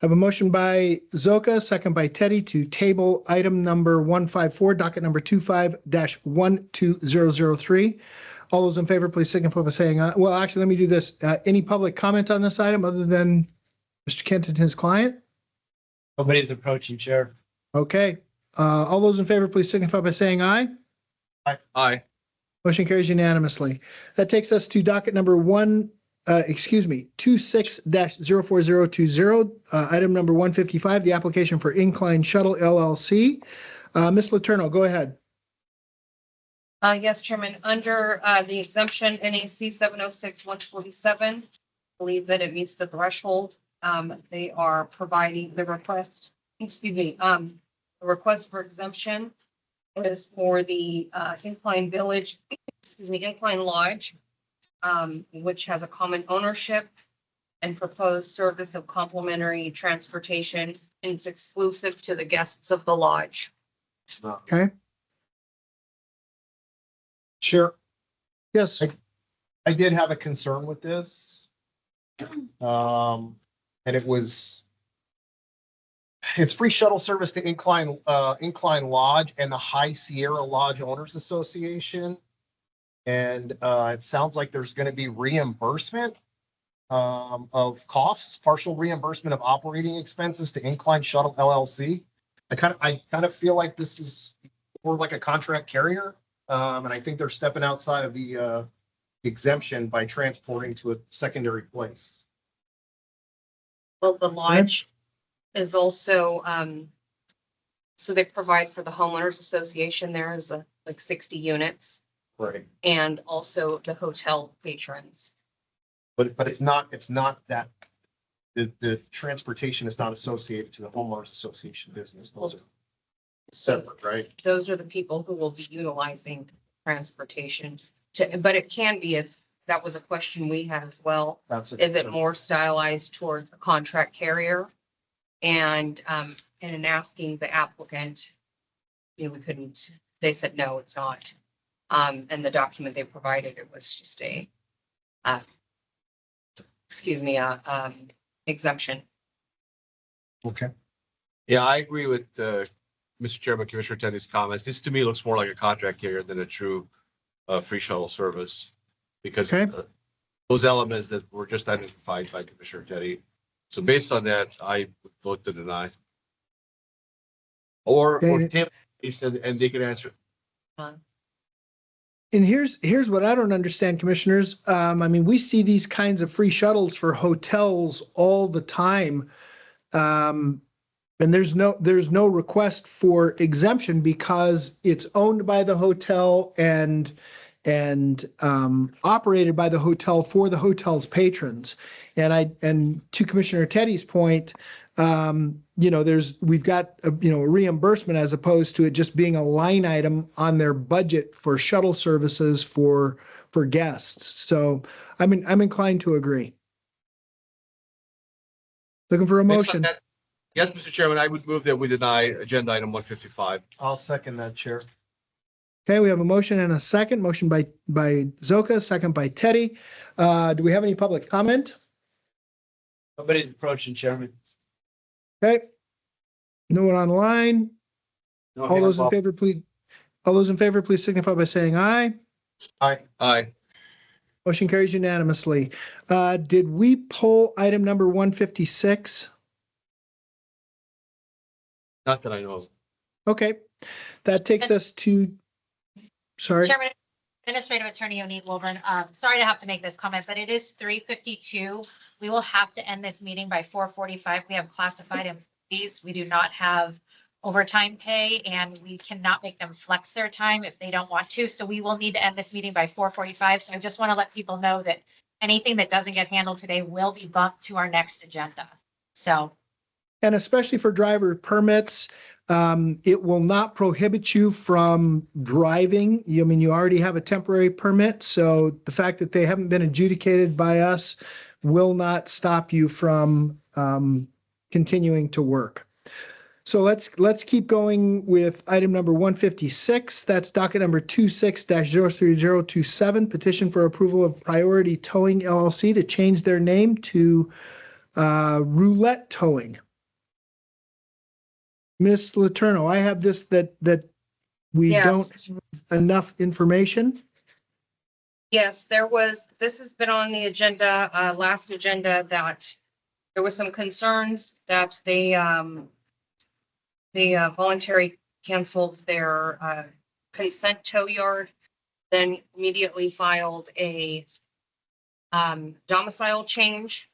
S2: I have a motion by Zoka, second by Teddy to table item number 154, docket number 25-12003. All those in favor, please signify by saying aye. Well, actually, let me do this. Any public comment on this item other than Mr. Kent and his client?
S7: Nobody's approaching, Chair.
S2: Okay. All those in favor, please signify by saying aye.
S5: Aye.
S2: Motion carries unanimously. That takes us to docket number 26-04020, item number 155, the application for Incline Shuttle LLC. Ms. Letourneau, go ahead.
S3: Yes, Chairman, under the exemption NAC 706-147, believe that it meets the threshold. They are providing the request, the request for exemption is for the Incline Village, Incline Lodge, which has a common ownership and proposed service of complimentary transportation, and it's exclusive to the guests of the lodge.
S2: Okay.
S20: Sure.
S2: Yes.
S4: I did have a concern with this. And it's free shuttle service to Incline Lodge and the High Sierra Lodge Owners Association. And it sounds like there's going to be reimbursement of costs, partial reimbursement of operating expenses to Incline Shuttle LLC. I kind of feel like this is more like a contract carrier. And I think they're stepping outside of the exemption by transporting to a secondary place.
S3: Well, the lodge is also, so they provide for the homeowners association. There is like 60 units.
S4: Right.
S3: And also the hotel patrons.
S4: But it's not that the transportation is not associated to the homeowners association business. Those are separate, right?
S3: Those are the people who will be utilizing transportation but it can be, that was a question we had as well. Is it more stylized towards a contract carrier? And and in asking the applicant, we couldn't, they said, no, it's not. And the document they provided, it was just a, exemption.
S4: Okay.
S5: Yeah, I agree with Mr. Chairman, Commissioner Tenny's comments. This to me looks more like a contract carrier than a true free shuttle service. Because
S2: Okay.
S5: Those elements that were just identified by Commissioner Teddy. So based on that, I would vote to deny. Or
S2: Okay.
S5: table, and they can answer.
S2: And here's what I don't understand, commissioners. I mean, we see these kinds of free shuttles for hotels all the time. And there's no request for exemption because it's owned by the hotel and operated by the hotel for the hotel's patrons. And to Commissioner Teddy's point, we've got a reimbursement as opposed to it just being a line item on their budget for shuttle services for guests. So I'm inclined to agree. Looking for a
S5: Based on
S2: motion.
S5: that, yes, Mr. Chairman, I would move that we deny agenda item 155.
S20: I'll second that, Chair.
S2: Okay, we have a motion and a second. Motion by Zoka, second by Teddy. Do we have any public comment?
S7: Nobody's approaching, Chairman.
S2: Okay. No one online.
S7: No
S2: All
S7: hand
S2: those in
S7: up.
S2: favor, please signify by saying aye.
S4: Aye.
S5: Aye.
S2: Motion carries unanimously. Did we pull item number 156?
S5: Not that I know of.
S2: Okay, that takes us to, sorry.
S1: Chairman, Administrative Attorney O'Neill Wilburn, sorry to have to make this comment, but it is 3:52. We will have to end this meeting by 4:45. We have classified employees. We do not have overtime pay and we cannot make them flex their time if they don't want to. So we will need to end this meeting by 4:45. So I just want to let people know that anything that doesn't get handled today will be bumped to our next agenda. So.
S2: And especially for driver permits, it will not prohibit you from driving. You already have a temporary permit, so the fact that they haven't been adjudicated by us will not stop you from continuing to work. So let's keep going with item number 156. That's docket number 26-03027, petition for approval of Priority Towing LLC to change their name to Roulette Towing. Ms. Letourneau, I have this that we
S3: Yes.
S2: don't enough information.
S3: Yes, this has been on the agenda, last agenda, that there was some concerns that they voluntarily canceled their consent tow yard, then immediately filed a domicile change,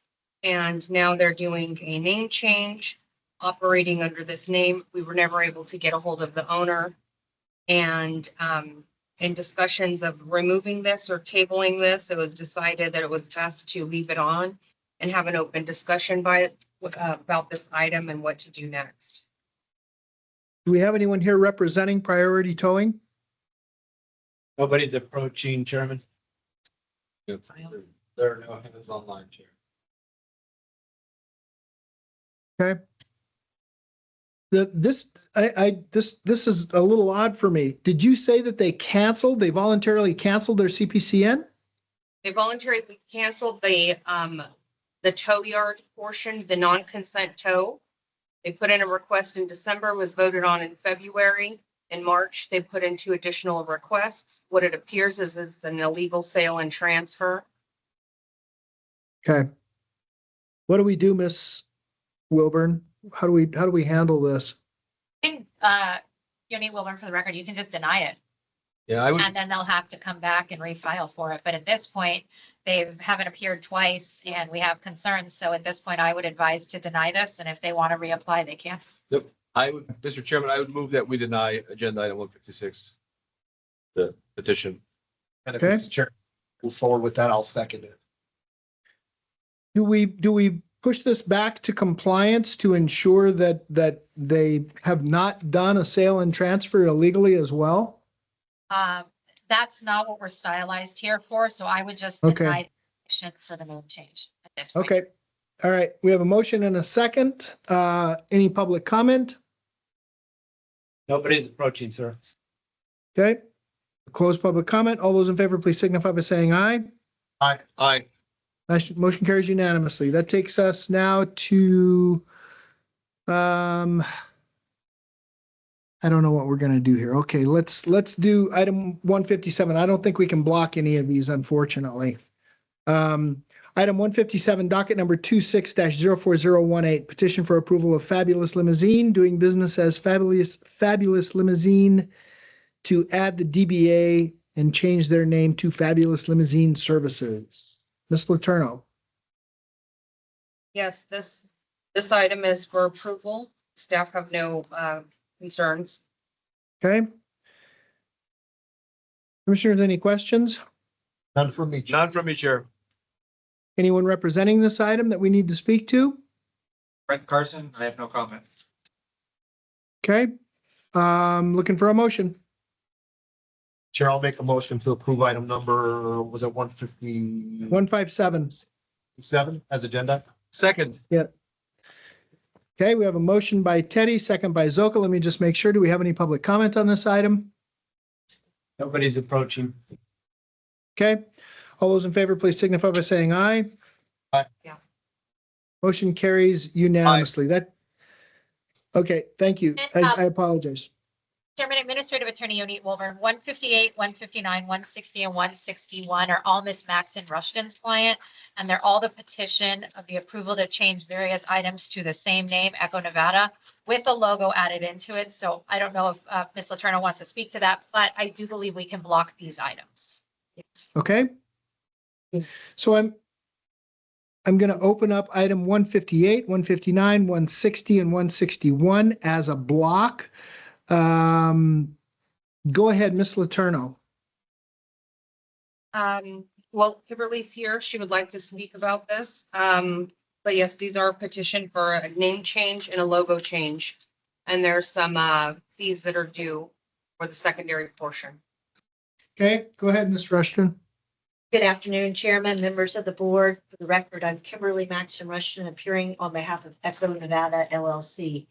S3: and now they're doing a name change, operating under this name. We were never able to get a hold of the owner, and in discussions of removing this or tabling this, it was decided that it was best to leave it on and have an open discussion about this item and what to do next.
S2: Do we have anyone here representing Priority Towing?
S7: Nobody's approaching, Chairman.
S11: There are no hands online, Chair.
S2: Okay. This is a little odd for me. Did you say that they voluntarily canceled their CPCN?
S3: They voluntarily canceled the tow yard portion, the non-consent tow. They put in a request in December, was voted on in February. In March, they put in 2 additional requests. What it appears is it's an illegal sale and transfer.
S2: Okay. What do we do, Ms. Wilburn? How do we handle this?
S1: I think, Yoni Wilburn, for the record, you can just deny it.
S5: Yeah, I would.
S1: And then they'll have to come back and refile for it. But at this point, they haven't appeared twice and we have concerns. So at this point, I would advise to deny this. And if they want to reapply, they can.
S5: Yep. Mr. Chairman, I would move that we deny agenda item 156. The petition.
S4: And if it's the chair move forward with that, I'll second it.
S2: Do we push this back to compliance to ensure that they have not done a sale and transfer illegally as well?
S1: That's not what we're stylized here for. So I would just
S2: Okay.
S1: deny the petition for the name change at this point.
S2: Okay. All right, we have a motion and a second. Any public comment?
S7: Nobody's approaching, sir.
S2: Okay. Close public comment. All those in favor, please signify by saying aye.
S4: Aye.
S5: Aye.
S2: Motion carries unanimously. That takes us now to, I don't know what we're gonna do here. Okay, let's do item 157. I don't think we can block any of these, unfortunately. Item 157, docket number 26-04018, petition for approval of Fabulous Limousine, doing business as Fabulous Limousine, to add the DBA and change their name to Fabulous Limousine Services. Ms. Letourneau.
S3: Yes, this item is for approval. Staff have no concerns.
S2: Okay. Commissioners, any questions?
S4: None from me.
S5: None from me, Chair.
S2: Anyone representing this item that we need to speak to?
S11: Brent Carson, I have no comment.
S2: Okay. Looking for a motion.
S20: Chair, I'll make a motion to approve item number, was it 157
S2: 157.
S20: as agenda?
S5: Second.
S2: Okay, we have a motion by Teddy, second by Zoka. Let me just make sure. Do we have any public comment on this item?
S7: Nobody's approaching.
S2: Okay. All those in favor, please signify by saying aye.
S4: Aye.
S3: Yeah.
S2: Motion carries unanimously. Okay, thank you. I apologize.
S1: Chairman, Administrative Attorney Yonit Wilburn, 158, 159, 160, and 161 are all Ms. Maxon Rushton's client, and they're all the petition of the approval to change various items to the same name, Echo Nevada, with the logo added into it. So I don't know if Ms. Letourneau wants to speak to that, but I do believe we can block these items.
S2: Okay. So I'm going to open up item 158, 159, 160, and 161 as a block. Go ahead, Ms. Letourneau.
S3: Well, Kimberly's here. She would like to speak about this. But yes, these are a petition for a name change and a logo change. And there's some fees that are due for the secondary portion.
S2: Okay, go ahead, Ms. Rushton.
S17: Good afternoon, Chairman, members of the board. For the record, I'm Kimberly Maxon Rushton, appearing on behalf of Echo Nevada LLC.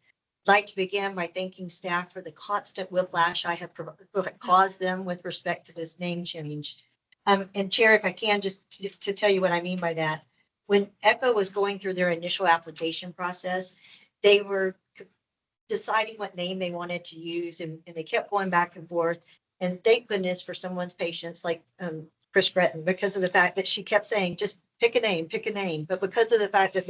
S17: I'd like to begin by thanking staff for the constant whiplash I have caused them with respect to this name change. And Chair, if I can, just to tell you what I mean by that. When Echo was going through their initial application process, they were deciding what name they wanted to use, and they kept going back and forth. And thank goodness for someone's patience, like Chris Breton, because of the fact that she kept saying, just pick a name, pick a name. But because of the fact that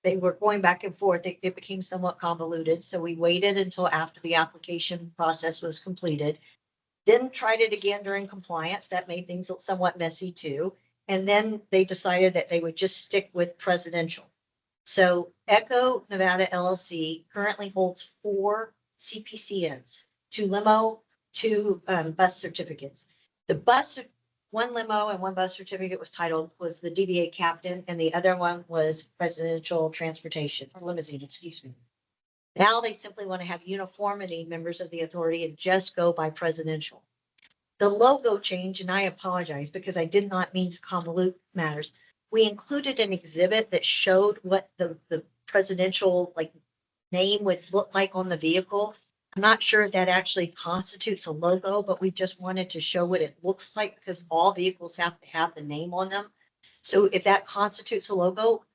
S17: they were going back and forth, it became somewhat convoluted. So we waited until after the application process was completed, then tried it again during compliance. That made things somewhat messy too. And then they decided that they would just stick with presidential. So Echo Nevada LLC currently holds 4 CPCNs, 2 limo, 2 bus certificates. One limo and 1 bus certificate was the DBA captain, and the other one was presidential transportation, or limousine, excuse me. Now they simply want to have uniformity, members of the authority, and just go by presidential. The logo change, and I apologize because I did not mean to convolute matters. We included an exhibit that showed what the presidential name would look like on the vehicle. I'm not sure if that actually constitutes a logo, but we just wanted to show what it looks like because all vehicles have to have the name on them. So if that constitutes a logo,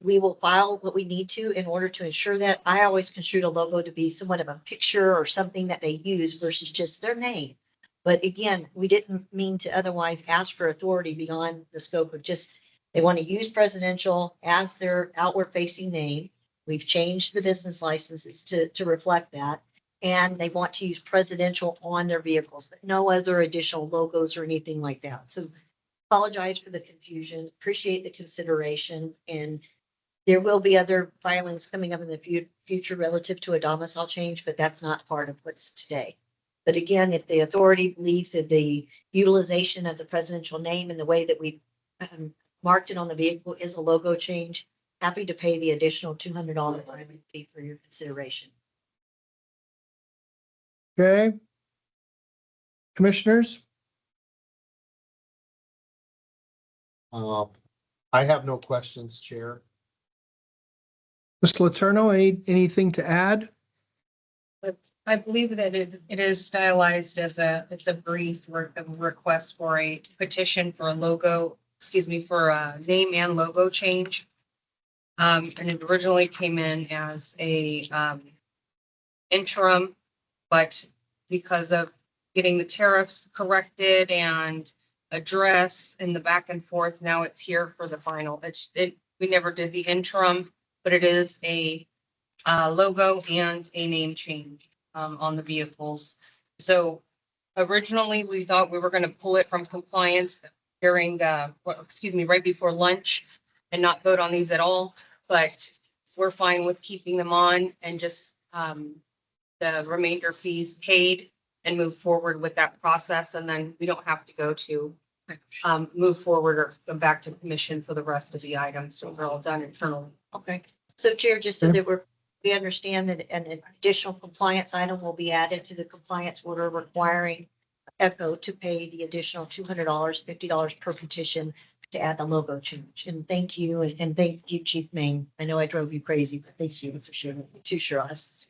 S17: we will file what we need to in order to ensure that. I always construed a logo to be somewhat of a picture or something that they use versus just their name. But again, we didn't mean to otherwise ask for authority beyond the scope of just, they want to use presidential as their outward facing name. We've changed the business licenses to reflect that. And they want to use presidential on their vehicles, but no other additional logos or anything like that. So apologize for the confusion, appreciate the consideration, and there will be other filings coming up in the future relative to a domicile change, but that's not part of what's today. But again, if the authority believes that the utilization of the presidential name and the way that we marked it on the vehicle is a logo change, happy to pay the additional $200 filing fee for your consideration.
S2: Okay. Commissioners?
S4: I have no questions, Chair.
S2: Mr. Letourneau, anything to add?
S3: I believe that it is stylized as it's a brief request for a petition for a logo, for a name and logo change. And it originally came in as a, interim, but because of getting the tariffs corrected and address and the back and forth, now it's here for the final. We never did the interim, but it is a, logo and a name change on the vehicles. So originally, we thought we were going to pull it from compliance during, right before lunch and not vote on these at all, but we're fine with keeping them on and just the remainder fees paid and move forward with that process. And then we don't have to go to move forward or go back to commission for the rest of the items. So we're all done internally.
S17: Okay. So Chair, just so that we understand that an additional compliance item will be added to the compliance order requiring ECHO to pay the additional $200, $50 per petition to add the logo change. And thank you, and thank you, Chief Maine. I know I drove you crazy, but thank you for sharing it too, Shiraz.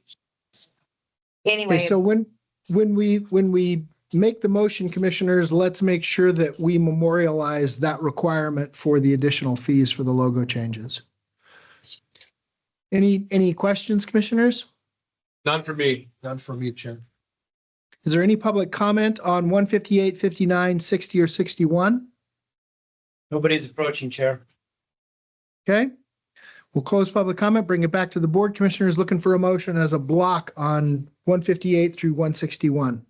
S17: Anyway.
S2: Okay, so when we make the motion, commissioners, let's make sure that we memorialize that requirement for the additional fees for the logo changes. Any questions, commissioners?
S5: None for me.
S4: None for me, Chair.
S2: Is there any public comment on 158, 59, 60, or 61?
S7: Nobody's approaching, Chair.
S2: Okay. We'll close public comment, bring it back to the board. Commissioners looking for a motion as a block on 158 through 161.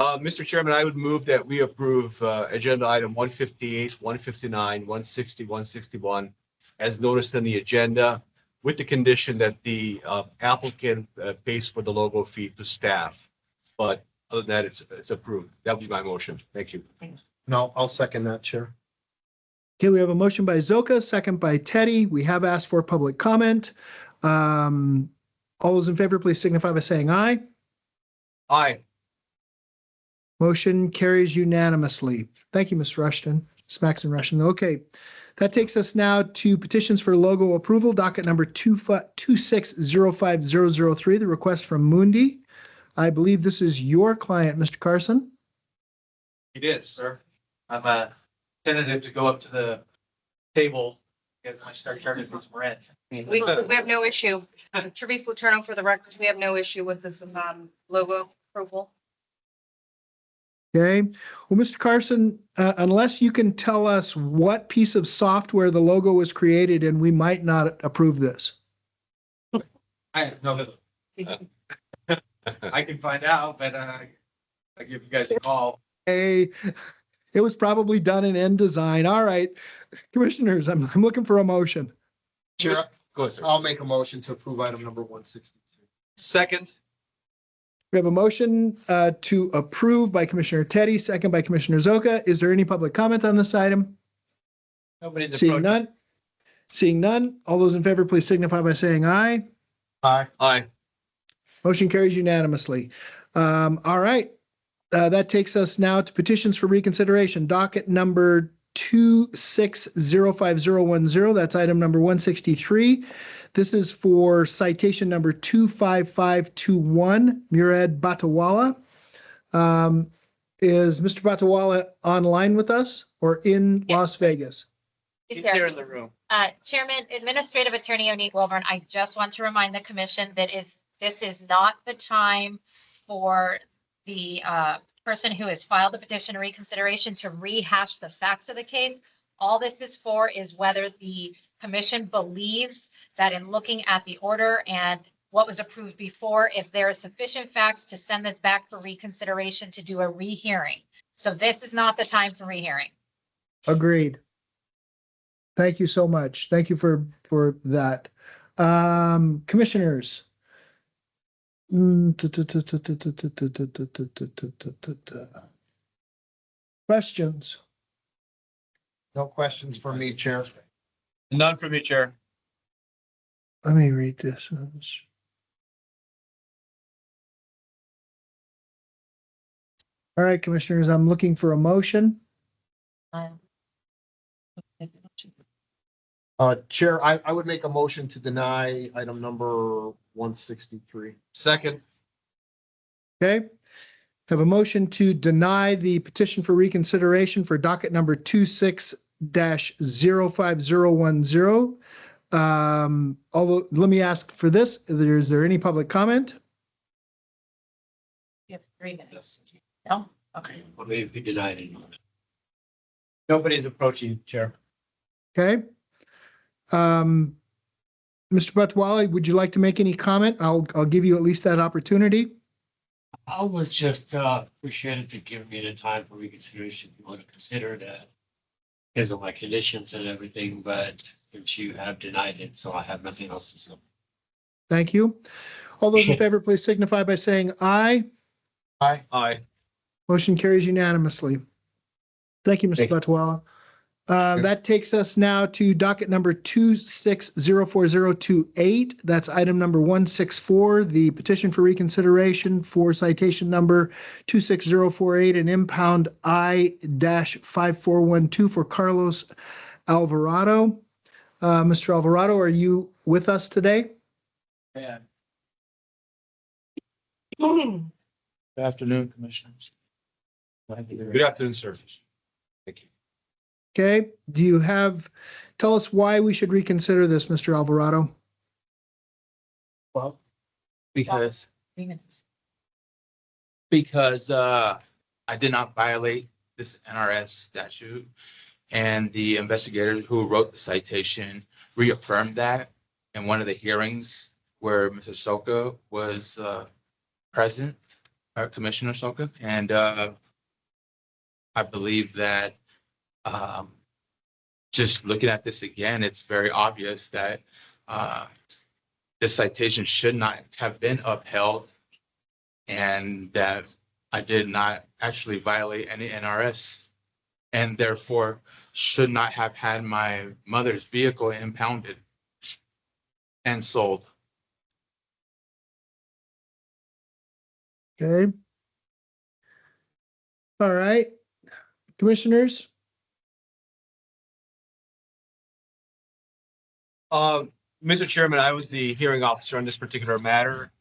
S5: Mr. Chairman, I would move that we approve agenda item 158, 159, 160, 161 as noticed in the agenda, with the condition that the applicant pays for the logo fee to staff. But other than that, it's approved. That would be my motion. Thank you.
S4: No, I'll second that, Chair.
S2: Okay, we have a motion by Zoka, second by Teddy. We have asked for public comment. All those in favor, please signify by saying aye.
S5: Aye.
S2: Motion carries unanimously. Thank you, Ms. Rushton. Ms. Maxon Rushton. Okay, that takes us now to petitions for logo approval, docket number 2605003, the request from Mundi. I believe this is your client, Mr. Carson.
S8: It is, sir. I'm tentative to go up to the table because I start charging for some rent.
S3: We have no issue. Travis Letourneau for the record, we have no issue with this logo approval.
S2: Okay, well, Mr. Carson, unless you can tell us what piece of software the logo was created in, we might not approve this.
S8: I know. I can find out, but I give you guys a call.
S2: Hey, it was probably done in InDesign. All right, commissioners, I'm looking for a motion.
S4: Chair,
S5: Go ahead, sir.
S4: I'll make a motion to approve item number 162.
S5: Second.
S2: We have a motion to approve by Commissioner Teddy, second by Commissioner Zoka. Is there any public comment on this item?
S7: Nobody's
S2: Seeing
S7: approaching.
S2: none? Seeing none, all those in favor, please signify by saying aye.
S4: Aye.
S5: Aye.
S2: Motion carries unanimously. All right. That takes us now to petitions for reconsideration. Docket number 2605010. That's item number 163. This is for citation number 25521, Murad Batawala. Is Mr. Batawala online with us or in Las Vegas?
S9: He's
S7: He's here
S9: here.
S7: in the room.
S1: Chairman, Administrative Attorney Oneek Wilburn, I just want to remind the commission that this is not the time for the person who has filed the petition of reconsideration to rehash the facts of the case. All this is for is whether the commission believes that in looking at the order and what was approved before, if there are sufficient facts to send this back for reconsideration to do a rehearing. So this is not the time for rehearing.
S2: Agreed. Thank you so much. Thank you for that. Commissioners. Questions?
S4: No questions for me, Chair.
S5: None for me, Chair.
S2: Let me read this. All right, commissioners, I'm looking for a motion.
S4: Chair, I would make a motion to deny item number 163.
S5: Second.
S2: Okay. Have a motion to deny the petition for reconsideration for docket number 26-05010. Although, let me ask for this, is there any public comment?
S17: You have 3 minutes. No? Okay.
S7: I believe we denied it. Nobody's approaching, Chair.
S2: Okay. Mr. Batwali, would you like to make any comment? I'll give you at least that opportunity.
S11: I was just appreciated to give me the time for reconsideration. If you want to consider that because of my conditions and everything, but since you have denied it, so I have nothing else to say.
S2: Thank you. All those in favor, please signify by saying aye.
S4: Aye.
S5: Aye.
S2: Motion carries unanimously. Thank you, Mr. Batwala. That takes us now to docket number 26-04028. That's item number 164, the petition for reconsideration for citation number 26048 and impound I-5412 for Carlos Alvarado. Mr. Alvarado, are you with us today?
S11: Yeah.
S7: Good afternoon, Commissioners.
S5: Good afternoon, sir.
S11: Thank you.
S2: Okay, tell us why we should reconsider this, Mr. Alvarado.
S6: Well, because
S17: 3 minutes.
S6: I did not violate this NRS statute. And the investigators who wrote the citation reaffirmed that in one of the hearings where Mr. Soka was present, or Commissioner Soka. And I believe that just looking at this again, it's very obvious that this citation should not have been upheld and that I did not actually violate any NRS and therefore should not have had my mother's vehicle impounded and sold.
S2: Okay. All right, commissioners.
S5: Mr. Chairman, I was the hearing officer on this particular matter.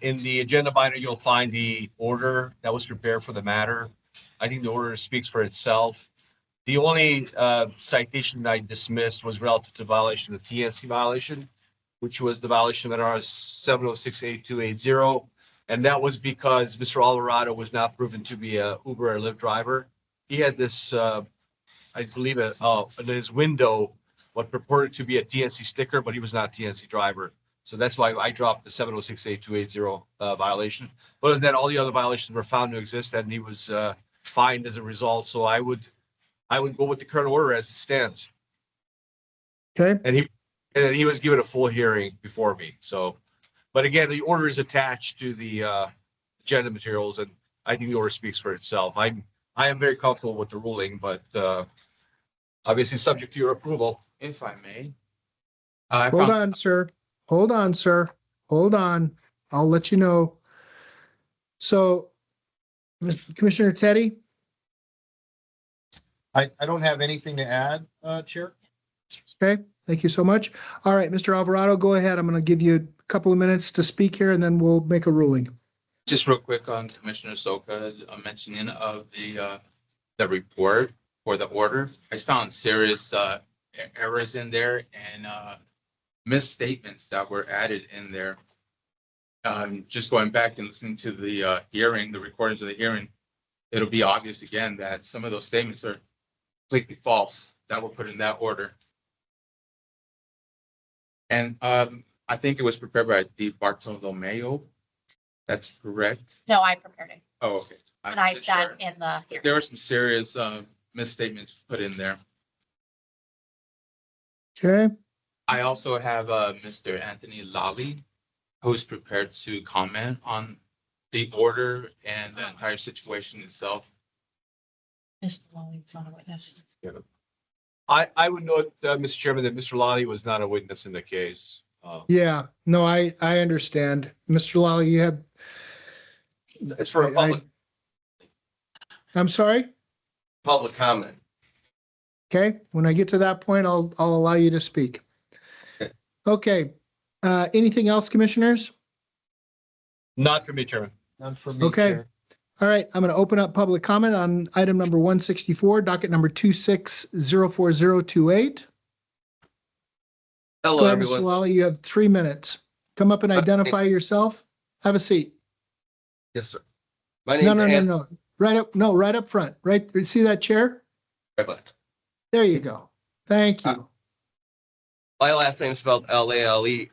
S5: In the agenda binder, you'll find the order that was prepared for the matter. I think the order speaks for itself. The only citation that I dismissed was relative to violation of the TNC violation, which was the violation of NRS 7068280. And that was because Mr. Alvarado was not proven to be a Uber or Lyft driver. He had this, I believe, in his window, what purported to be a TNC sticker, but he was not a TNC driver. So that's why I dropped the 7068280 violation. But then all the other violations were found to exist and he was fined as a result. So I would go with the current order as it stands.
S2: Okay.
S5: And he was given a full hearing before me. So, but again, the order is attached to the agenda materials, and I think the order speaks for itself. I am very comfortable with the ruling, but obviously subject to your approval.
S6: If I may.
S2: Hold on, sir. Hold on, sir. Hold on. I'll let you know. So, Commissioner Teddy?
S4: I don't have anything to add, Chair.
S2: Okay, thank you so much. All right, Mr. Alvarado, go ahead. I'm going to give you a couple of minutes to speak here and then we'll make a ruling.
S6: Just real quick on Commissioner Soka's mentioning of the report for the order. I found serious errors in there and misstatements that were added in there. Just going back and listening to the hearing, the recordings of the hearing, it'll be obvious again that some of those statements are completely false that were put in that order. And I think it was prepared by D. Bartolomeo. That's correct.
S1: No, I prepared it
S6: Oh, okay.
S1: and I sat in the hearing.
S6: There were some serious misstatements put in there.
S2: Okay.
S6: I also have Mr. Anthony Lally, who's prepared to comment on the order and the entire situation itself.
S17: Mr. Lally was on a witness.
S5: I would note, Mr. Chairman, that Mr. Lally was not a witness in the case.
S2: Yeah, no, I understand. Mr. Lally, you have.
S5: It's for a public
S2: I'm sorry?
S11: Public comment.
S2: Okay, when I get to that point, I'll allow you to speak. Okay, anything else, commissioners?
S5: Not for me, Chairman.
S4: None for me,
S2: Okay.
S4: Chair.
S2: All right, I'm going to open up public comment on item number 164, docket number 260428.
S21: Hello,
S2: Go ahead, Mr.
S21: everyone.
S2: Lally, you have 3 minutes. Come up and identify yourself. Have a seat.
S21: Yes, sir. My
S2: No,
S21: name is
S2: no. Right up front. Right, see that chair?
S21: Anthony.
S2: There you go. Thank you.
S21: My last name is spelled Lale.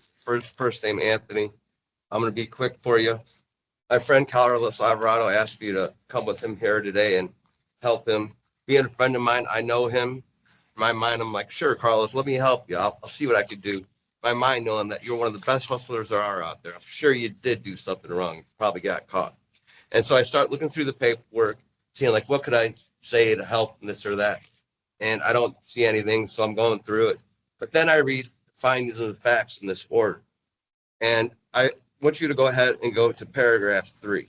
S21: First name Anthony. I'm going to be quick for you. My friend Carlos Alvarado asked me to come with him here today and help him. Being a friend of mine, I know him. In my mind, I'm like, sure, Carlos, let me help you. I'll see what I can do. My mind knowing that you're one of the best hustlers there are out there. I'm sure you did do something wrong. You probably got caught. And so I start looking through the paperwork, seeing like, what could I say to help this or that? And I don't see anything, so I'm going through it. But then I read the findings and the facts in this order. And I want you to go ahead and go to paragraph 3.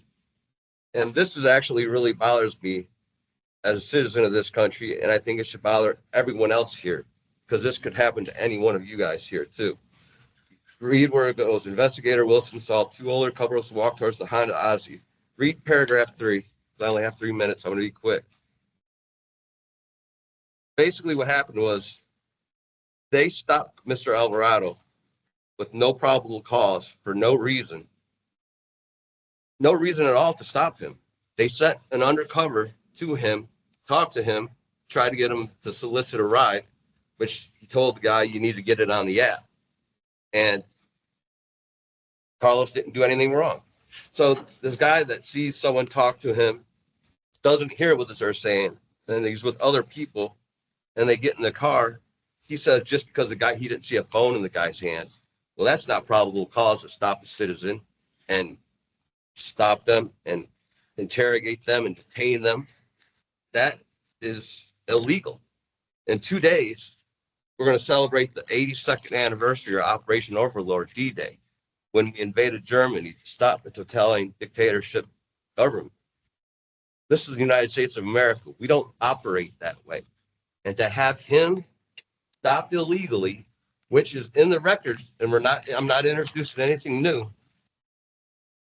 S21: And this is actually really bothers me as a citizen of this country, and I think it should bother everyone else here, because this could happen to any one of you guys here too. Read where it goes. Investigator Wilson saw 2 older couples walk towards the Honda Odyssey. Read paragraph 3. I only have 3 minutes. I'm going to be quick. Basically, what happened was they stopped Mr. Alvarado with no probable cause for no reason at all to stop him. They sent an undercover to him, talked to him, tried to get him to solicit a ride, which he told the guy, you need to get it on the app. And Carlos didn't do anything wrong. So this guy that sees someone talk to him doesn't hear what they're saying, and he's with other people, and they get in the car. He says just because he didn't see a phone in the guy's hand. Well, that's not probable cause to stop a citizen and stop them and interrogate them and detain them. That is illegal. In 2 days, we're going to celebrate the 82nd anniversary of Operation Overlord D-Day, when we invaded Germany to stop the totalitarian dictatorship government. This is the United States of America. We don't operate that way. And to have him stopped illegally, which is in the record, and I'm not introducing anything new.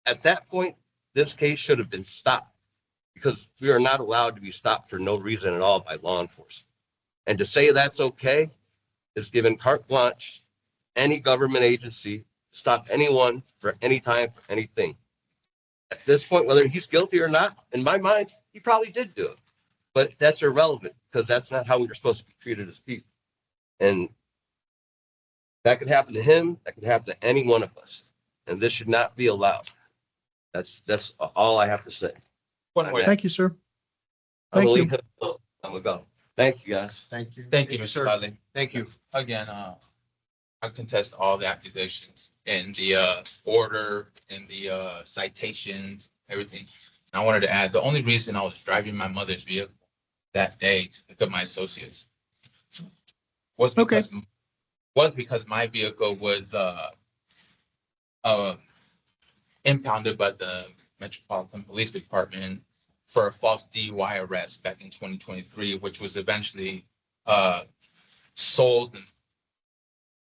S21: At that point, this case should have been stopped, because we are not allowed to be stopped for no reason at all by law enforcement. And to say that's okay is giving carte blanche any government agency to stop anyone for any time for anything. At this point, whether he's guilty or not, in my mind, he probably did do it. But that's irrelevant, because that's not how we were supposed to be treated as people. And that could happen to him. That could happen to any one of us. And this should not be allowed. That's all I have to say.
S2: Thank you, sir.
S21: I'm
S2: Thank
S21: gonna
S2: you.
S21: leave him alone. I'm gonna go. Thank you, guys.
S4: Thank you.
S6: Thank you, Mr. Budley.
S5: Thank you.
S6: Again, I contest all the accusations in the order, in the citations, everything. And I wanted to add, the only reason I was driving my mother's vehicle that day to pick up my associates was because my vehicle was impounded by the Metropolitan Police Department for a false DUI arrest back in 2023, which was eventually sold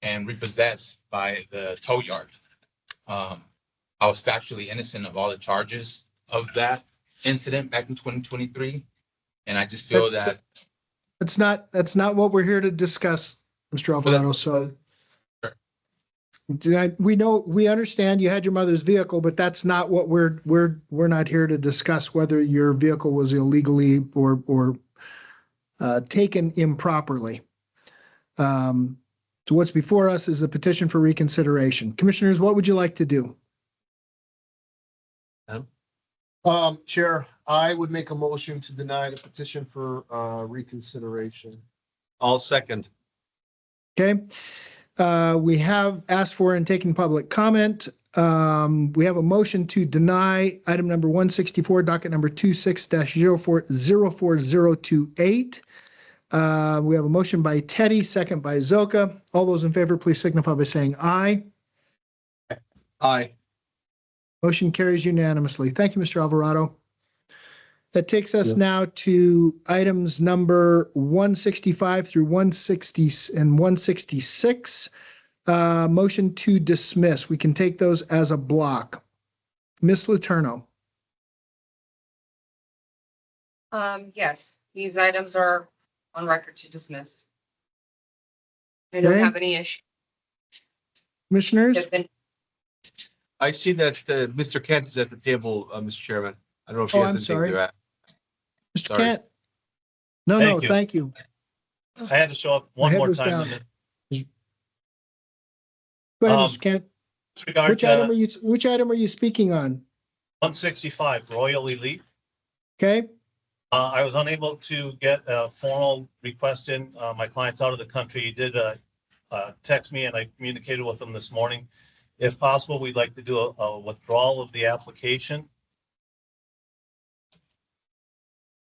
S6: and repossessed by the tow yard. I was factually innocent of all the charges of that incident back in 2023. And I just feel
S2: That's not what we're here to discuss, Mr. Alvarado. So we understand you had your mother's vehicle, but that's not what we're not here to discuss, whether your vehicle was illegally or taken improperly. So what's before us is a petition for reconsideration. Commissioners, what would you like to do?
S4: Chair, I would make a motion to deny the petition for reconsideration.
S5: I'll second.
S2: Okay. We have asked for and taken public comment. We have a motion to deny item number 164, docket number 26-040028. We have a motion by Teddy, second by Zoka. All those in favor, please signify by saying aye.
S5: Aye.
S2: Motion carries unanimously. Thank you, Mr. Alvarado. That takes us now to items number 165 through 160 and 166. Motion to dismiss. We can take those as a block. Ms. Letourneau.
S3: Yes, these items are on record to dismiss. I don't
S2: Okay.
S3: have any issue.
S2: Commissioners?
S3: They've been-
S5: I see that Mr. Kent is at the table, Mr. Chairman. I don't know if he
S2: Oh,
S5: has
S2: I'm
S5: anything
S2: sorry.
S5: to add.
S2: Mr.
S5: Sorry.
S2: Kent? No,
S19: Thank you.
S2: thank you.
S19: I had to show up
S2: My
S19: one
S2: head
S19: more
S2: was
S19: time.
S2: down.
S19: in the-
S2: Go ahead,
S19: Um,
S2: Mr. Kent.
S19: With regard
S2: Which item are
S19: to
S2: which item are you speaking on?
S19: 165 Royal Elite.
S2: Okay,
S19: I was unable to get a formal request in. My client's out of the country. He did text me and I communicated with him this morning. If possible, we'd like to do a withdrawal of the application.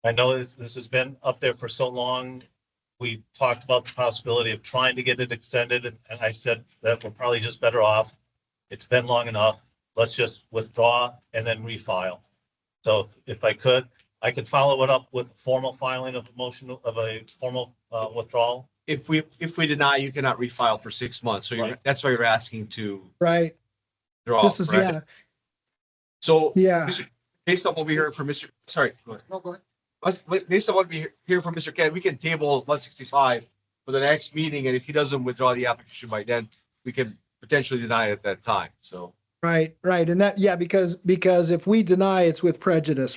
S19: I know this has been up there for so long. We talked about the possibility of trying to get it extended, and I said that we're probably just better off. It's been long enough. Let's just withdraw and then refile. So if I could follow it up with formal filing of a motion of a formal withdrawal.
S5: If we deny, you cannot refile for 6 months. So
S19: Right.
S5: that's why you're asking to
S2: right.
S5: draw.
S2: This is,
S5: correct?
S2: yeah,
S5: So
S2: yeah.
S5: based on what we heard from Mr. Sorry, go ahead.
S4: No, go ahead.
S5: Based on what we hear from Mr. Kent, we can table 165 for the next meeting, and if he doesn't withdraw the application by then, we can potentially deny it at that time. So
S2: Right, and that, yeah, because if we deny, it's with prejudice.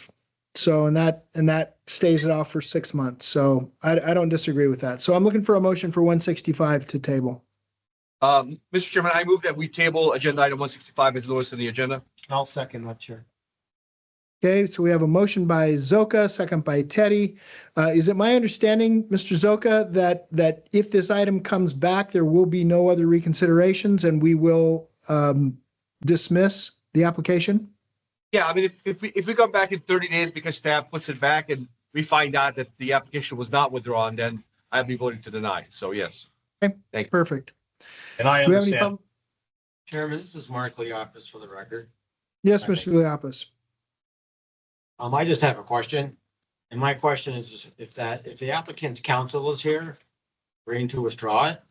S2: So, and that stays it off for 6 months. So I don't disagree with that. So I'm looking for a motion for 165 to table.
S5: Mr. Chairman, I move that we table agenda item 165 as lowest on the agenda.
S20: I'll second that, Chair.
S2: Okay, so we have a motion by Zoka, second by Teddy. Is it my understanding, Mr. Zoka, that if this item comes back, there will be no other reconsiderations and we will dismiss the application?
S5: Yeah, I mean, if we come back in 30 days because staff puts it back and we find out that the application was not withdrawn, then I'll be voting to deny. So yes.
S2: Okay,
S5: Thank you.
S2: perfect.
S19: And I
S2: Do we have any
S19: understand.
S11: Chairman, this is Mark Leopis for the record.
S2: Yes, Mr. Leopis.
S11: I just have a question. And my question is if the applicant's counsel is here, agreeing to withdraw it,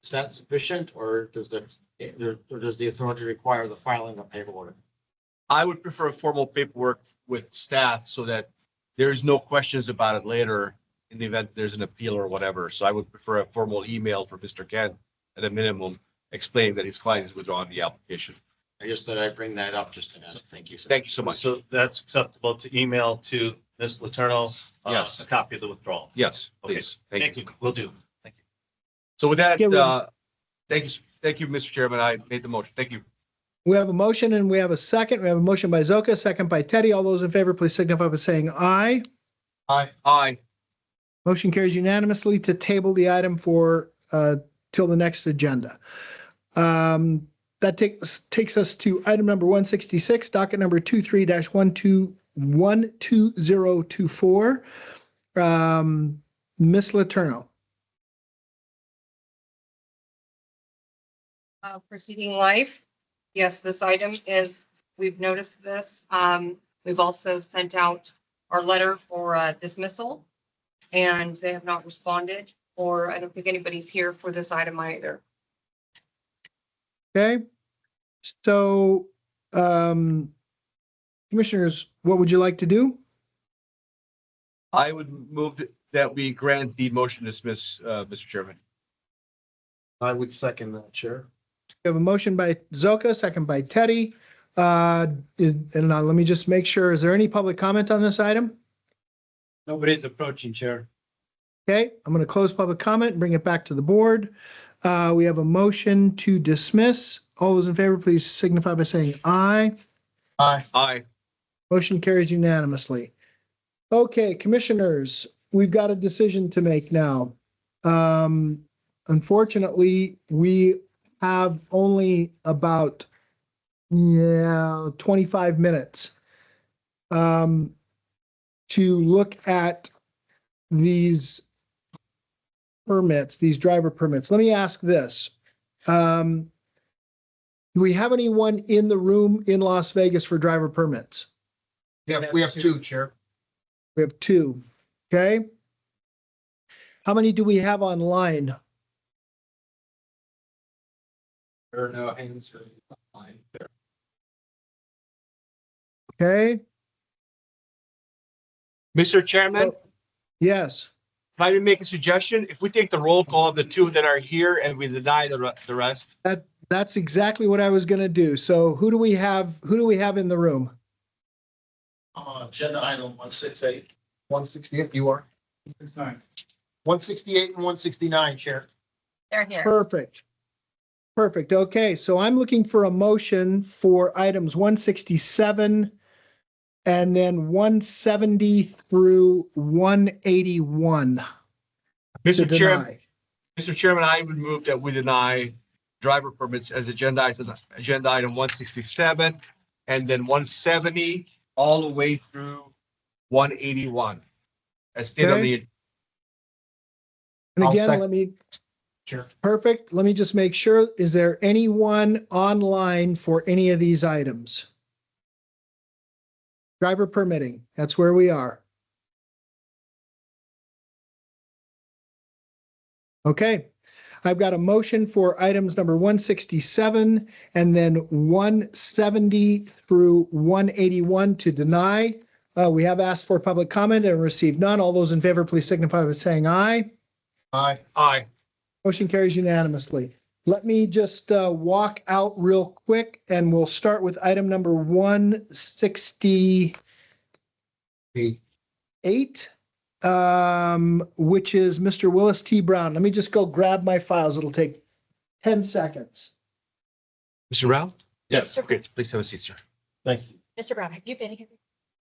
S11: is that sufficient or does the authority require the filing of paperwork?
S5: I would prefer formal paperwork with staff so that there's no questions about it later in the event there's an appeal or whatever. So I would prefer a formal email from Mr. Kent at a minimum explaining that his client is withdrawing the application.
S11: I just thought I'd bring that up just to ask. Thank you.
S5: Thank you so much.
S19: So that's acceptable to email to Ms. Letourneau.
S5: Yes.
S19: A copy of the withdrawal.
S5: Yes,
S19: Okay.
S5: please.
S19: Thank you. Will do. Thank you.
S5: So with that,
S2: Yeah, we-
S5: thank you, Mr. Chairman. I made the motion. Thank you.
S2: We have a motion and we have a second. We have a motion by Zoka, second by Teddy. All those in favor, please signify by saying aye.
S5: Aye.
S2: Motion carries unanimously to table the item for till the next agenda. That takes us to item number 166, docket number 23-12024. Ms. Letourneau.
S3: Proceeding life. Yes, this item is, we've noticed this. We've also sent out our letter for dismissal and they have not responded, or I don't think anybody's here for this item either.
S2: Okay. So, commissioners, what would you like to do?
S5: I would move that we grant the motion to dismiss, Mr. Chairman.
S20: I would second that, Chair.
S2: We have a motion by Zoka, second by Teddy. Let me just make sure, is there any public comment on this item?
S7: Nobody's approaching, Chair.
S2: Okay, I'm going to close public comment and bring it back to the board. We have a motion to dismiss. All those in favor, please signify by saying aye.
S5: Aye.
S2: Motion carries unanimously. Okay, commissioners, we've got a decision to make now. Unfortunately, we have only about 25 minutes to look at these permits, these driver permits. Let me ask this. Do we have anyone in the room in Las Vegas for driver permits?
S4: Yeah, we have two, Chair.
S2: We have 2. Okay. How many do we have online?
S7: There are no hands raised online.
S2: Okay.
S5: Mr. Chairman,
S2: Yes.
S5: if I may make a suggestion, if we take the roll call of the 2 that are here and we deny the rest,
S2: That's exactly what I was going to do. So who do we have in the room?
S4: Agenda item 168. 168, you are? 168 and 169, Chair.
S1: They're here.
S2: Perfect. Perfect. Okay, so I'm looking for a motion for items 167 and then 170 through 181.
S5: Mr.
S2: to
S5: Chairman,
S2: deny.
S5: Mr. Chairman, I would move that we deny driver permits as agenda item 167 and then 170 all the way through 181. As stated on the,
S2: And
S4: I'll
S2: again,
S4: second.
S2: let me,
S4: Sure.
S2: perfect. Let me just make sure, is there anyone online for any of these items? Driver permitting, that's where we are. Okay, I've got a motion for items number 167 and then 170 through 181 to deny. We have asked for public comment and received none. All those in favor, please signify by saying aye.
S4: Aye.
S5: aye.
S2: Motion carries unanimously. Let me just walk out real quick and we'll start with item number 168, which is Mr. Willis T. Brown. Let me just go grab my files. It'll take 10 seconds.
S5: Mr. Brown?
S4: Yes.
S5: Okay, please have a seat, sir.
S19: Thanks.
S1: Mr. Brown, have you been here?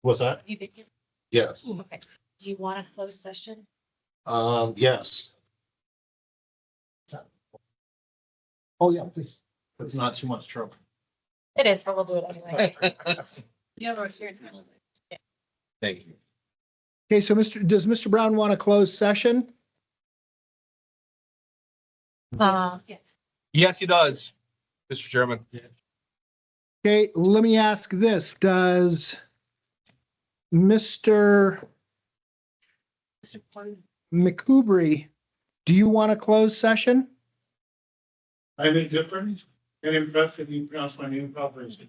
S19: What's that?
S1: Have you been here?
S4: Yes.
S1: Okay. Do you want a closed session?
S4: Yes. Oh, yeah, please.
S19: It's not too much trouble.
S1: It is, but we'll do it anyway.
S9: You have a serious.
S5: Thank you.
S2: Okay, so does Mr. Brown want a closed session?
S1: Yeah.
S5: Yes, he does, Mr. Chairman.
S2: Okay, let me ask this. Does Mr. McCoubry, do you want a closed session?
S7: I'm indifferent and impressed if you pronounce my name properly.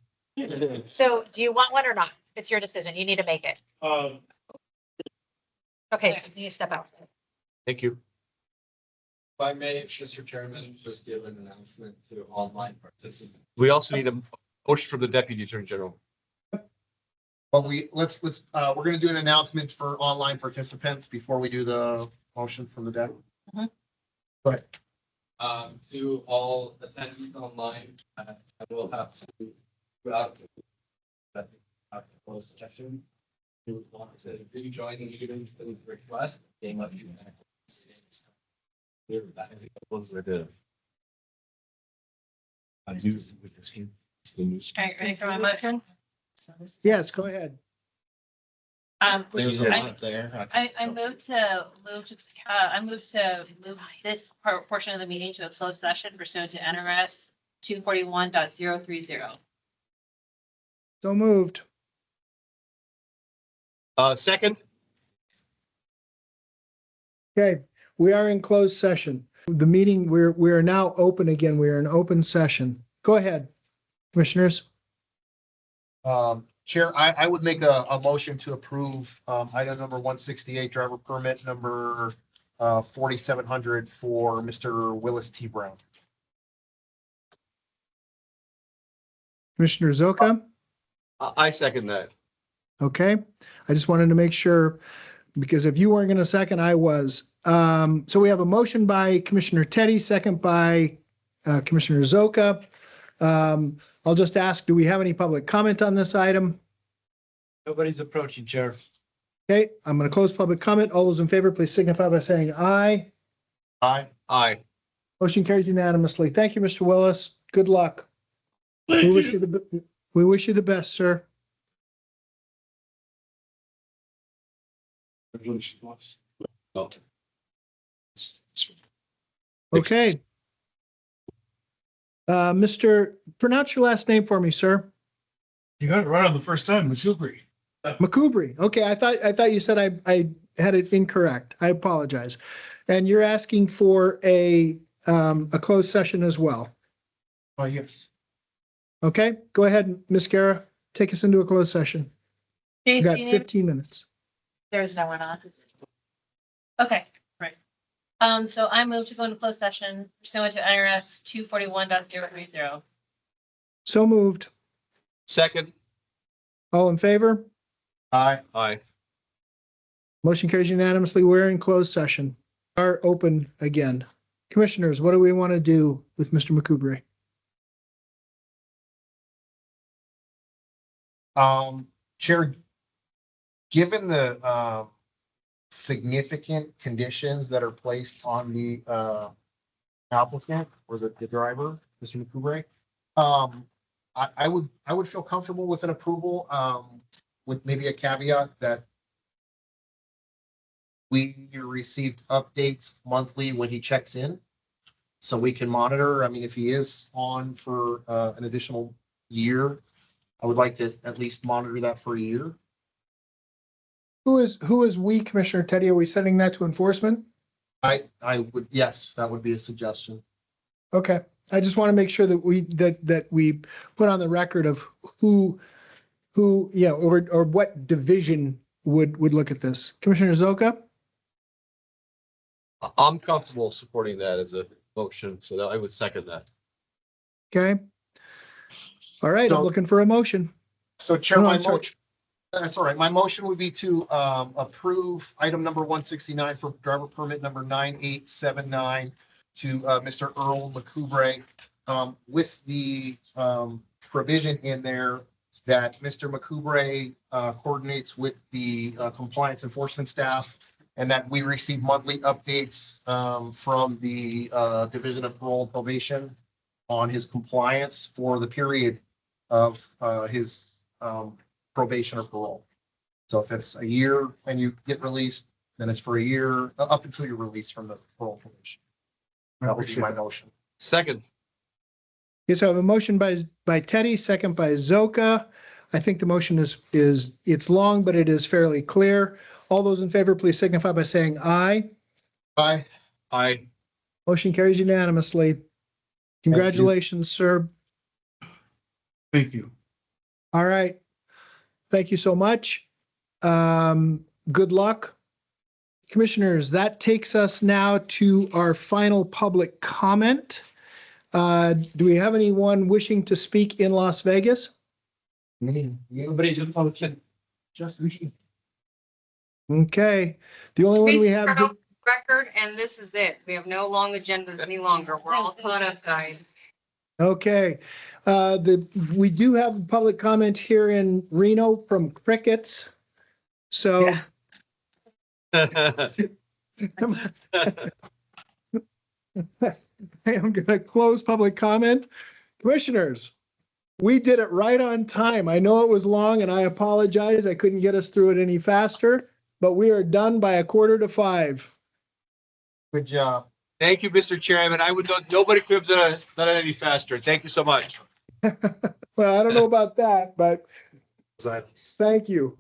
S1: So do you want one or not? It's your decision. You need to make it. Okay, so you need to step out.
S5: Thank you.
S7: If I may, Mr. Chairman, just give an announcement to online participants.
S5: We also need a motion from the Deputy Attorney General.
S4: But we're gonna do an announcement for online participants before we do the motion from the deck. But
S7: To all attendees online, I will have to go out the closed session. You would want to rejoin the meeting for the request. Game of you.
S9: All right, ready for my motion?
S2: Yes, go ahead.
S19: There's a lot there.
S9: I move to move this portion of the meeting to a closed session pursuant to NRS 241.030.
S2: So moved.
S5: Second,
S2: Okay, we are in closed session. The meeting, we are now open again. We are in open session. Go ahead, commissioners.
S4: Chair, I would make a motion to approve item number 168, driver permit number 4700 for Mr. Willis T. Brown.
S2: Commissioner Zoka?
S5: I second that.
S2: Okay, I just wanted to make sure, because if you weren't going to second, I was. So we have a motion by Commissioner Teddy, second by Commissioner Zoka. I'll just ask, do we have any public comment on this item?
S8: Nobody's approaching, Chair.
S2: Okay, I'm going to close public comment. All those in favor, please signify by saying aye.
S4: Aye.
S5: Aye.
S2: Motion carries unanimously. Thank you, Mr. Willis. Good luck. We wish you the best, sir. Okay. Mr., pronounce your last name for me, sir.
S7: You got it right on the first time, McCoubry.
S2: McCoubry. Okay, I thought you said I had it incorrect. I apologize. And you're asking for a closed session as well.
S20: Yes.
S2: Okay, go ahead, Ms. Guerra. Take us into a closed session. You
S9: Jace,
S2: got
S9: do you need,
S2: 15 minutes.
S9: there's no one on. Okay, right. So I move to go into closed session pursuant to IRS 241.030.
S2: So moved.
S5: Second.
S2: All in favor?
S20: Aye.
S5: Aye.
S2: Motion carries unanimously. We're in closed session. Are open again. Commissioners, what do we want to do with Mr. McCoubry?
S4: Chair, given the significant conditions that are placed on the applicant or the driver, Mr. McCoubry, I would feel comfortable with an approval, with maybe a caveat that we received updates monthly when he checks in. So we can monitor. I mean, if he is on for an additional year, I would like to at least monitor that for a year.
S2: Who is we, Commissioner Teddy? Are we sending that to enforcement?
S4: I would, yes, that would be a suggestion.
S2: Okay, I just want to make sure that we put on the record of who, yeah, or what division would look at this. Commissioner Zoka?
S5: I'm comfortable supporting that as a motion, so that I would second that.
S2: Okay. All right, I'm
S4: So-
S2: looking for a motion.
S4: So Chair,
S2: Oh,
S4: my
S2: I'm sorry.
S4: motion, that's all right. My motion would be to approve item number 169 for driver permit number 9879 to Mr. Earl McCoubray, with the provision in there that Mr. McCoubray coordinates with the compliance enforcement staff, and that we receive monthly updates from the Division of Parole and Probation on his compliance for the period of his probation or parole. So if it's a year and you get released, then it's for a year, up until you're released from the parole probation. That would be my motion.
S5: Second.
S2: Okay, so I have a motion by Teddy, second by Zoka. I think the motion is it's long, but it is fairly clear. All those in favor, please signify by saying aye.
S4: Aye.
S5: Aye.
S2: Motion carries unanimously. Congratulations, sir.
S20: Thank you.
S2: All right. Thank you so much. Good luck. Commissioners, that takes us now to our final public comment. Do we have anyone wishing to speak in Las Vegas?
S11: Nobody's in function.
S20: Just me.
S2: Okay, the only one we have,
S3: Record, and this is it. We have no long agendas any longer. We're all caught up, guys.
S2: okay. We do have public comment here in Reno from Crickets. So. I'm gonna close public comment. Commissioners, we did it right on time. I know it was long and I apologize. I couldn't get us through it any faster, but we are done by 4:45.
S4: Good job.
S5: Thank you, Mr. Chairman. I would know, nobody could have done it any faster. Thank you so much.
S2: Well, I don't know about that, but thank you.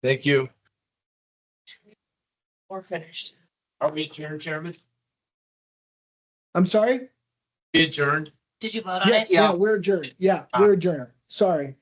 S5: Thank you.
S3: We're finished.
S11: Are we adjourned, Chairman?
S2: I'm sorry?
S11: We adjourned.
S9: Did you vote on
S2: Yes,
S9: it?
S2: yeah, we're adjourned. Yeah, we're adjourned. Sorry.